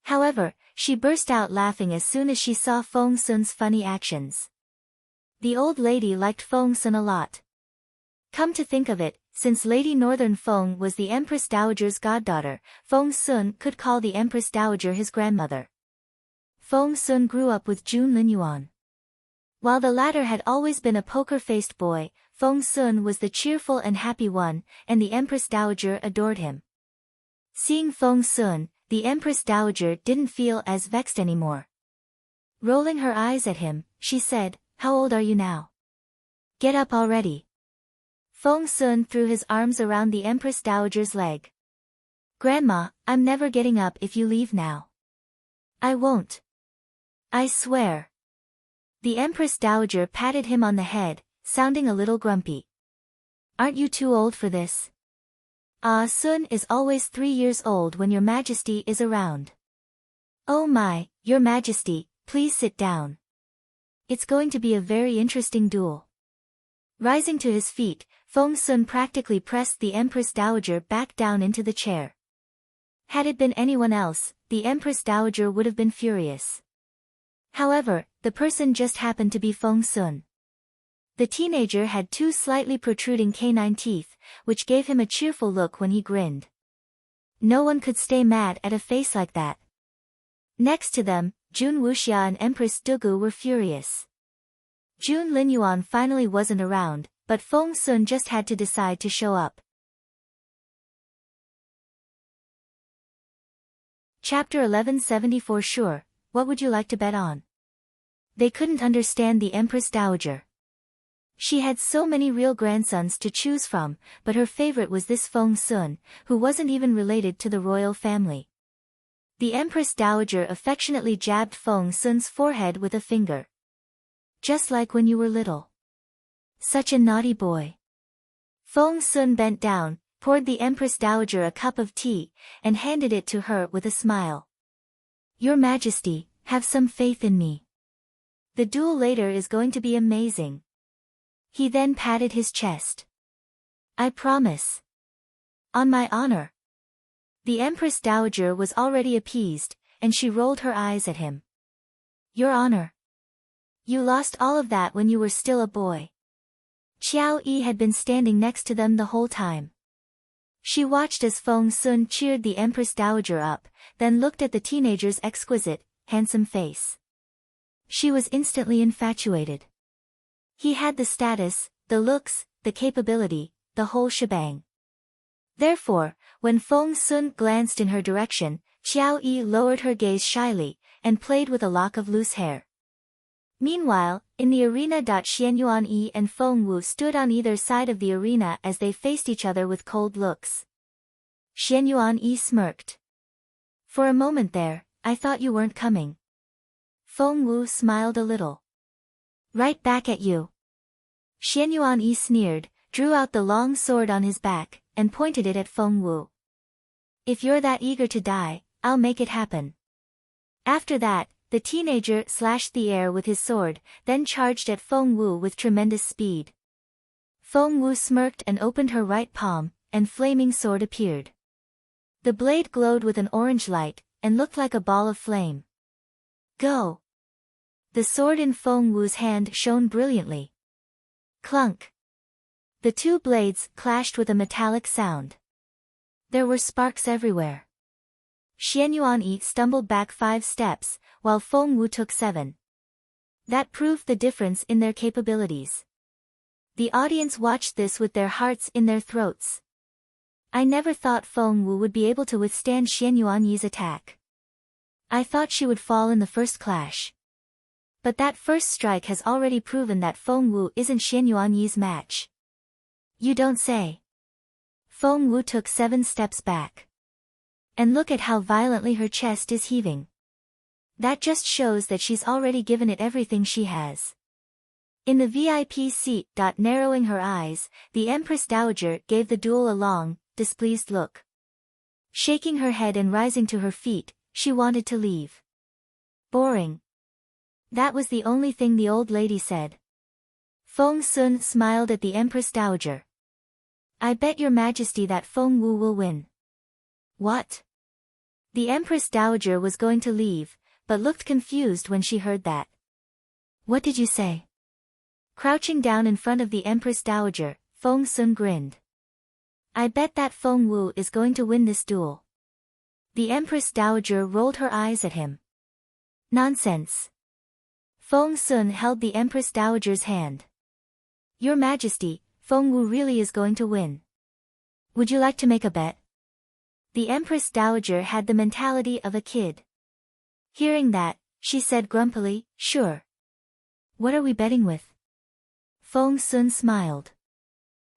A: However, she burst out laughing as soon as she saw Feng Sun's funny actions. The old lady liked Feng Sun a lot. Come to think of it, since Lady Northern Feng was the Empress Dowager's goddaughter, Feng Sun could call the Empress Dowager his grandmother. Feng Sun grew up with Jun Linyuan. While the latter had always been a poker-faced boy, Feng Sun was the cheerful and happy one, and the Empress Dowager adored him. Seeing Feng Sun, the Empress Dowager didn't feel as vexed anymore. Rolling her eyes at him, she said, "How old are you now? Get up already." Feng Sun threw his arms around the Empress Dowager's leg. "Grandma, I'm never getting up if you leave now." "I won't. I swear." The Empress Dowager patted him on the head, sounding a little grumpy. "Aren't you too old for this? Ah Sun is always 3 years old when your Majesty is around." "Oh my, your Majesty, please sit down. It's going to be a very interesting duel." Rising to his feet, Feng Sun practically pressed the Empress Dowager back down into the chair. Had it been anyone else, the Empress Dowager would have been furious. However, the person just happened to be Feng Sun. The teenager had 2 slightly protruding canine teeth, which gave him a cheerful look when he grinned. No one could stay mad at a face like that. Next to them, Jun Wuxia and Empress Dugu were furious. Jun Linyuan finally wasn't around, but Feng Sun just had to decide to show up. Chapter 1174. Sure, what would you like to bet on? They couldn't understand the Empress Dowager. She had so many real grandsons to choose from, but her favorite was this Feng Sun, who wasn't even related to the royal family. The Empress Dowager affectionately jabbed Feng Sun's forehead with a finger. "Just like when you were little. Such a naughty boy." Feng Sun bent down, poured the Empress Dowager a cup of tea, and handed it to her with a smile. "Your Majesty, have some faith in me. The duel later is going to be amazing." He then patted his chest. "I promise. On my honor." The Empress Dowager was already appeased, and she rolled her eyes at him. "Your honor. You lost all of that when you were still a boy." Qiao Yi had been standing next to them the whole time. She watched as Feng Sun cheered the Empress Dowager up, then looked at the teenager's exquisite, handsome face. She was instantly infatuated. He had the status, the looks, the capability, the whole shebang. Therefore, when Feng Sun glanced in her direction, Qiao Yi lowered her gaze shyly, and played with a lock of loose hair. Meanwhile, in the arena. Xianyuan Yi and Feng Wu stood on either side of the arena as they faced each other with cold looks. Xianyuan Yi smirked. "For a moment there, I thought you weren't coming." Feng Wu smiled a little. "Right back at you." Xianyuan Yi sneered, drew out the long sword on his back, and pointed it at Feng Wu. "If you're that eager to die, I'll make it happen." After that, the teenager slashed the air with his sword, then charged at Feng Wu with tremendous speed. Feng Wu smirked and opened her right palm, and flaming sword appeared. The blade glowed with an orange light, and looked like a ball of flame. "Go!" The sword in Feng Wu's hand shone brilliantly. Clunk! The 2 blades clashed with a metallic sound. There were sparks everywhere. Xianyuan Yi stumbled back 5 steps, while Feng Wu took 7. That proved the difference in their capabilities. The audience watched this with their hearts in their throats. I never thought Feng Wu would be able to withstand Xianyuan Yi's attack. I thought she would fall in the first clash. But that first strike has already proven that Feng Wu isn't Xianyuan Yi's match. You don't say. Feng Wu took 7 steps back. And look at how violently her chest is heaving. That just shows that she's already given it everything she has. In the VIP seat. Narrowing her eyes, the Empress Dowager gave the duel a long, displeased look. Shaking her head and rising to her feet, she wanted to leave. Boring. That was the only thing the old lady said. Feng Sun smiled at the Empress Dowager. I bet your majesty that Feng Wu will win. What? The Empress Dowager was going to leave, but looked confused when she heard that. What did you say? Crouching down in front of the Empress Dowager, Feng Sun grinned. I bet that Feng Wu is going to win this duel. The Empress Dowager rolled her eyes at him. Nonsense. Feng Sun held the Empress Dowager's hand. Your Majesty, Feng Wu really is going to win. Would you like to make a bet? The Empress Dowager had the mentality of a kid. Hearing that, she said grumpily, sure. What are we betting with? Feng Sun smiled.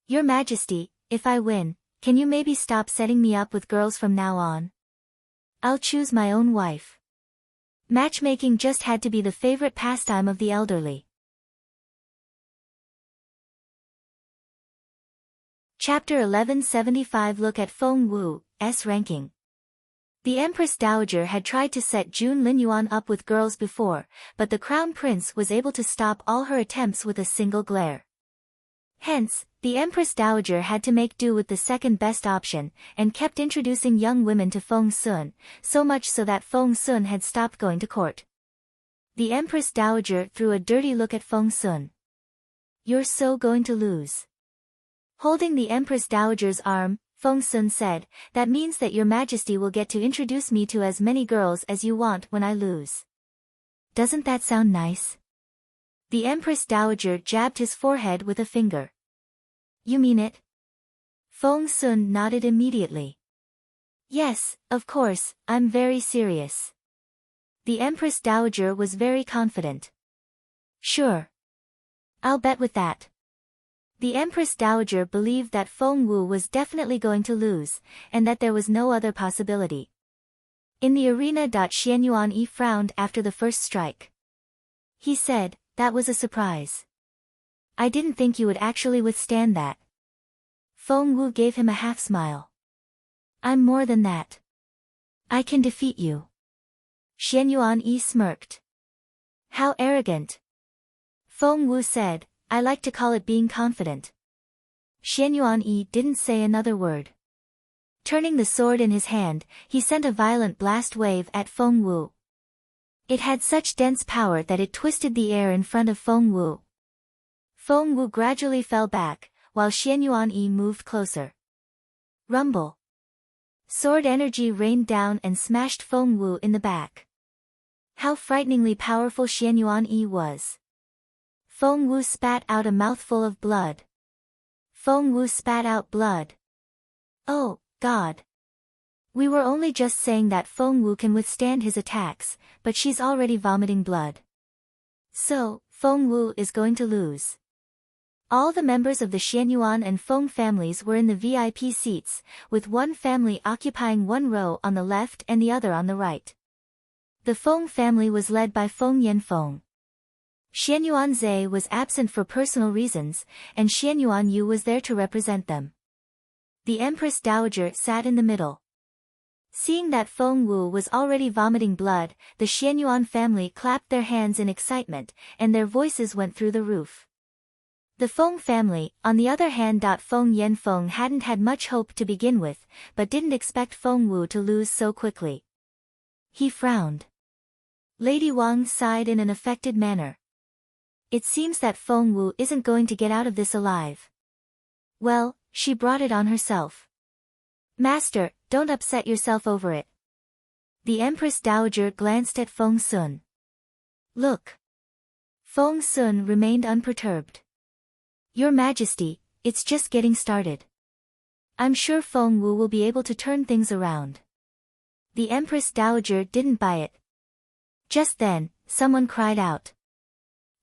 A: Your Majesty, if I win, can you maybe stop setting me up with girls from now on? I'll choose my own wife. Matchmaking just had to be the favorite pastime of the elderly. Chapter 1175 Look at Feng Wu's ranking. The Empress Dowager had tried to set Jun Linyuan up with girls before, but the Crown Prince was able to stop all her attempts with a single glare. Hence, the Empress Dowager had to make do with the second best option, and kept introducing young women to Feng Sun, so much so that Feng Sun had stopped going to court. The Empress Dowager threw a dirty look at Feng Sun. You're so going to lose. Holding the Empress Dowager's arm, Feng Sun said, that means that your Majesty will get to introduce me to as many girls as you want when I lose. Doesn't that sound nice? The Empress Dowager jabbed his forehead with a finger. You mean it? Feng Sun nodded immediately. Yes, of course, I'm very serious. The Empress Dowager was very confident. Sure. I'll bet with that. The Empress Dowager believed that Feng Wu was definitely going to lose, and that there was no other possibility. In the arena. Xian Yuan frowned after the first strike. He said, that was a surprise. I didn't think you would actually withstand that. Feng Wu gave him a half-smile. I'm more than that. I can defeat you. Xian Yuan smirked. How arrogant. Feng Wu said, I like to call it being confident. Xian Yuan didn't say another word. Turning the sword in his hand, he sent a violent blast wave at Feng Wu. It had such dense power that it twisted the air in front of Feng Wu. Feng Wu gradually fell back, while Xian Yuan moved closer. Rumble. Sword energy rained down and smashed Feng Wu in the back. How frighteningly powerful Xian Yuan was. Feng Wu spat out a mouthful of blood. Feng Wu spat out blood. Oh, God. We were only just saying that Feng Wu can withstand his attacks, but she's already vomiting blood. So, Feng Wu is going to lose. All the members of the Xian Yuan and Feng families were in the VIP seats, with one family occupying one row on the left and the other on the right. The Feng family was led by Feng Yanfeng. Xian Yuan Zhe was absent for personal reasons, and Xian Yuan Yu was there to represent them. The Empress Dowager sat in the middle. Seeing that Feng Wu was already vomiting blood, the Xian Yuan family clapped their hands in excitement, and their voices went through the roof. The Feng family, on the other hand. Feng Yanfeng hadn't had much hope to begin with, but didn't expect Feng Wu to lose so quickly. He frowned. Lady Wang sighed in an affected manner. It seems that Feng Wu isn't going to get out of this alive. Well, she brought it on herself. Master, don't upset yourself over it. The Empress Dowager glanced at Feng Sun. Look. Feng Sun remained unperturbed. Your Majesty, it's just getting started. I'm sure Feng Wu will be able to turn things around. The Empress Dowager didn't buy it. Just then, someone cried out.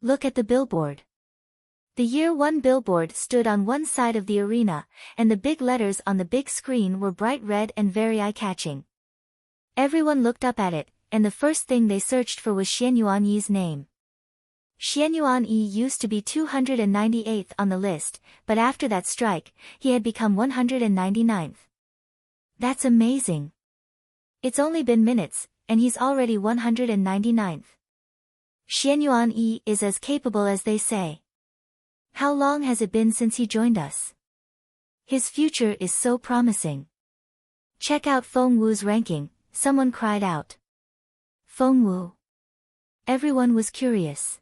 A: Look at the billboard. The Year 1 billboard stood on one side of the arena, and the big letters on the big screen were bright red and very eye-catching. Everyone looked up at it, and the first thing they searched for was Xian Yuan Yi's name. Xian Yuan Yi used to be 298th on the list, but after that strike, he had become 199th. That's amazing. It's only been minutes, and he's already 199th. Xianyuan Yi is as capable as they say. How long has it been since he joined us? His future is so promising. Check out Feng Wu's ranking, someone cried out. Feng Wu. Everyone was curious.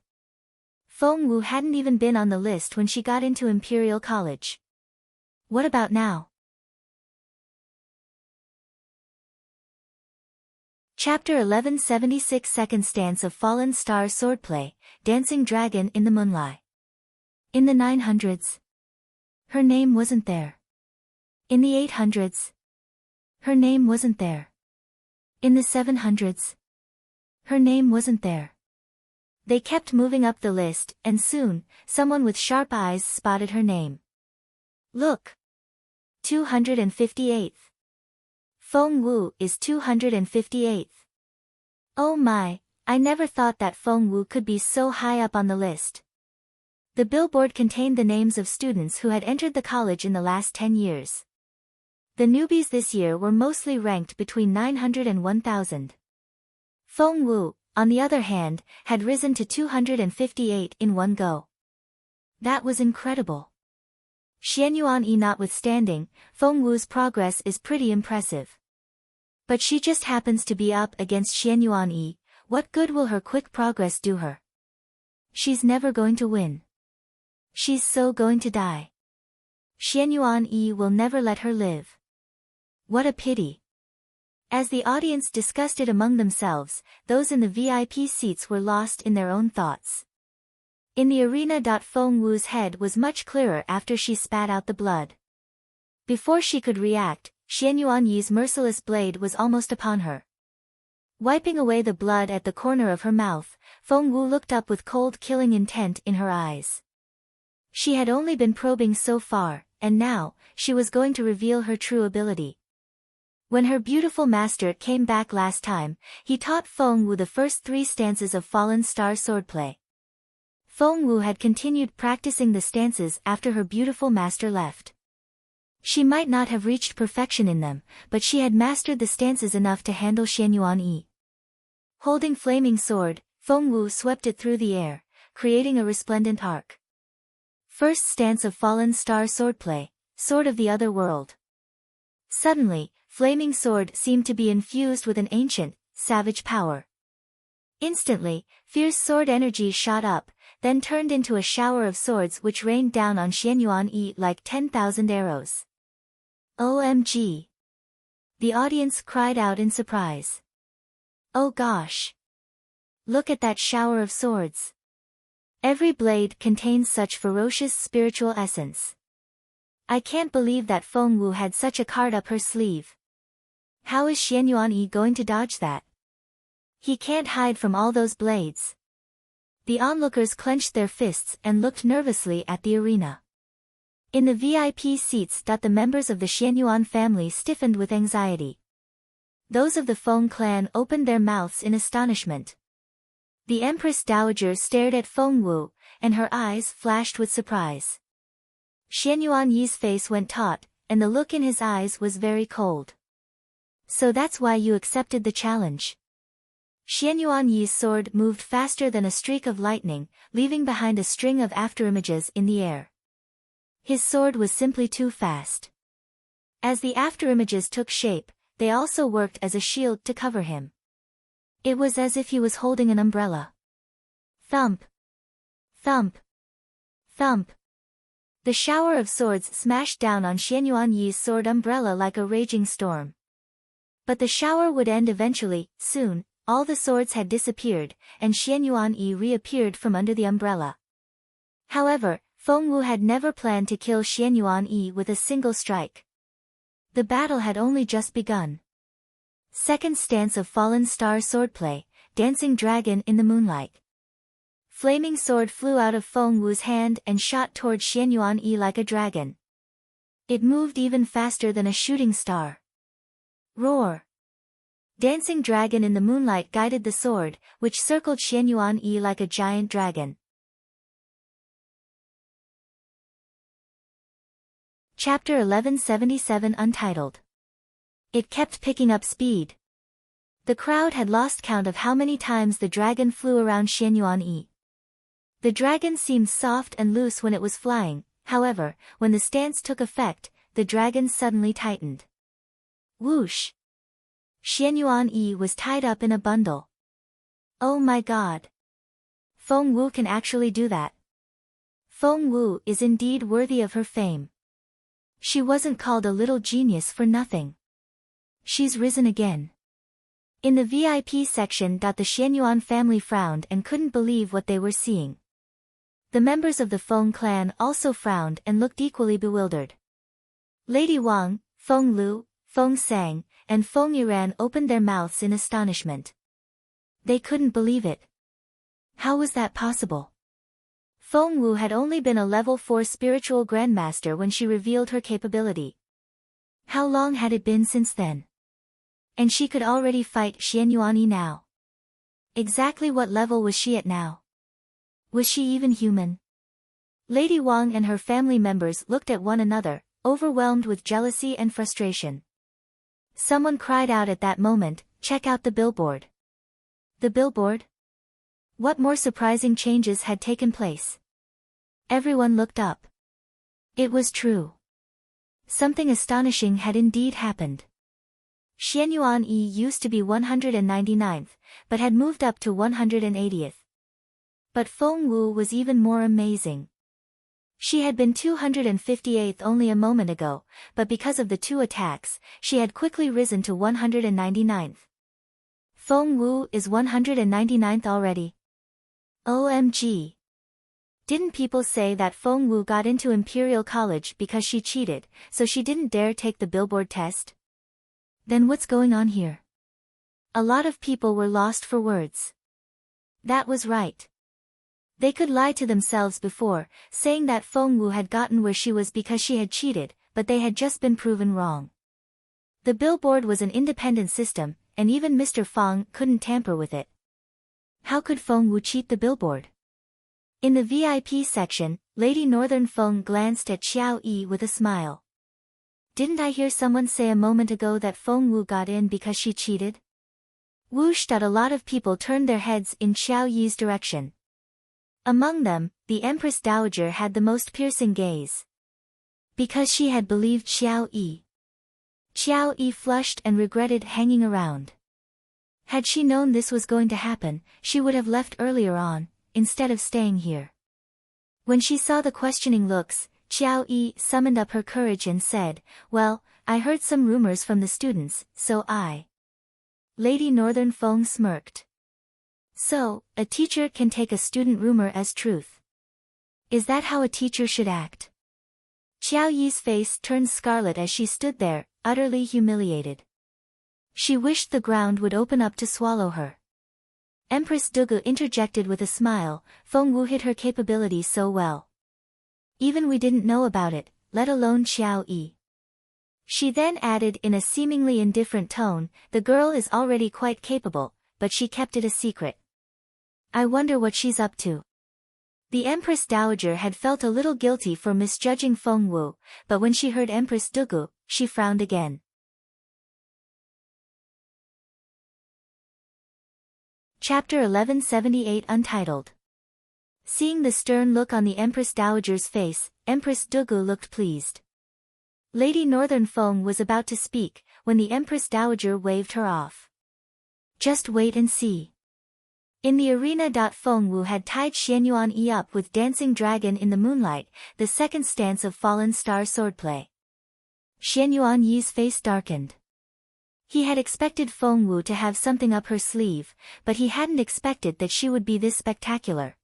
A: Feng Wu hadn't even been on the list when she got into Imperial College. What about now? Chapter 1176 Second Stance of Fallen Star Swordplay, Dancing Dragon in the Moonlight. In the 900s. Her name wasn't there. In the 800s. Her name wasn't there. In the 700s. Her name wasn't there. They kept moving up the list, and soon, someone with sharp eyes spotted her name. Look! 258th. Feng Wu is 258th. Oh my, I never thought that Feng Wu could be so high up on the list. The billboard contained the names of students who had entered the college in the last 10 years. The newbies this year were mostly ranked between 900 and 1000. Feng Wu, on the other hand, had risen to 258 in one go. That was incredible. Xianyuan Yi notwithstanding, Feng Wu's progress is pretty impressive. But she just happens to be up against Xianyuan Yi. What good will her quick progress do her? She's never going to win. She's so going to die. Xianyuan Yi will never let her live. What a pity. As the audience discussed it among themselves, those in the VIP seats were lost in their own thoughts. In the arena. Feng Wu's head was much clearer after she spat out the blood. Before she could react, Xianyuan Yi's merciless blade was almost upon her. Wiping away the blood at the corner of her mouth, Feng Wu looked up with cold killing intent in her eyes. She had only been probing so far, and now, she was going to reveal her true ability. When her beautiful master came back last time, he taught Feng Wu the first 3 stances of Fallen Star swordplay. Feng Wu had continued practicing the stances after her beautiful master left. She might not have reached perfection in them, but she had mastered the stances enough to handle Xianyuan Yi. Holding flaming sword, Feng Wu swept it through the air, creating a resplendent arc. First stance of Fallen Star swordplay, Sword of the Other World. Suddenly, flaming sword seemed to be infused with an ancient, savage power. Instantly, fierce sword energy shot up, then turned into a shower of swords which rained down on Xianyuan Yi like 10,000 arrows. OMG! The audience cried out in surprise. Oh gosh! Look at that shower of swords. Every blade contains such ferocious spiritual essence. I can't believe that Feng Wu had such a card up her sleeve. How is Xianyuan Yi going to dodge that? He can't hide from all those blades. The onlookers clenched their fists and looked nervously at the arena. In the VIP seats. The members of the Xianyuan family stiffened with anxiety. Those of the Feng clan opened their mouths in astonishment. The Empress Dowager stared at Feng Wu, and her eyes flashed with surprise. Xianyuan Yi's face went taut, and the look in his eyes was very cold. So that's why you accepted the challenge. Xianyuan Yi's sword moved faster than a streak of lightning, leaving behind a string of afterimages in the air. His sword was simply too fast. As the afterimages took shape, they also worked as a shield to cover him. It was as if he was holding an umbrella. Thump! Thump! Thump! The shower of swords smashed down on Xianyuan Yi's sword umbrella like a raging storm. But the shower would end eventually. Soon, all the swords had disappeared, and Xianyuan Yi reappeared from under the umbrella. However, Feng Wu had never planned to kill Xianyuan Yi with a single strike. The battle had only just begun. Second stance of Fallen Star swordplay, Dancing Dragon in the Moonlight. Flaming sword flew out of Feng Wu's hand and shot toward Xianyuan Yi like a dragon. It moved even faster than a shooting star. Roar! Dancing Dragon in the Moonlight guided the sword, which circled Xianyuan Yi like a giant dragon. Chapter 1177 Untitled. It kept picking up speed. The crowd had lost count of how many times the dragon flew around Xianyuan Yi. The dragon seemed soft and loose when it was flying, however, when the stance took effect, the dragon suddenly tightened. Whoosh! Xianyuan Yi was tied up in a bundle. Oh my god! Feng Wu can actually do that. Feng Wu is indeed worthy of her fame. She wasn't called a little genius for nothing. She's risen again. In the VIP section, the Xianyuan family frowned and couldn't believe what they were seeing. The members of the Feng clan also frowned and looked equally bewildered. Lady Wang, Feng Lu, Feng Sang, and Feng Yiran opened their mouths in astonishment. They couldn't believe it. How was that possible? Feng Wu had only been a level 4 spiritual grandmaster when she revealed her capability. How long had it been since then? And she could already fight Xianyuan Yi now. Exactly what level was she at now? Was she even human? Lady Wang and her family members looked at one another, overwhelmed with jealousy and frustration. Someone cried out at that moment, "Check out the billboard." The billboard? What more surprising changes had taken place? Everyone looked up. It was true. Something astonishing had indeed happened. Xianyuan Yi used to be 199th, but had moved up to 180th. But Feng Wu was even more amazing. She had been 258th only a moment ago, but because of the 2 attacks, she had quickly risen to 199th. Feng Wu is 199th already. OMG. Didn't people say that Feng Wu got into Imperial College because she cheated, so she didn't dare take the billboard test? Then what's going on here? A lot of people were lost for words. That was right. They could lie to themselves before, saying that Feng Wu had gotten where she was because she had cheated, but they had just been proven wrong. The billboard was an independent system, and even Mr. Fang couldn't tamper with it. How could Feng Wu cheat the billboard? In the VIP section, Lady Northern Feng glanced at Xiao Yi with a smile. Didn't I hear someone say a moment ago that Feng Wu got in because she cheated? Whoosh! A lot of people turned their heads in Xiao Yi's direction. Among them, the Empress Dowager had the most piercing gaze. Because she had believed Xiao Yi. Xiao Yi flushed and regretted hanging around. Had she known this was going to happen, she would have left earlier on, instead of staying here. When she saw the questioning looks, Xiao Yi summoned up her courage and said, "Well, I heard some rumors from the students, so I..." Lady Northern Feng smirked. So, a teacher can take a student rumor as truth. Is that how a teacher should act? Xiao Yi's face turned scarlet as she stood there, utterly humiliated. She wished the ground would open up to swallow her. Empress Dugu interjected with a smile, "Feng Wu hid her capability so well. Even we didn't know about it, let alone Xiao Yi." She then added in a seemingly indifferent tone, "The girl is already quite capable, but she kept it a secret. I wonder what she's up to." The Empress Dowager had felt a little guilty for misjudging Feng Wu, but when she heard Empress Dugu, she frowned again. Chapter 1178 Untitled. Seeing the stern look on the Empress Dowager's face, Empress Dugu looked pleased. Lady Northern Feng was about to speak, when the Empress Dowager waved her off. Just wait and see. In the arena. Feng Wu had tied Xianyuan Yi up with Dancing Dragon in the moonlight, the second stance of Fallen Star swordplay. Xianyuan Yi's face darkened. He had expected Feng Wu to have something up her sleeve, but he hadn't expected that she would be this spectacular.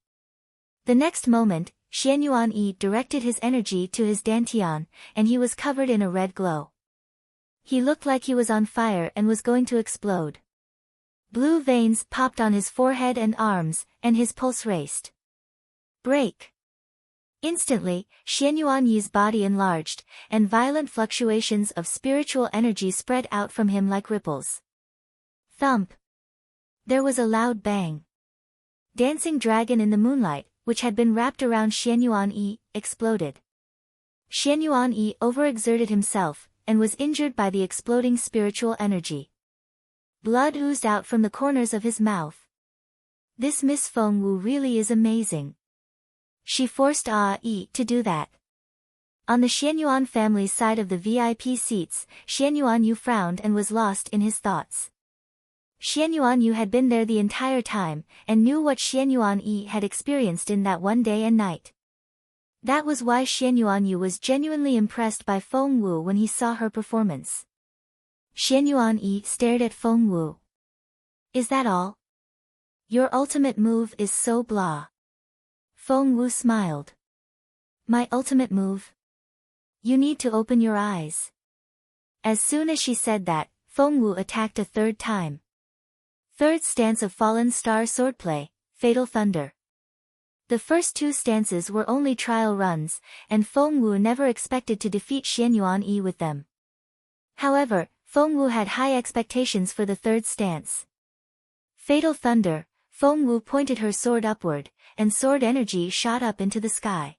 A: The next moment, Xianyuan Yi directed his energy to his dantian, and he was covered in a red glow. He looked like he was on fire and was going to explode. Blue veins popped on his forehead and arms, and his pulse raced. Break! Instantly, Xianyuan Yi's body enlarged, and violent fluctuations of spiritual energy spread out from him like ripples. Thump! There was a loud bang. Dancing Dragon in the moonlight, which had been wrapped around Xianyuan Yi, exploded. Xianyuan Yi overexerted himself, and was injured by the exploding spiritual energy. Blood oozed out from the corners of his mouth. This Miss Feng Wu really is amazing. She forced Yi to do that. On the Xianyuan family's side of the VIP seats, Xianyuan Yu frowned and was lost in his thoughts. Xianyuan Yu had been there the entire time, and knew what Xianyuan Yi had experienced in that one day and night. That was why Xianyuan Yu was genuinely impressed by Feng Wu when he saw her performance. Xianyuan Yi stared at Feng Wu. Is that all? Your ultimate move is so blah. Feng Wu smiled. My ultimate move? You need to open your eyes. As soon as she said that, Feng Wu attacked a third time. Third stance of Fallen Star Swordplay, Fatal Thunder. The first two stances were only trial runs, and Feng Wu never expected to defeat Xianyuan Yi with them. However, Feng Wu had high expectations for the third stance. Fatal Thunder, Feng Wu pointed her sword upward, and sword energy shot up into the sky.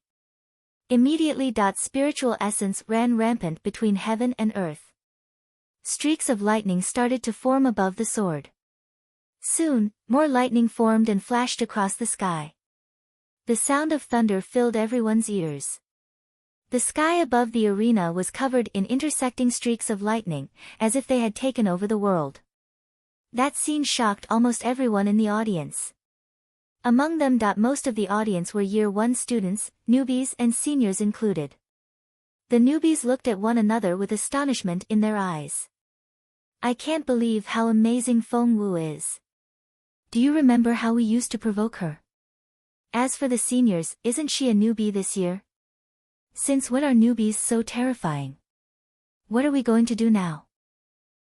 A: Immediately. Spiritual essence ran rampant between heaven and earth. Streaks of lightning started to form above the sword. Soon, more lightning formed and flashed across the sky. The sound of thunder filled everyone's ears. The sky above the arena was covered in intersecting streaks of lightning, as if they had taken over the world. That scene shocked almost everyone in the audience. Among them. Most of the audience were Year 1 students, newbies and seniors included. The newbies looked at one another with astonishment in their eyes. I can't believe how amazing Feng Wu is. Do you remember how we used to provoke her? As for the seniors, isn't she a newbie this year? Since when are newbies so terrifying? What are we going to do now?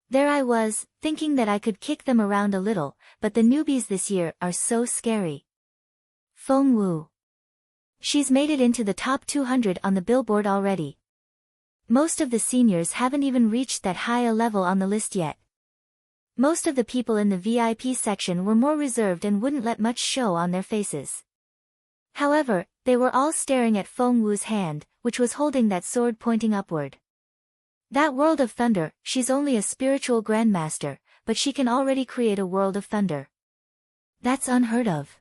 A: There I was, thinking that I could kick them around a little, but the newbies this year are so scary. Feng Wu. She's made it into the top 200 on the billboard already. Most of the seniors haven't even reached that high a level on the list yet. Most of the people in the VIP section were more reserved and wouldn't let much show on their faces. However, they were all staring at Feng Wu's hand, which was holding that sword pointing upward. That world of thunder, she's only a spiritual grandmaster, but she can already create a world of thunder. That's unheard of.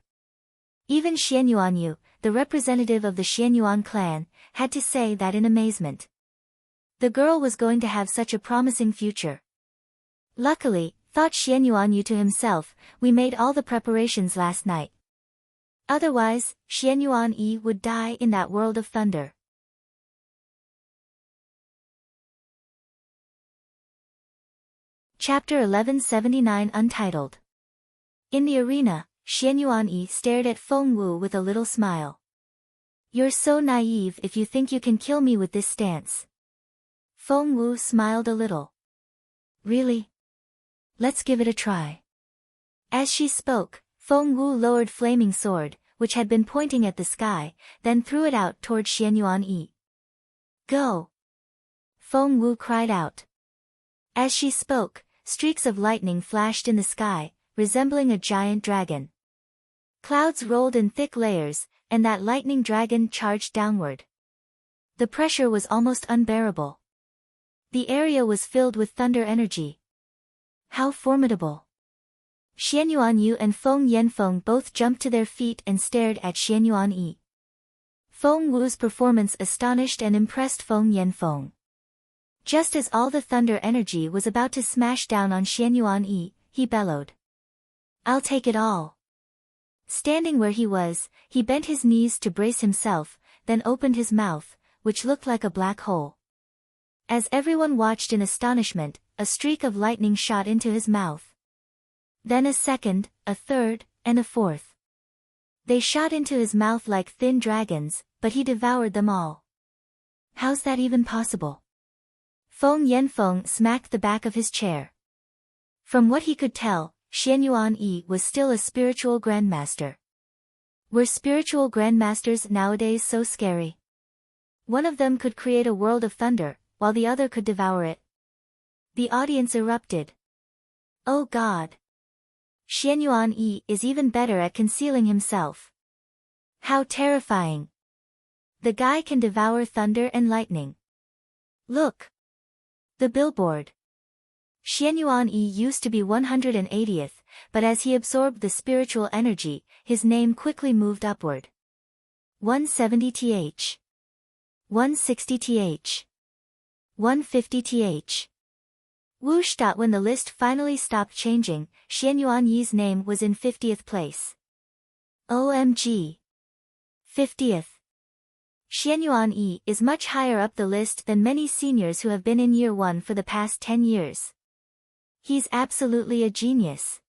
A: Even Xianyuan Yu, the representative of the Xianyuan clan, had to say that in amazement. The girl was going to have such a promising future. Luckily, thought Xianyuan Yu to himself, we made all the preparations last night. Otherwise, Xianyuan Yi would die in that world of thunder. Chapter 1179 Untitled. In the arena, Xianyuan Yi stared at Feng Wu with a little smile. You're so naive if you think you can kill me with this stance. Feng Wu smiled a little. Really? Let's give it a try. As she spoke, Feng Wu lowered flaming sword, which had been pointing at the sky, then threw it out toward Xianyuan Yi. Go! Feng Wu cried out. As she spoke, streaks of lightning flashed in the sky, resembling a giant dragon. Clouds rolled in thick layers, and that lightning dragon charged downward. The pressure was almost unbearable. The area was filled with thunder energy. How formidable! Xianyuan Yu and Feng Yanfeng both jumped to their feet and stared at Xianyuan Yi. Feng Wu's performance astonished and impressed Feng Yanfeng. Just as all the thunder energy was about to smash down on Xianyuan Yi, he bellowed. I'll take it all. Standing where he was, he bent his knees to brace himself, then opened his mouth, which looked like a black hole. As everyone watched in astonishment, a streak of lightning shot into his mouth. Then a second, a third, and a fourth. They shot into his mouth like thin dragons, but he devoured them all. How's that even possible? Feng Yanfeng smacked the back of his chair. From what he could tell, Xianyuan Yi was still a spiritual grandmaster. Were spiritual grandmasters nowadays so scary? One of them could create a world of thunder, while the other could devour it. The audience erupted. Oh God! Xianyuan Yi is even better at concealing himself. How terrifying! The guy can devour thunder and lightning. Look! The billboard. Xianyuan Yi used to be 180th, but as he absorbed the spiritual energy, his name quickly moved upward. 170th. 160th. 150th. Whoosh. When the list finally stopped changing, Xianyuan Yi's name was in 50th place. OMG. 50th. Xianyuan Yi is much higher up the list than many seniors who have been in year 1 for the past 10 years. He's absolutely a genius.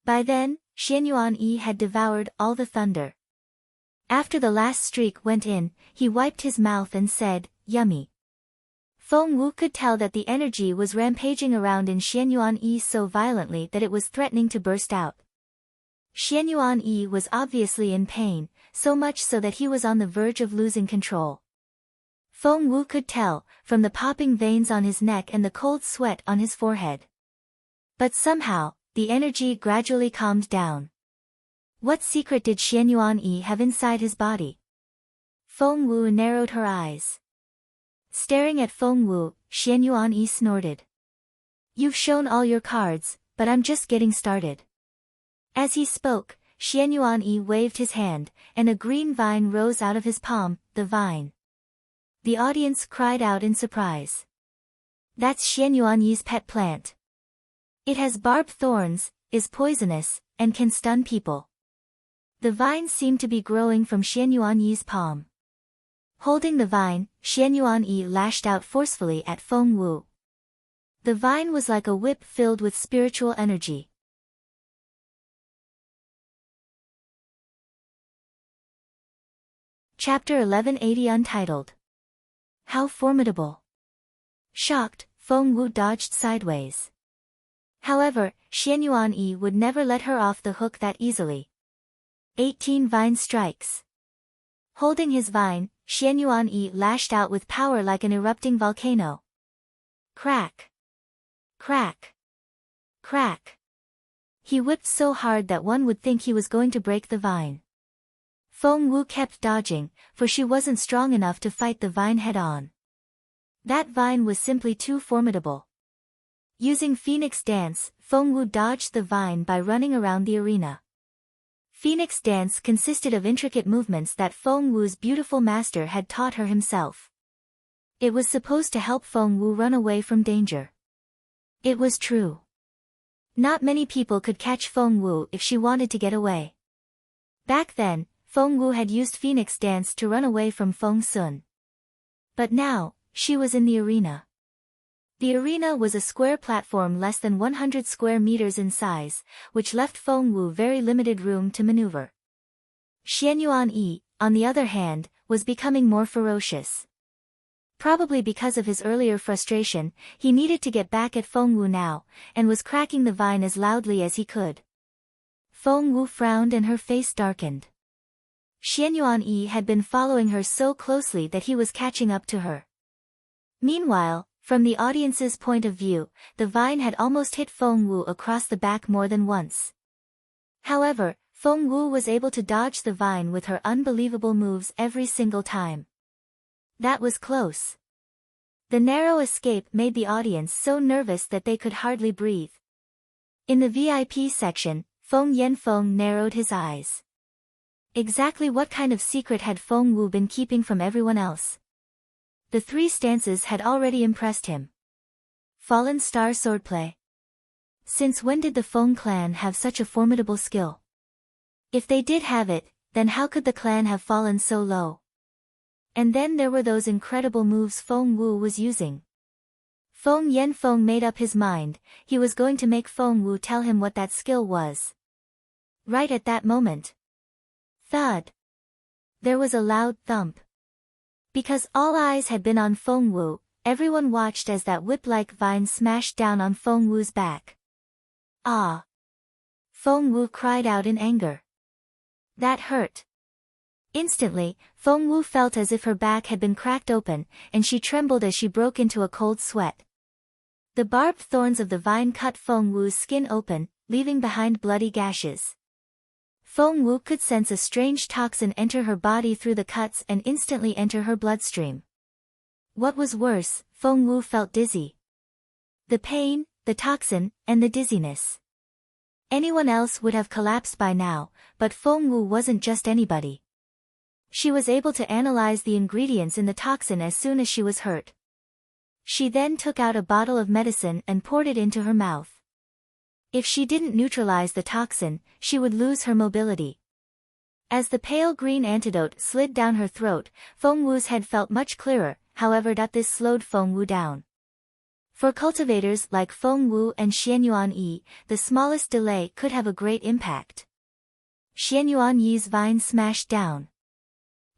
A: By then, Xianyuan Yi had devoured all the thunder. After the last streak went in, he wiped his mouth and said, "Yummy." Feng Wu could tell that the energy was rampaging around in Xianyuan Yi so violently that it was threatening to burst out. Xianyuan Yi was obviously in pain, so much so that he was on the verge of losing control. Feng Wu could tell, from the popping veins on his neck and the cold sweat on his forehead. But somehow, the energy gradually calmed down. What secret did Xianyuan Yi have inside his body? Feng Wu narrowed her eyes. Staring at Feng Wu, Xianyuan Yi snorted. "You've shown all your cards, but I'm just getting started." As he spoke, Xianyuan Yi waved his hand, and a green vine rose out of his palm, the vine. The audience cried out in surprise. "That's Xianyuan Yi's pet plant. It has barbed thorns, is poisonous, and can stun people." The vine seemed to be growing from Xianyuan Yi's palm. Holding the vine, Xianyuan Yi lashed out forcefully at Feng Wu. The vine was like a whip filled with spiritual energy. Chapter 1180 Untitled. How formidable. Shocked, Feng Wu dodged sideways. However, Xianyuan Yi would never let her off the hook that easily. 18 vine strikes. Holding his vine, Xianyuan Yi lashed out with power like an erupting volcano. Crack. Crack. Crack. He whipped so hard that one would think he was going to break the vine. Feng Wu kept dodging, for she wasn't strong enough to fight the vine head-on. That vine was simply too formidable. Using Phoenix Dance, Feng Wu dodged the vine by running around the arena. Phoenix Dance consisted of intricate movements that Feng Wu's beautiful master had taught her himself. It was supposed to help Feng Wu run away from danger. It was true. Not many people could catch Feng Wu if she wanted to get away. Back then, Feng Wu had used Phoenix Dance to run away from Feng Sun. But now, she was in the arena. The arena was a square platform less than 100 square meters in size, which left Feng Wu very limited room to maneuver. Xianyuan Yi, on the other hand, was becoming more ferocious. Probably because of his earlier frustration, he needed to get back at Feng Wu now, and was cracking the vine as loudly as he could. Feng Wu frowned and her face darkened. Xianyuan Yi had been following her so closely that he was catching up to her. Meanwhile, from the audience's point of view, the vine had almost hit Feng Wu across the back more than once. However, Feng Wu was able to dodge the vine with her unbelievable moves every single time. That was close. The narrow escape made the audience so nervous that they could hardly breathe. In the VIP section, Feng Yanfeng narrowed his eyes. Exactly what kind of secret had Feng Wu been keeping from everyone else? The 3 stances had already impressed him. Fallen Star Swordplay. Since when did the Feng clan have such a formidable skill? If they did have it, then how could the clan have fallen so low? And then there were those incredible moves Feng Wu was using. Feng Yanfeng made up his mind, he was going to make Feng Wu tell him what that skill was. Right at that moment. Thud. There was a loud thump. Because all eyes had been on Feng Wu, everyone watched as that whip-like vine smashed down on Feng Wu's back. Ah! Feng Wu cried out in anger. That hurt. Instantly, Feng Wu felt as if her back had been cracked open, and she trembled as she broke into a cold sweat. The barbed thorns of the vine cut Feng Wu's skin open, leaving behind bloody gashes. Feng Wu could sense a strange toxin enter her body through the cuts and instantly enter her bloodstream. What was worse, Feng Wu felt dizzy. The pain, the toxin, and the dizziness. Anyone else would have collapsed by now, but Feng Wu wasn't just anybody. She was able to analyze the ingredients in the toxin as soon as she was hurt. She then took out a bottle of medicine and poured it into her mouth. If she didn't neutralize the toxin, she would lose her mobility. As the pale green antidote slid down her throat, Feng Wu's head felt much clearer, however this slowed Feng Wu down. For cultivators like Feng Wu and Xianyuan Yi, the smallest delay could have a great impact. Xianyuan Yi's vine smashed down.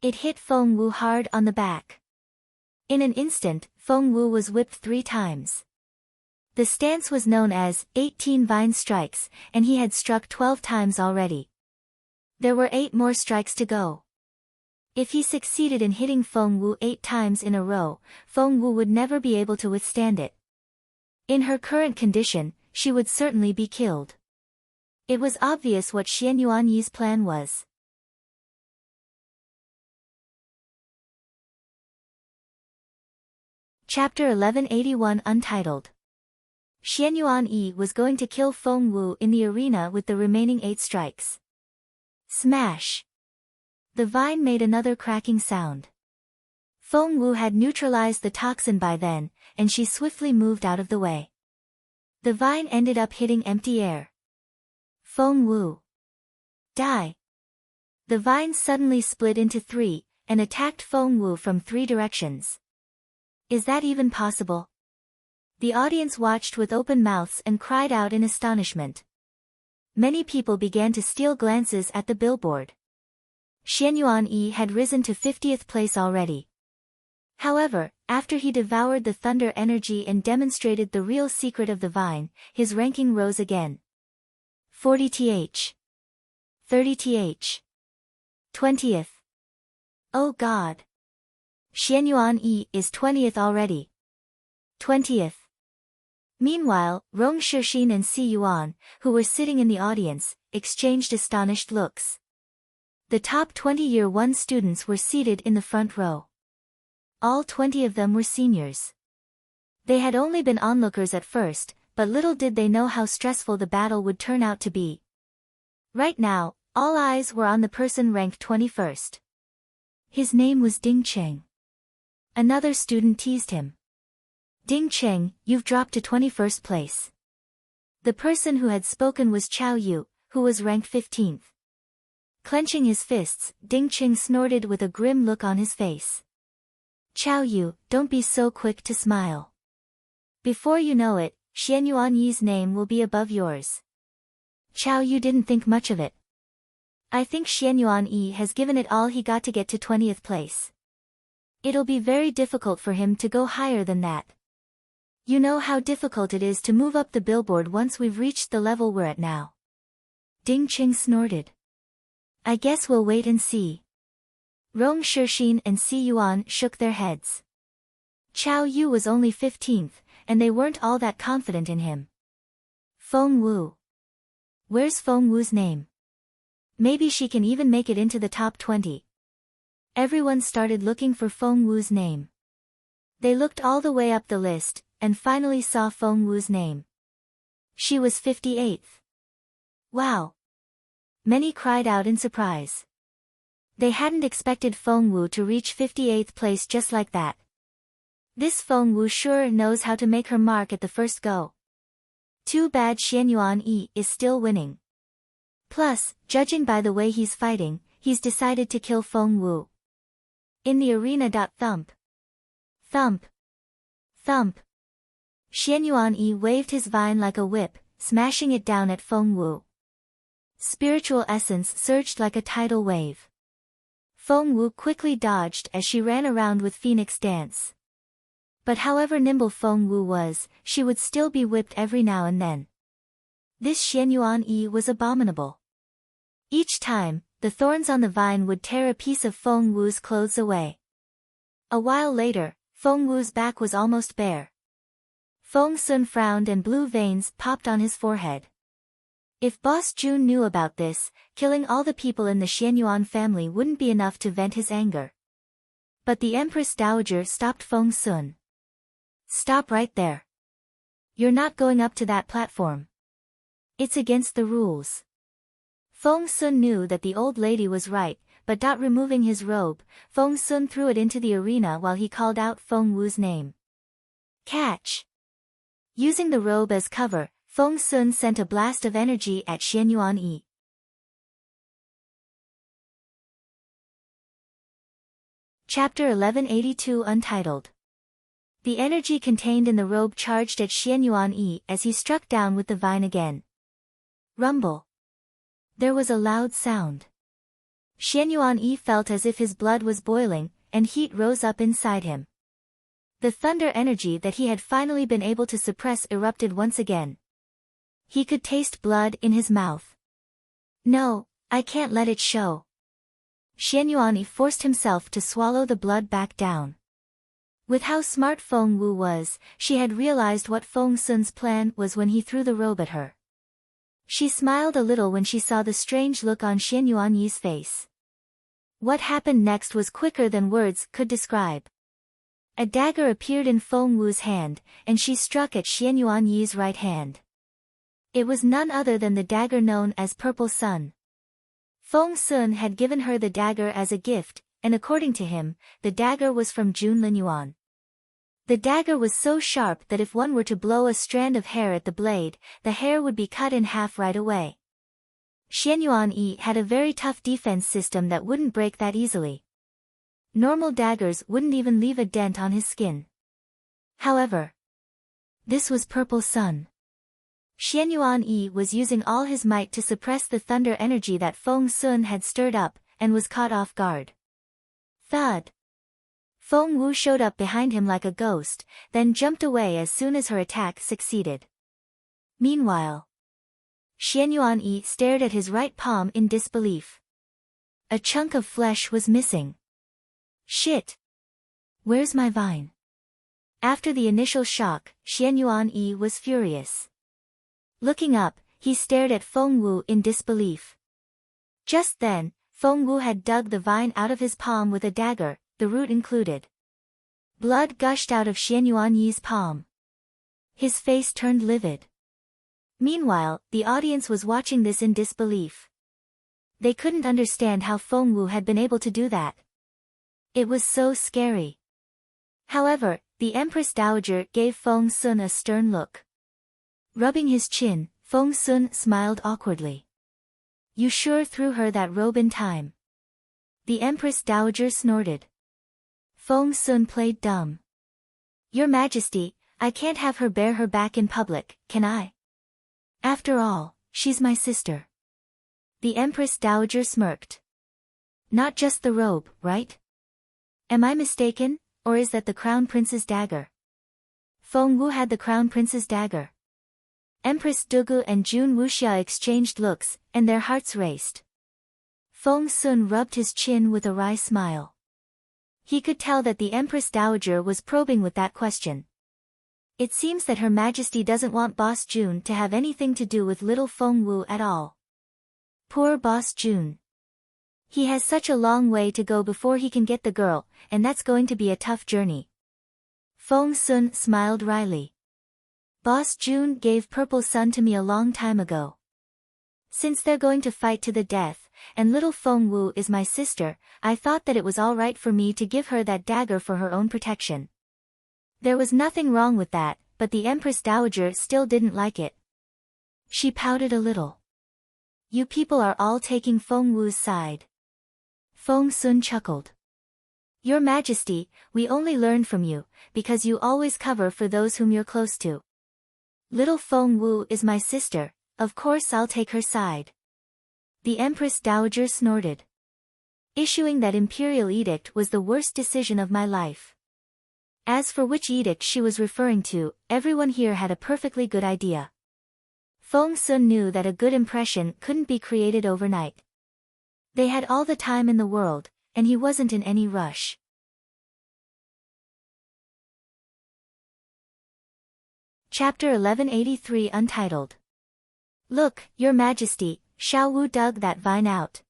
A: It hit Feng Wu hard on the back. In an instant, Feng Wu was whipped 3 times. The stance was known as 18 vine strikes, and he had struck 12 times already. There were 8 more strikes to go. If he succeeded in hitting Feng Wu 8 times in a row, Feng Wu would never be able to withstand it. In her current condition, she would certainly be killed. It was obvious what Xianyuan Yi's plan was. Chapter 1181 Untitled. Xianyuan Yi was going to kill Feng Wu in the arena with the remaining 8 strikes. Smash! The vine made another cracking sound. Feng Wu had neutralized the toxin by then, and she swiftly moved out of the way. The vine ended up hitting empty air. Feng Wu. Die! The vine suddenly split into 3, and attacked Feng Wu from 3 directions. Is that even possible? The audience watched with open mouths and cried out in astonishment. Many people began to steal glances at the billboard. Xianyuan Yi had risen to 50th place already. However, after he devoured the thunder energy and demonstrated the real secret of the vine, his ranking rose again. 40th. 30th. 20th. Oh God! Xianyuan Yi is 20th already. 20th. Meanwhile, Rong Shixin and Si Yuan, who were sitting in the audience, exchanged astonished looks. The top 20 Year 1 students were seated in the front row. All 20 of them were seniors. They had only been onlookers at first, but little did they know how stressful the battle would turn out to be. Right now, all eyes were on the person ranked 21st. His name was Ding Cheng. Another student teased him. Ding Cheng, you've dropped to 21st place. The person who had spoken was Chao Yu, who was ranked 15th. Clenching his fists, Ding Cheng snorted with a grim look on his face. Chao Yu, don't be so quick to smile. Before you know it, Xianyuan Yi's name will be above yours. Chao Yu didn't think much of it. I think Xianyuan Yi has given it all he got to get to 20th place. It'll be very difficult for him to go higher than that. You know how difficult it is to move up the billboard once we've reached the level we're at now. Ding Cheng snorted. I guess we'll wait and see. Rong Shixin and Si Yuan shook their heads. Chao Yu was only 15th, and they weren't all that confident in him. Feng Wu. Where's Feng Wu's name? Maybe she can even make it into the top 20. Everyone started looking for Feng Wu's name. They looked all the way up the list, and finally saw Feng Wu's name. She was 58th. Wow! Many cried out in surprise. They hadn't expected Feng Wu to reach 58th place just like that. This Feng Wu sure knows how to make her mark at the first go. Too bad Xianyuan Yi is still winning. Plus, judging by the way he's fighting, he's decided to kill Feng Wu. In the arena. Thump. Thump. Thump. Xianyuan Yi waved his vine like a whip, smashing it down at Feng Wu. Spiritual essence surged like a tidal wave. Feng Wu quickly dodged as she ran around with Phoenix Dance. But however nimble Feng Wu was, she would still be whipped every now and then. This Xianyuan Yi was abominable. Each time, the thorns on the vine would tear a piece of Feng Wu's clothes away. A while later, Feng Wu's back was almost bare. Feng Sun frowned and blue veins popped on his forehead. If Boss Jun knew about this, killing all the people in the Xianyuan family wouldn't be enough to vent his anger. But the Empress Dowager stopped Feng Sun. Stop right there. You're not going up to that platform. It's against the rules. Feng Sun knew that the old lady was right, but not removing his robe, Feng Sun threw it into the arena while he called out Feng Wu's name. Catch! Using the robe as cover, Feng Sun sent a blast of energy at Xian Yuan Yi. Chapter 1182 Untitled. The energy contained in the robe charged at Xian Yuan Yi as he struck down with the vine again. Rumble. There was a loud sound. Xian Yuan Yi felt as if his blood was boiling, and heat rose up inside him. The thunder energy that he had finally been able to suppress erupted once again. He could taste blood in his mouth. No, I can't let it show. Xian Yuan Yi forced himself to swallow the blood back down. With how smart Feng Wu was, she had realized what Feng Sun's plan was when he threw the robe at her. She smiled a little when she saw the strange look on Xian Yuan Yi's face. What happened next was quicker than words could describe. A dagger appeared in Feng Wu's hand, and she struck at Xian Yuan Yi's right hand. It was none other than the dagger known as Purple Sun. Feng Sun had given her the dagger as a gift, and according to him, the dagger was from Jun Linyuan. The dagger was so sharp that if one were to blow a strand of hair at the blade, the hair would be cut in half right away. Xian Yuan Yi had a very tough defense system that wouldn't break that easily. Normal daggers wouldn't even leave a dent on his skin. However, this was Purple Sun. Xian Yuan Yi was using all his might to suppress the thunder energy that Feng Sun had stirred up, and was caught off guard. Thud! Feng Wu showed up behind him like a ghost, then jumped away as soon as her attack succeeded. Meanwhile, Xian Yuan Yi stared at his right palm in disbelief. A chunk of flesh was missing. Shit! Where's my vine? After the initial shock, Xian Yuan Yi was furious. Looking up, he stared at Feng Wu in disbelief. Just then, Feng Wu had dug the vine out of his palm with a dagger, the root included. Blood gushed out of Xian Yuan Yi's palm. His face turned livid. Meanwhile, the audience was watching this in disbelief. They couldn't understand how Feng Wu had been able to do that. It was so scary. However, the Empress Dowager gave Feng Sun a stern look. Rubbing his chin, Feng Sun smiled awkwardly. You sure threw her that robe in time. The Empress Dowager snorted. Feng Sun played dumb. Your Majesty, I can't have her bare her back in public, can I? After all, she's my sister. The Empress Dowager smirked. Not just the robe, right? Am I mistaken, or is that the Crown Prince's dagger? Feng Wu had the Crown Prince's dagger. Empress Dugu and Jun Wuxia exchanged looks, and their hearts raced. Feng Sun rubbed his chin with a wry smile. He could tell that the Empress Dowager was probing with that question. It seems that Her Majesty doesn't want Boss Jun to have anything to do with little Feng Wu at all. Poor Boss Jun. He has such a long way to go before he can get the girl, and that's going to be a tough journey. Feng Sun smiled wryly. Boss Jun gave Purple Sun to me a long time ago. Since they're going to fight to the death, and little Feng Wu is my sister, I thought that it was all right for me to give her that dagger for her own protection. There was nothing wrong with that, but the Empress Dowager still didn't like it. She pouted a little. You people are all taking Feng Wu's side. Feng Sun chuckled. Your Majesty, we only learn from you, because you always cover for those whom you're close to. Little Feng Wu is my sister, of course I'll take her side. The Empress Dowager snorted. Issuing that imperial edict was the worst decision of my life. As for which edict she was referring to, everyone here had a perfectly good idea. Feng Sun knew that a good impression couldn't be created overnight. They had all the time in the world, and he wasn't in any rush. Chapter 1183 Untitled. Look, Your Majesty, Xiao Wu dug that vine out.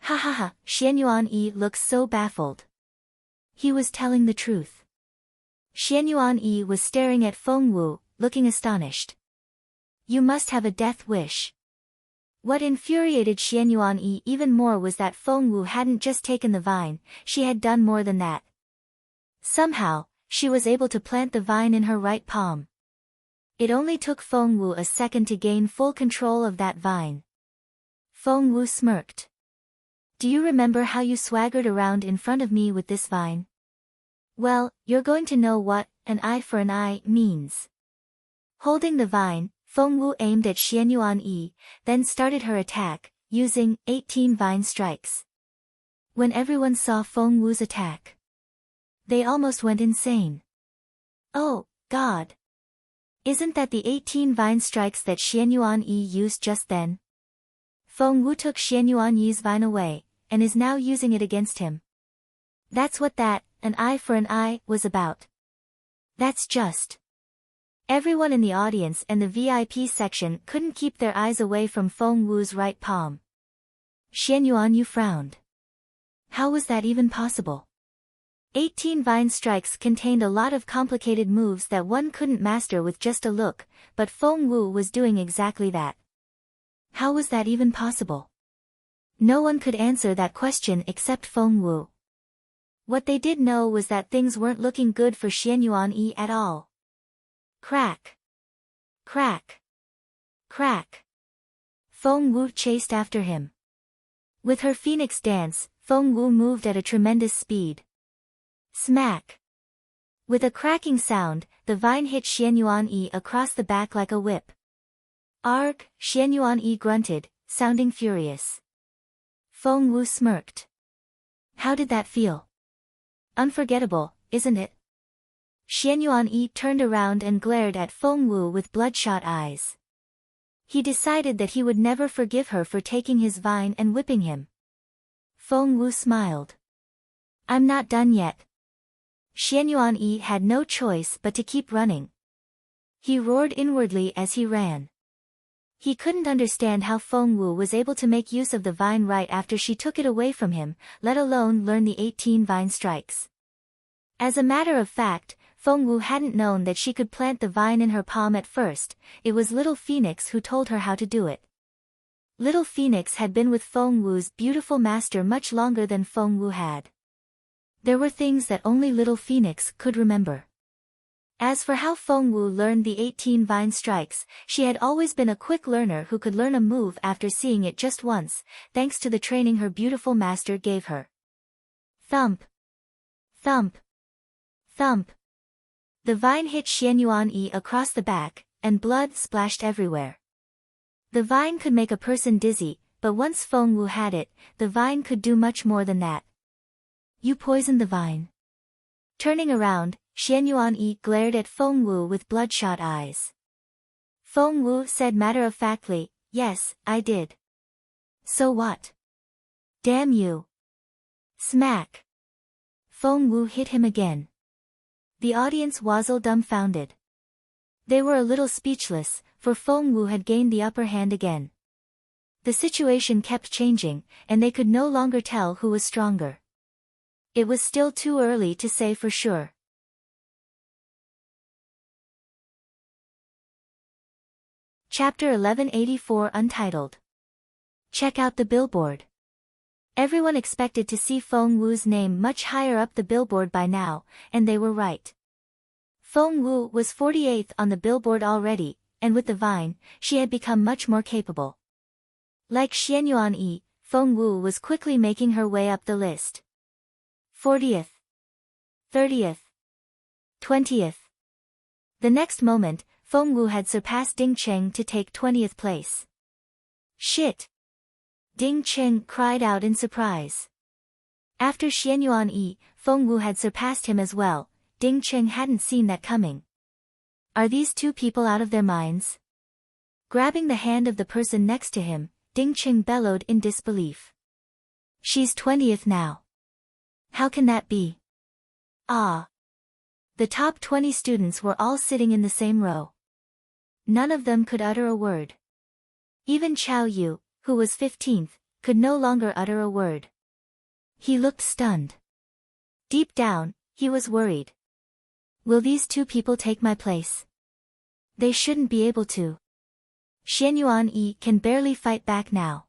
A: Ha ha ha, Xian Yuan Yi looks so baffled. He was telling the truth. Xian Yuan Yi was staring at Feng Wu, looking astonished. You must have a death wish. What infuriated Xianyuan even more was that Feng Wu hadn't just taken the vine, she had done more than that. Somehow, she was able to plant the vine in her right palm. It only took Feng Wu a second to gain full control of that vine. Feng Wu smirked. Do you remember how you swaggered around in front of me with this vine? Well, you're going to know what an eye for an eye means. Holding the vine, Feng Wu aimed at Xianyuan, then started her attack, using 18 vine strikes. When everyone saw Feng Wu's attack, they almost went insane. Oh, God! Isn't that the 18 vine strikes that Xianyuan used just then? Feng Wu took Xianyuan vine away, and is now using it against him. That's what that, an eye for an eye, was about. That's just. Everyone in the audience and the VIP section couldn't keep their eyes away from Feng Wu's right palm. Xianyuan frowned. How was that even possible? 18 vine strikes contained a lot of complicated moves that one couldn't master with just a look, but Feng Wu was doing exactly that. How was that even possible? No one could answer that question except Feng Wu. What they did know was that things weren't looking good for Xianyuan at all. Crack! Crack! Crack! Feng Wu chased after him. With her phoenix dance, Feng Wu moved at a tremendous speed. Smack! With a cracking sound, the vine hit Xianyuan across the back like a whip. Arg! Xianyuan grunted, sounding furious. Feng Wu smirked. How did that feel? Unforgettable, isn't it? Xianyuan turned around and glared at Feng Wu with bloodshot eyes. He decided that he would never forgive her for taking his vine and whipping him. Feng Wu smiled. I'm not done yet. Xianyuan had no choice but to keep running. He roared inwardly as he ran. He couldn't understand how Feng Wu was able to make use of the vine right after she took it away from him, let alone learn the 18 vine strikes. As a matter of fact, Feng Wu hadn't known that she could plant the vine in her palm at first. It was Little Phoenix who told her how to do it. Little Phoenix had been with Feng Wu's beautiful master much longer than Feng Wu had. There were things that only Little Phoenix could remember. As for how Feng Wu learned the 18 vine strikes, she had always been a quick learner who could learn a move after seeing it just once, thanks to the training her beautiful master gave her. Thump! Thump! Thump! The vine hit Xianyuan across the back, and blood splashed everywhere. The vine could make a person dizzy, but once Feng Wu had it, the vine could do much more than that. You poisoned the vine. Turning around, Xianyuan glared at Feng Wu with bloodshot eyes. Feng Wu said matter-of-factly, yes, I did. So what? Damn you. Smack. Feng Wu hit him again. The audience was dumbfounded. They were a little speechless, for Feng Wu had gained the upper hand again. The situation kept changing, and they could no longer tell who was stronger. It was still too early to say for sure. Chapter 1184 Untitled. Check out the billboard. Everyone expected to see Feng Wu's name much higher up the billboard by now, and they were right. Feng Wu was 48th on the billboard already, and with the vine, she had become much more capable. Like Xianyuan, Feng Wu was quickly making her way up the list. 40th. 30th. 20th. The next moment, Feng Wu had surpassed Ding Cheng to take 20th place. Shit! Ding Cheng cried out in surprise. After Xianyuan, Feng Wu had surpassed him as well. Ding Cheng hadn't seen that coming. Are these two people out of their minds? Grabbing the hand of the person next to him, Ding Cheng bellowed in disbelief. She's 20th now. How can that be? Ah. The top 20 students were all sitting in the same row. None of them could utter a word. Even Chao Yu, who was 15th, could no longer utter a word. He looked stunned. Deep down, he was worried. Will these two people take my place? They shouldn't be able to. Xianyuan Yi can barely fight back now.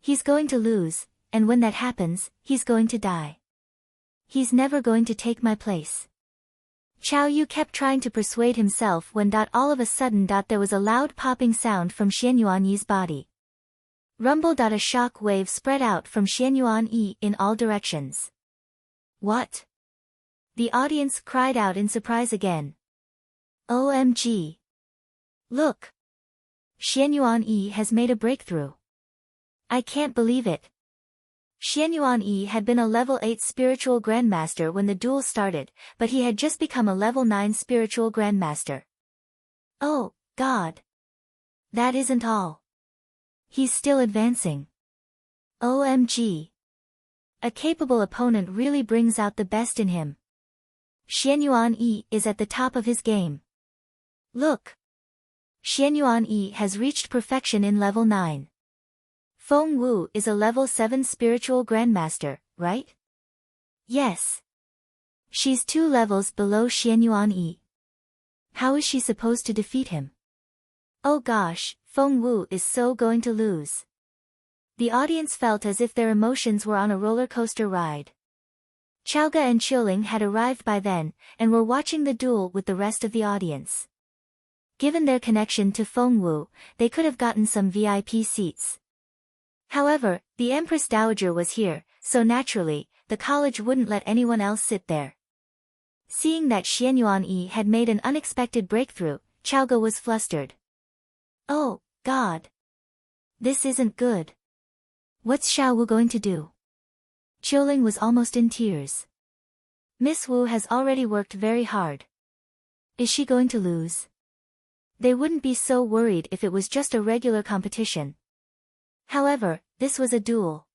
A: He's going to lose, and when that happens, he's going to die. He's never going to take my place. Chao Yu kept trying to persuade himself when all of a sudden there was a loud popping sound from Xianyuan Yi's body. Rumble. A shock wave spread out from Xianyuan Yi in all directions. What? The audience cried out in surprise again. OMG! Look! Xianyuan Yi has made a breakthrough. I can't believe it. Xianyuan Yi had been a level 8 spiritual grandmaster when the duel started, but he had just become a level 9 spiritual grandmaster. Oh, God! That isn't all. He's still advancing. OMG! A capable opponent really brings out the best in him. Xianyuan Yi is at the top of his game. Look! Xianyuan Yi has reached perfection in level 9. Feng Wu is a level 7 spiritual grandmaster, right? Yes. She's 2 levels below Xianyuan Yi. How is she supposed to defeat him? Oh gosh, Feng Wu is so going to lose. The audience felt as if their emotions were on a roller coaster ride. Chaoga and Qiuling had arrived by then, and were watching the duel with the rest of the audience. Given their connection to Feng Wu, they could have gotten some VIP seats. However, the Empress Dowager was here, so naturally, the college wouldn't let anyone else sit there. Seeing that Xianyuan Yi had made an unexpected breakthrough, Chaoga was flustered. Oh, God! This isn't good. What's Xiao Wu going to do? Qiuling was almost in tears. Miss Wu has already worked very hard. Is she going to lose? They wouldn't be so worried if it was just a regular competition. However, this was a duel.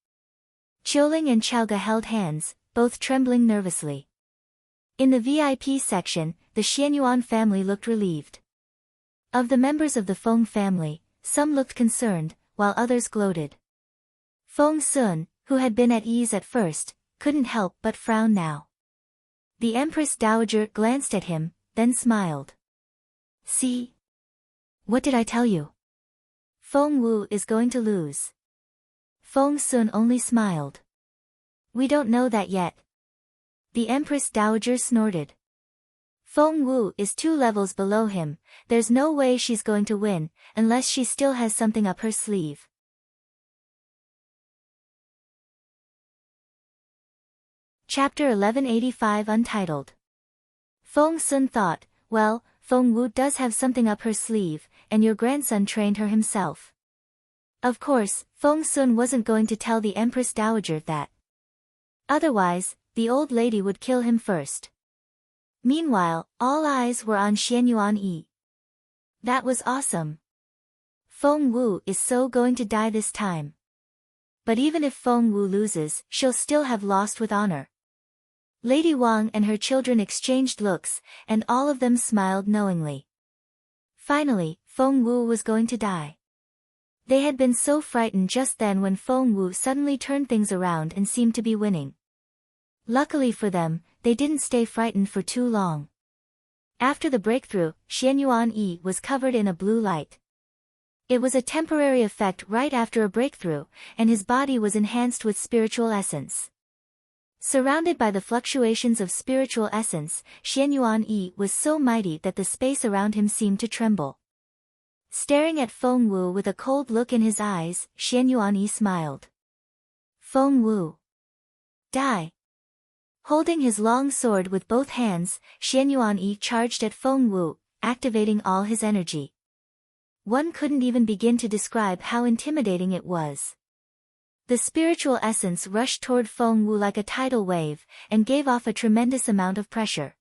A: Qiuling and Chaoga held hands, both trembling nervously. In the VIP section, the Xianyuan family looked relieved. Of the members of the Feng family, some looked concerned, while others gloated. Feng Sun, who had been at ease at first, couldn't help but frown now. The Empress Dowager glanced at him, then smiled. See? What did I tell you? Feng Wu is going to lose. Feng Sun only smiled. We don't know that yet. The Empress Dowager snorted. Feng Wu is 2 levels below him, there's no way she's going to win, unless she still has something up her sleeve. Chapter 1185 Untitled. Feng Sun thought, well, Feng Wu does have something up her sleeve, and your grandson trained her himself. Of course, Feng Sun wasn't going to tell the Empress Dowager that. Otherwise, the old lady would kill him first. Meanwhile, all eyes were on Xianyuan Yi. That was awesome. Feng Wu is so going to die this time. But even if Feng Wu loses, she'll still have lost with honor. Lady Wang and her children exchanged looks, and all of them smiled knowingly. Finally, Feng Wu was going to die. They had been so frightened just then when Feng Wu suddenly turned things around and seemed to be winning. Luckily for them, they didn't stay frightened for too long. After the breakthrough, Xianyuan Yi was covered in a blue light. It was a temporary effect right after a breakthrough, and his body was enhanced with spiritual essence. Surrounded by the fluctuations of spiritual essence, Xianyuan Yi was so mighty that the space around him seemed to tremble. Staring at Feng Wu with a cold look in his eyes, Xianyuan Yi smiled. Feng Wu. Die. Holding his long sword with both hands, Xianyuan Yi charged at Feng Wu, activating all his energy. One couldn't even begin to describe how intimidating it was. The spiritual essence rushed toward Feng Wu like a tidal wave, and gave off a tremendous amount of pressure.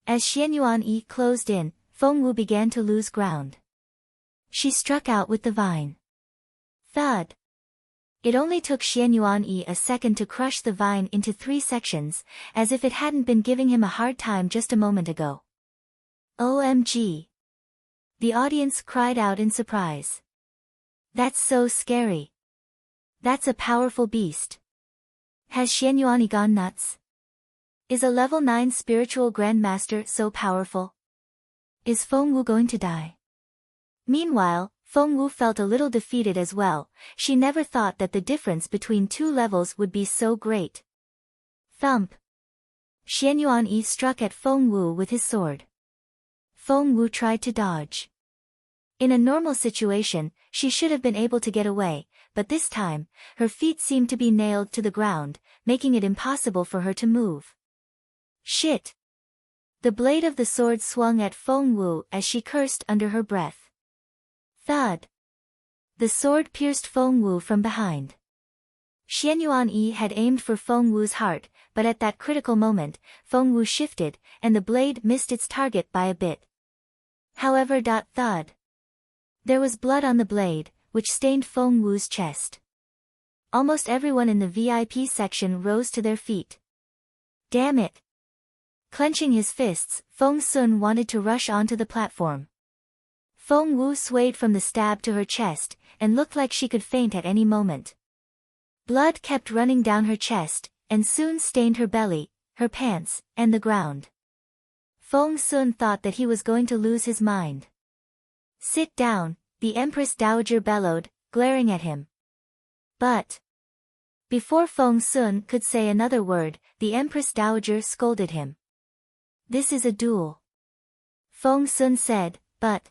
A: As Xianyuan Yi closed in, Feng Wu began to lose ground. She struck out with the vine. Thud. It only took Xianyuan Yi a second to crush the vine into 3 sections, as if it hadn't been giving him a hard time just a moment ago. OMG! The audience cried out in surprise. That's so scary. That's a powerful beast. Has Xianyuan Yi gone nuts? Is a level 9 spiritual grandmaster so powerful? Is Feng Wu going to die? Meanwhile, Feng Wu felt a little defeated as well. She never thought that the difference between two levels would be so great. Thump! Xian Yuanyi struck at Feng Wu with his sword. Feng Wu tried to dodge. In a normal situation, she should have been able to get away, but this time, her feet seemed to be nailed to the ground, making it impossible for her to move. Shit! The blade of the sword swung at Feng Wu as she cursed under her breath. Thud! The sword pierced Feng Wu from behind. Xian Yuanyi had aimed for Feng Wu's heart, but at that critical moment, Feng Wu shifted, and the blade missed its target by a bit. However, thud! There was blood on the blade, which stained Feng Wu's chest. Almost everyone in the VIP section rose to their feet. Damn it! Clenching his fists, Feng Sun wanted to rush onto the platform. Feng Wu swayed from the stab to her chest, and looked like she could faint at any moment. Blood kept running down her chest, and soon stained her belly, her pants, and the ground. Feng Sun thought that he was going to lose his mind. Sit down, the Empress Dowager bellowed, glaring at him. But before Feng Sun could say another word, the Empress Dowager scolded him. This is a duel. Feng Sun said, but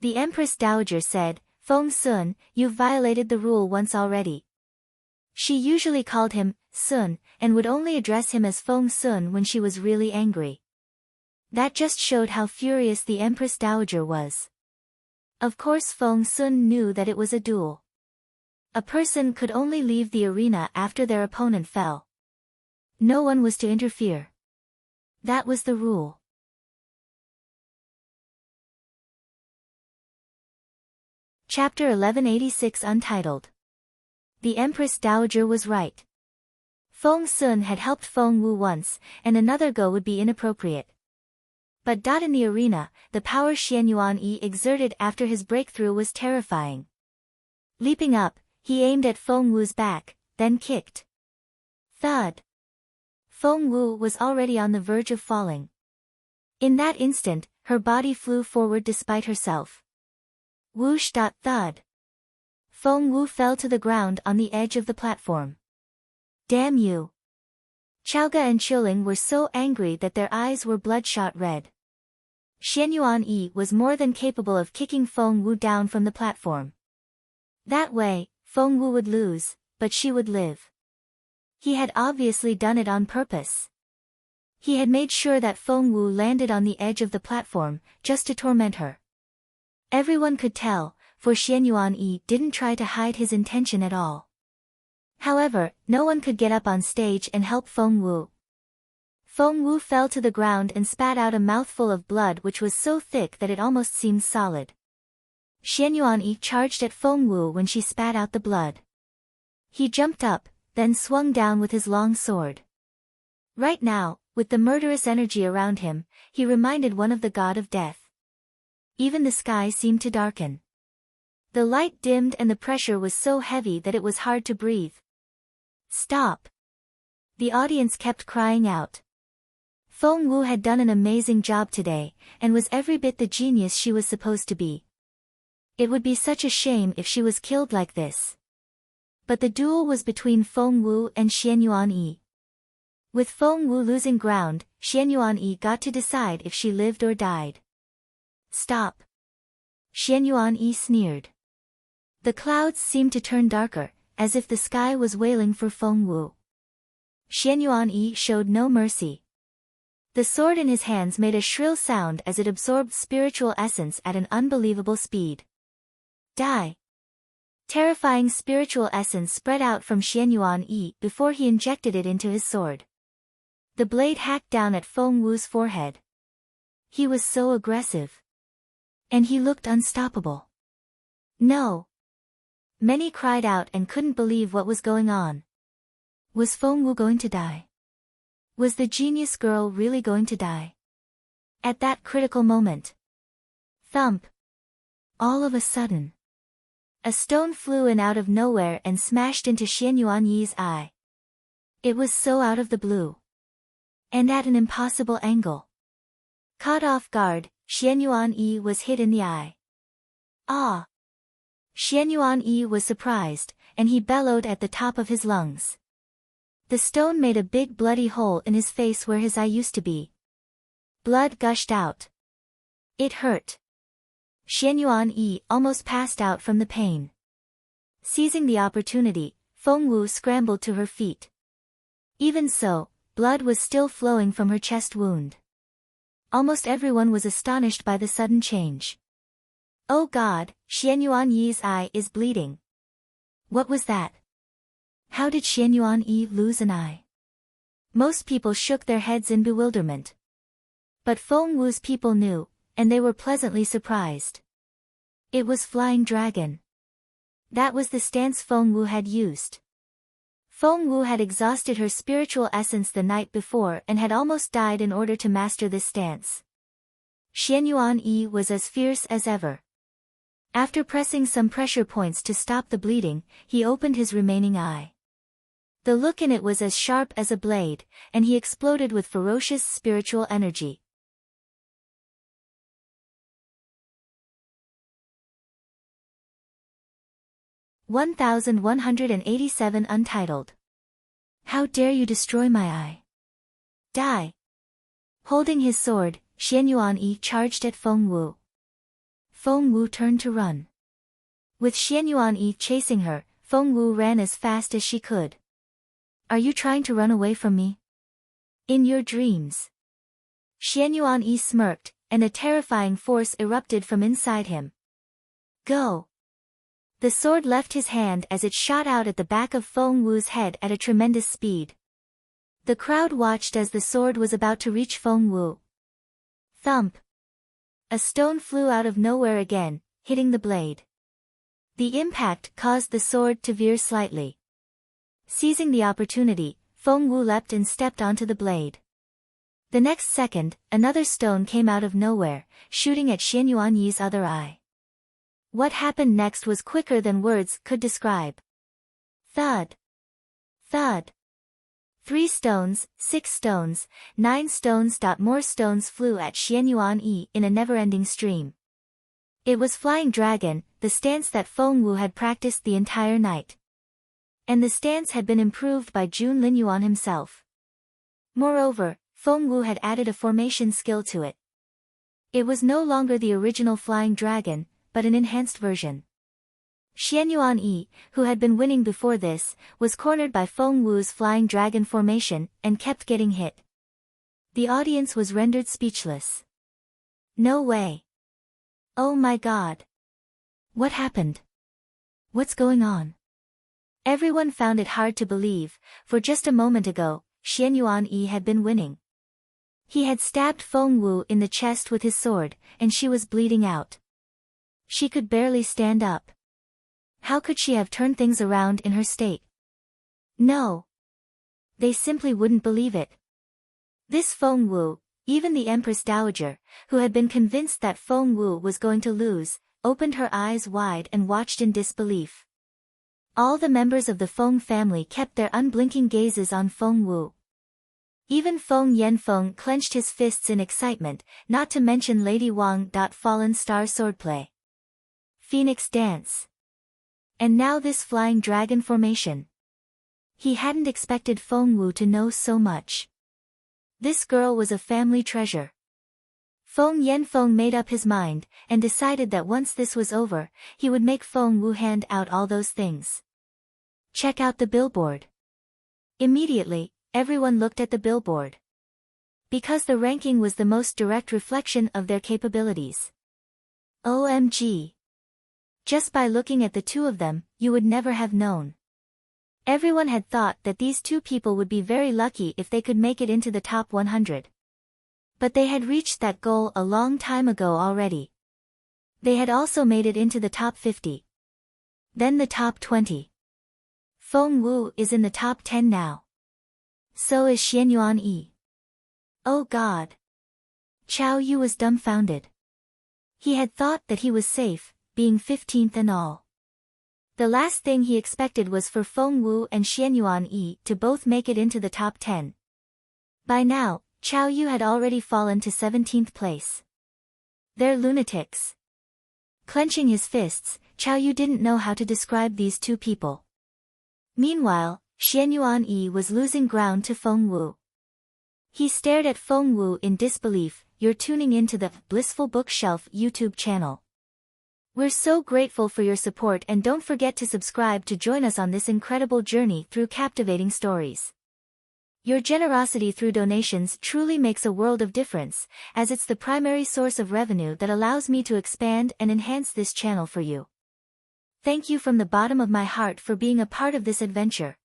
A: the Empress Dowager said, Feng Sun, you've violated the rule once already. She usually called him Sun, and would only address him as Feng Sun when she was really angry. That just showed how furious the Empress Dowager was. Of course Feng Sun knew that it was a duel. A person could only leave the arena after their opponent fell. No one was to interfere. That was the rule. Chapter 1186 Untitled. The Empress Dowager was right. Feng Sun had helped Feng Wu once, and another go would be inappropriate. But in the arena, the power Xian Yuanyi exerted after his breakthrough was terrifying. Leaping up, he aimed at Feng Wu's back, then kicked. Thud! Feng Wu was already on the verge of falling. In that instant, her body flew forward despite herself. Whoosh! Thud! Feng Wu fell to the ground on the edge of the platform. Damn you! Chaoga and Qiling were so angry that their eyes were bloodshot red. Xian Yuanyi was more than capable of kicking Feng Wu down from the platform. That way, Feng Wu would lose, but she would live. He had obviously done it on purpose. He had made sure that Feng Wu landed on the edge of the platform, just to torment her. Everyone could tell, for Xian Yuanyi didn't try to hide his intention at all. However, no one could get up on stage and help Feng Wu. Feng Wu fell to the ground and spat out a mouthful of blood which was so thick that it almost seemed solid. Xian Yuanyi charged at Feng Wu when she spat out the blood. He jumped up, then swung down with his long sword. Right now, with the murderous energy around him, he reminded one of the god of death. Even the sky seemed to darken. The light dimmed and the pressure was so heavy that it was hard to breathe. Stop! The audience kept crying out. Feng Wu had done an amazing job today, and was every bit the genius she was supposed to be. It would be such a shame if she was killed like this. But the duel was between Feng Wu and Xian Yuanyi. With Feng Wu losing ground, Xian Yuanyi got to decide if she lived or died. Stop! Xian Yuanyi sneered. The clouds seemed to turn darker, as if the sky was wailing for Feng Wu. Xian Yuanyi showed no mercy. The sword in his hands made a shrill sound as it absorbed spiritual essence at an unbelievable speed. Die! Terrifying spiritual essence spread out from Xian Yuanyi before he injected it into his sword. The blade hacked down at Feng Wu's forehead. He was so aggressive. And he looked unstoppable. No! Many cried out and couldn't believe what was going on. Was Feng Wu going to die? Was the genius girl really going to die? At that critical moment. Thump! All of a sudden. A stone flew in out of nowhere and smashed into Xian Yuanyi's eye. It was so out of the blue. And at an impossible angle. Caught off guard, Xian Yuan-yi was hit in the eye. Ah! Xian Yuan-yi was surprised, and he bellowed at the top of his lungs. The stone made a big bloody hole in his face where his eye used to be. Blood gushed out. It hurt. Xian Yuan-yi almost passed out from the pain. Seizing the opportunity, Feng Wu scrambled to her feet. Even so, blood was still flowing from her chest wound. Almost everyone was astonished by the sudden change. Oh God, Xian Yuan-yi's eye is bleeding. What was that? How did Xian Yuan-yi lose an eye? Most people shook their heads in bewilderment. But Feng Wu's people knew, and they were pleasantly surprised. It was Flying Dragon. That was the stance Feng Wu had used. Feng Wu had exhausted her spiritual essence the night before and had almost died in order to master this stance. Xian Yuan-yi was as fierce as ever. After pressing some pressure points to stop the bleeding, he opened his remaining eye. The look in it was as sharp as a blade, and he exploded with ferocious spiritual energy. (1187) Untitled. How dare you destroy my eye? Die! Holding his sword, Xian Yuan-yi charged at Feng Wu. Feng Wu turned to run. With Xian Yuan-yi chasing her, Feng Wu ran as fast as she could. Are you trying to run away from me? In your dreams. Xian Yuan-yi smirked, and a terrifying force erupted from inside him. Go! The sword left his hand as it shot out at the back of Feng Wu's head at a tremendous speed. The crowd watched as the sword was about to reach Feng Wu. Thump! A stone flew out of nowhere again, hitting the blade. The impact caused the sword to veer slightly. Seizing the opportunity, Feng Wu leapt and stepped onto the blade. The next second, another stone came out of nowhere, shooting at Xian Yuan-yi's other eye. What happened next was quicker than words could describe. Thud! Thud! 3 stones, 6 stones, 9 stones. More stones flew at Xian Yuan-yi in a never-ending stream. It was Flying Dragon, the stance that Feng Wu had practiced the entire night. And the stance had been improved by Jun Linyuan himself. Moreover, Feng Wu had added a formation skill to it. It was no longer the original Flying Dragon, but an enhanced version. Xian Yuan-yi, who had been winning before this, was cornered by Feng Wu's Flying Dragon formation, and kept getting hit. The audience was rendered speechless. No way! Oh my God! What happened? What's going on? Everyone found it hard to believe, for just a moment ago, Xian Yuan-yi had been winning. He had stabbed Feng Wu in the chest with his sword, and she was bleeding out. She could barely stand up. How could she have turned things around in her state? No. They simply wouldn't believe it. This Feng Wu, even the Empress Dowager, who had been convinced that Feng Wu was going to lose, opened her eyes wide and watched in disbelief. All the members of the Feng family kept their unblinking gazes on Feng Wu. Even Feng Yanfeng clenched his fists in excitement, not to mention Lady Wang. Fallen Star Swordplay. Phoenix Dance. And now this Flying Dragon formation. He hadn't expected Feng Wu to know so much. This girl was a family treasure. Feng Yanfeng made up his mind, and decided that once this was over, he would make Feng Wu hand out all those things. Check out the billboard. Immediately, everyone looked at the billboard. Because the ranking was the most direct reflection of their capabilities. OMG! Just by looking at the two of them, you would never have known. Everyone had thought that these two people would be very lucky if they could make it into the top 100. But they had reached that goal a long time ago already. They had also made it into the top 50. Then the top 20. Feng Wu is in the top 10 now. So is Xian Yuan-yi. Oh God! Chao Yu was dumbfounded. He had thought that he was safe, being 15th and all. The last thing he expected was for Feng Wu and Xian Yuan-yi to both make it into the top 10. By now, Chao Yu had already fallen to 17th place. They're lunatics. Clenching his fists, Chao Yu didn't know how to describe these two people. Meanwhile, Xian Yuan Yi was losing ground to Feng Wu. He stared at Feng Wu in disbelief. You're tuning into the Blissful Bookshelf YouTube channel. We're so grateful for your support, and don't forget to subscribe to join us on this incredible journey through captivating stories. Your generosity through donations truly makes a world of difference, as it's the primary source of revenue that allows me to expand and enhance this channel for you. Thank you from the bottom of my heart for being a part of this adventure.